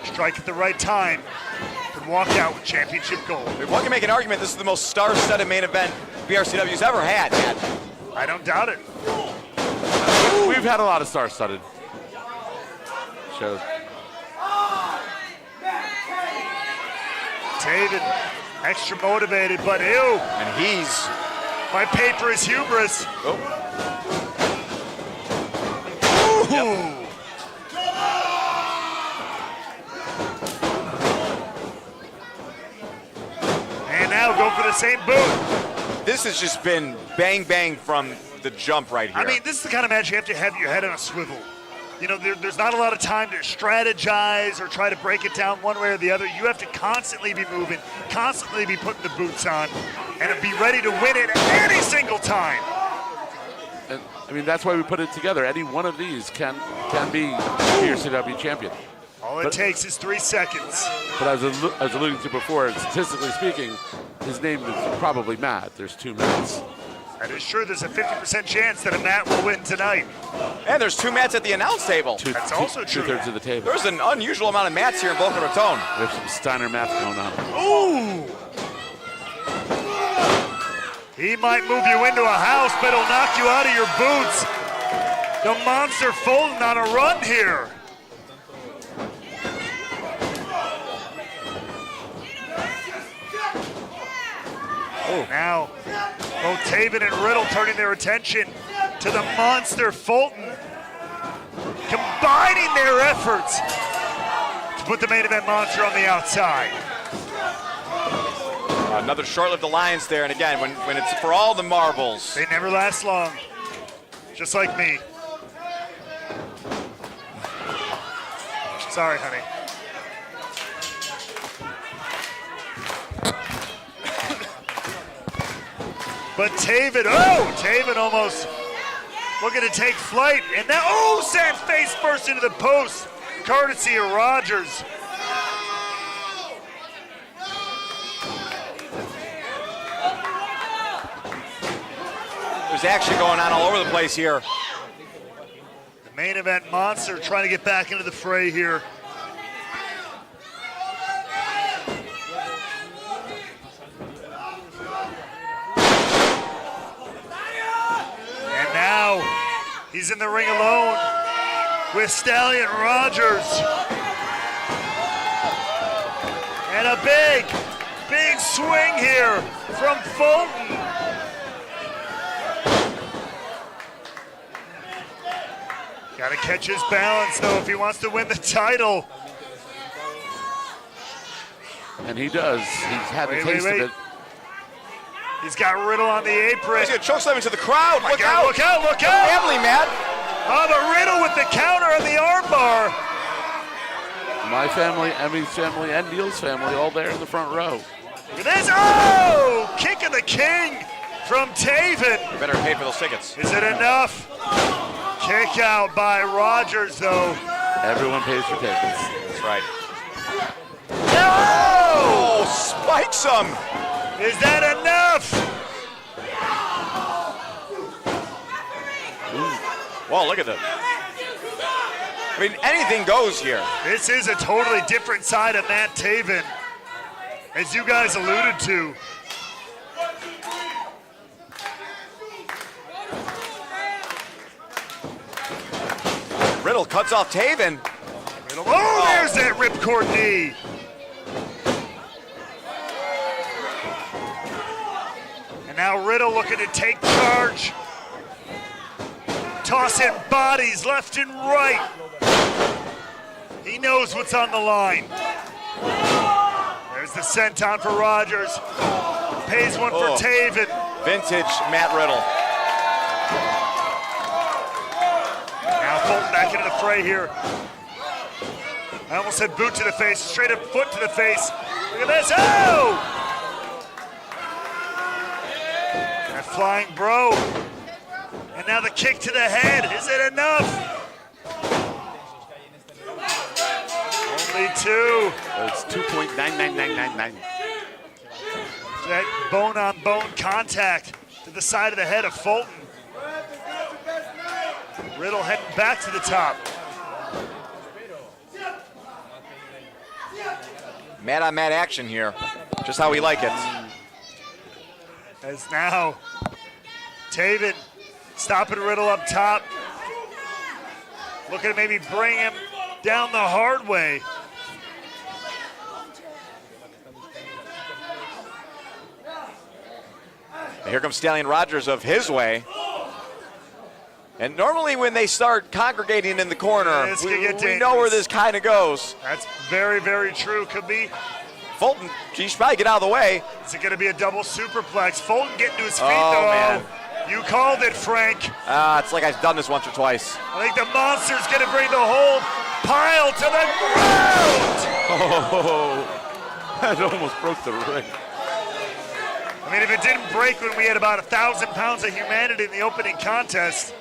G: strike at the right time, could walk out with championship gold.
J: I mean, one can make an argument this is the most star-studded main event BRCW's ever had, Matt.
G: I don't doubt it.
F: We've had a lot of star-studded shows.
G: Taven, extra motivated, but ew.
J: And he's...
G: My paper is hubris.
J: Oh.
G: Ooh. And now go for the same boot.
J: This has just been bang-bang from the jump right here.
G: I mean, this is the kind of match you have to have your head on a swivel. You know, there's not a lot of time to strategize or try to break it down one way or the other. You have to constantly be moving, constantly be putting the boots on, and be ready to win it any single time.
F: And, I mean, that's why we put it together. Any one of these can be BRCW champion.
G: All it takes is 3 seconds.
F: But as I was alluding to before, statistically speaking, his name is probably Matt. There's 2 Matts.
G: That is true. There's a 50% chance that a Matt will win tonight.
J: And there's 2 Matts at the announce table.
G: That's also true.
F: 2/3 of the table.
J: There's an unusual amount of Matts here in Boca Raton.
F: We have some Steiner math going on.
G: Ooh! He might move you into a house, but he'll knock you out of your boots. The monster Fulton on a run here. Oh, now both Taven and Riddle turning their attention to the monster Fulton, combining their efforts to put the main event monster on the outside.
J: Another short-lived alliance there, and again, when it's for all the marbles.
G: They never last long, just like me. Sorry, honey. But Taven, Taven almost looking to take flight, and now, oh, sent face first into the post, courtesy of Rogers.
J: There's action going on all over the place here.
G: The main event monster trying to get back into the fray here. And now he's in the ring alone with Stallion Rogers. And a big swing here from Fulton. Got to catch his balance, though, if he wants to win the title.
F: And he does. He's had a taste of it.
G: He's got Riddle on the apron.
J: He's going to chokeslam into the crowd. Look
G: out, look out, look out.
J: Family, Matt.
G: Oh, but Riddle with the counter on the armbar.
F: My family, Emmy's family, and Neil's family all there in the front row.
G: Look at this. Oh, kick of the king from Taven.
J: You better pay for those tickets.
G: Is it enough? Kick out by Rogers, though.
F: Everyone pays for tickets.
J: That's right. No! Spikes him.
G: Is that enough?
J: Whoa, look at that. I mean, anything goes here.
G: This is a totally different side of Matt Taven, as you guys alluded to.
J: Riddle cuts off Taven.
G: Riddle, oh, there's that ripcord knee. And now Riddle looking to take charge. Tossing bodies left and right. He knows what's on the line. There's the senton for Rogers. Pays one for Taven.
J: Vintage Matt Riddle.
G: Now Fulton back into the fray here. I almost said boot to the face, straight up foot to the face. Look at this, oh! That flying bro. And now the kick to the head, is it enough? Only two.
F: It's 2.99999.
G: That bone-on-bone contact to the side of the head of Fulton. Riddle heading back to the top.
J: Mat-on-mat action here. Just how we like it.
G: As now, Taven stopping Riddle up top. Looking to maybe bring him down the hard way.
J: Here comes Stallion Rogers of his way. And normally when they start congregating in the corner, we know where this kind of goes.
G: That's very, very true. Could be.
J: Fulton, he should probably get out of the way.
G: Is it going to be a double superplex? Fulton getting to his feet,
J: Oh,
G: though.
J: man.
G: You called it, Frank.
J: It's like I've done this once or twice.
G: I think the monster's going to bring the whole pile to the ground.
F: Oh, that almost broke the ring.
G: I mean, if it didn't break when we had about 1,000 pounds of humanity in the opening contest,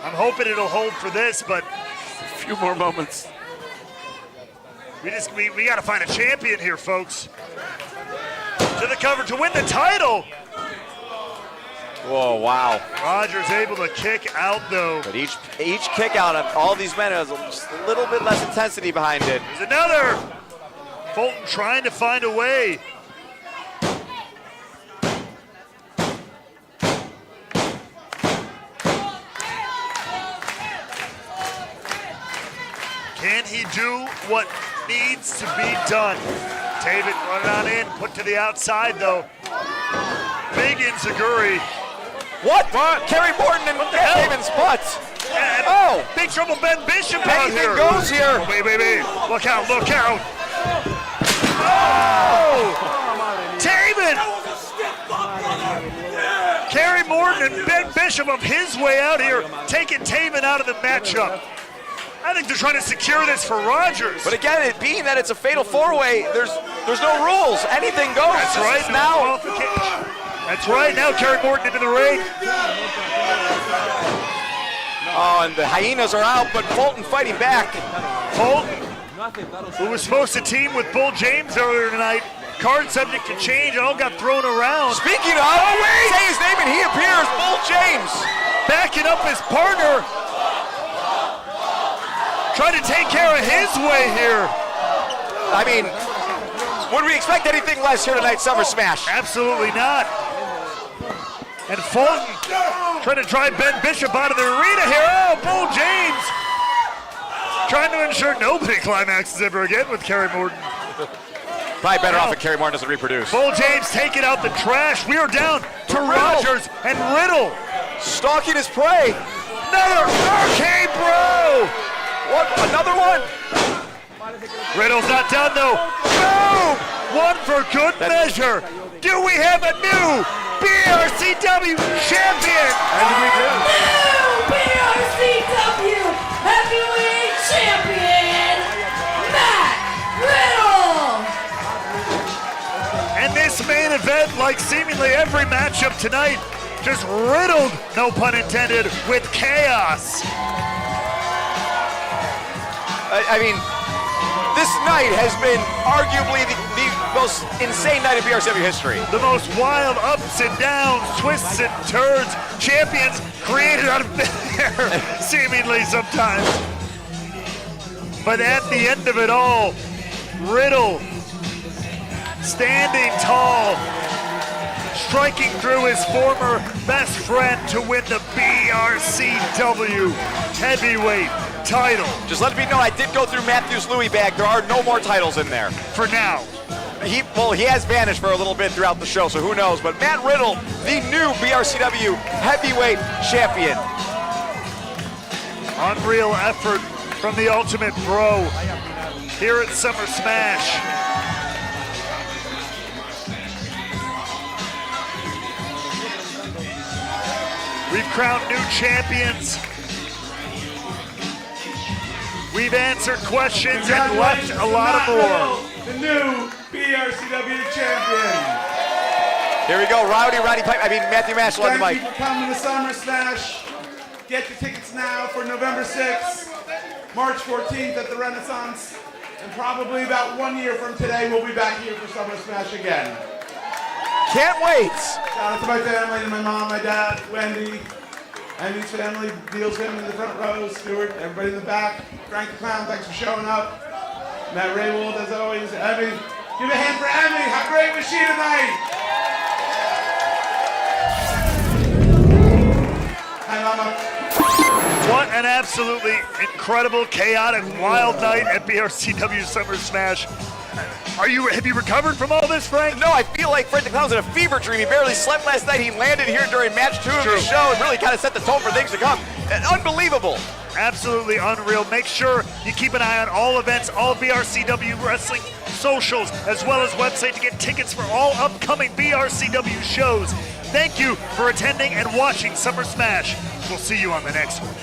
G: I'm hoping it'll hold for this, but
F: a few more moments.
G: We got to find a champion here, folks. To the cover to win the title.
J: Whoa, wow.
G: Rogers able to kick out, though.
J: But each kick out of all these men has just a little bit less intensity behind it.
G: There's another. Fulton trying to find a way. Can he do what needs to be done? Taven running on in, put to the outside though. Big Inzaguri.
J: What? Kerry Morton and Taven's butt.
G: Oh! Big trouble Ben Bishop out here.
J: Anything goes here.
G: Wait. Look out, look out. Oh! Taven! Kerry Morton and Ben Bishop of his way out here, taking Taven out of the matchup. I think they're trying to secure this for Rogers.
J: But again, it being that it's a fatal four-way, there's no rules. Anything goes.
G: That's right.
J: Now,
G: That's right, now Kerry Morton into the ring.
J: Oh, and the Hyenas are out, but Fulton fighting back.
G: Fulton, who was supposed to team with Bull James earlier tonight, card subject to change, all got thrown around.
J: Speaking of, say his name and he appears, Bull James.
G: Backing up his partner. Trying to take care of his way here.
J: I mean, would we expect anything less here tonight, Summer Smash?
G: Absolutely not. And Fulton trying to drive Ben Bishop out of the arena here. Oh, Bull James trying to ensure nobody climaxes ever again with Kerry Morton.
J: Probably better off if Kerry Morton doesn't reproduce.
G: Bull James taking out the trash. We are down to Rogers and Riddle.
J: Stalking his prey.
G: Another arcade bro.
J: What? Another one?
G: Riddle's not done though. Boom! One for good measure. Do we have a new BRCW champion?
J: And we do.
A: New BRCW Heavyweight Champion, Matt Riddle.
G: And this main event, like seemingly every matchup tonight, just riddled, no pun intended, with chaos.
J: I mean, this night has been arguably the most insane night in BRCW history.
G: The most wild ups and downs, twists and turns, champions created out of thin air, seemingly sometimes. But at the end of it all, Riddle standing tall, striking through his former best friend to win the BRCW Heavyweight title.
J: Just let me know, I did go through Matthew's Louis bag. There are no more titles in there.
G: For now.
J: He has vanished for a little bit throughout the show, so who knows. But Matt Riddle, the new BRCW Heavyweight Champion.
G: Unreal effort from the Ultimate Bro here at Summer Smash. We've crowned new champions. We've answered questions and left a lot of more.
B: The new BRCW champion.
J: Here we go, Roddy Pipe. Matthew Mashal on the mic.
B: Thank you for coming to Summer Smash. Get your tickets now for November 6th, March 14th at the Renaissance, and probably about 1 year from today, we'll be back here for Summer Smash again.
J: Can't wait.
B: Shout out to my family, to my mom, my dad, Wendy, Andy's family, Neil's family in the front row, Stuart, everybody in the back. Frank the Clown, thanks for showing up. Matt Raywold, as always. Emmy, give a hand for Emmy. How great was she tonight? Hi, Mama.
G: What an absolutely incredible, chaotic, wild night at BRCW Summer Smash. Have you recovered from all this, Frank?
J: No, I feel like Fred the Clown's in a fever dream. He barely slept last night. He landed here during match 2 of the show and really kind of set the tone for things to come. Unbelievable.
G: Absolutely unreal. Make sure you keep an eye on all events, all BRCW wrestling socials, as well as website to get tickets for all upcoming BRCW shows. Thank you for attending and watching Summer Smash. We'll see you on the next one.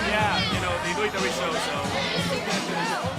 N: Yeah, they do it every show, so.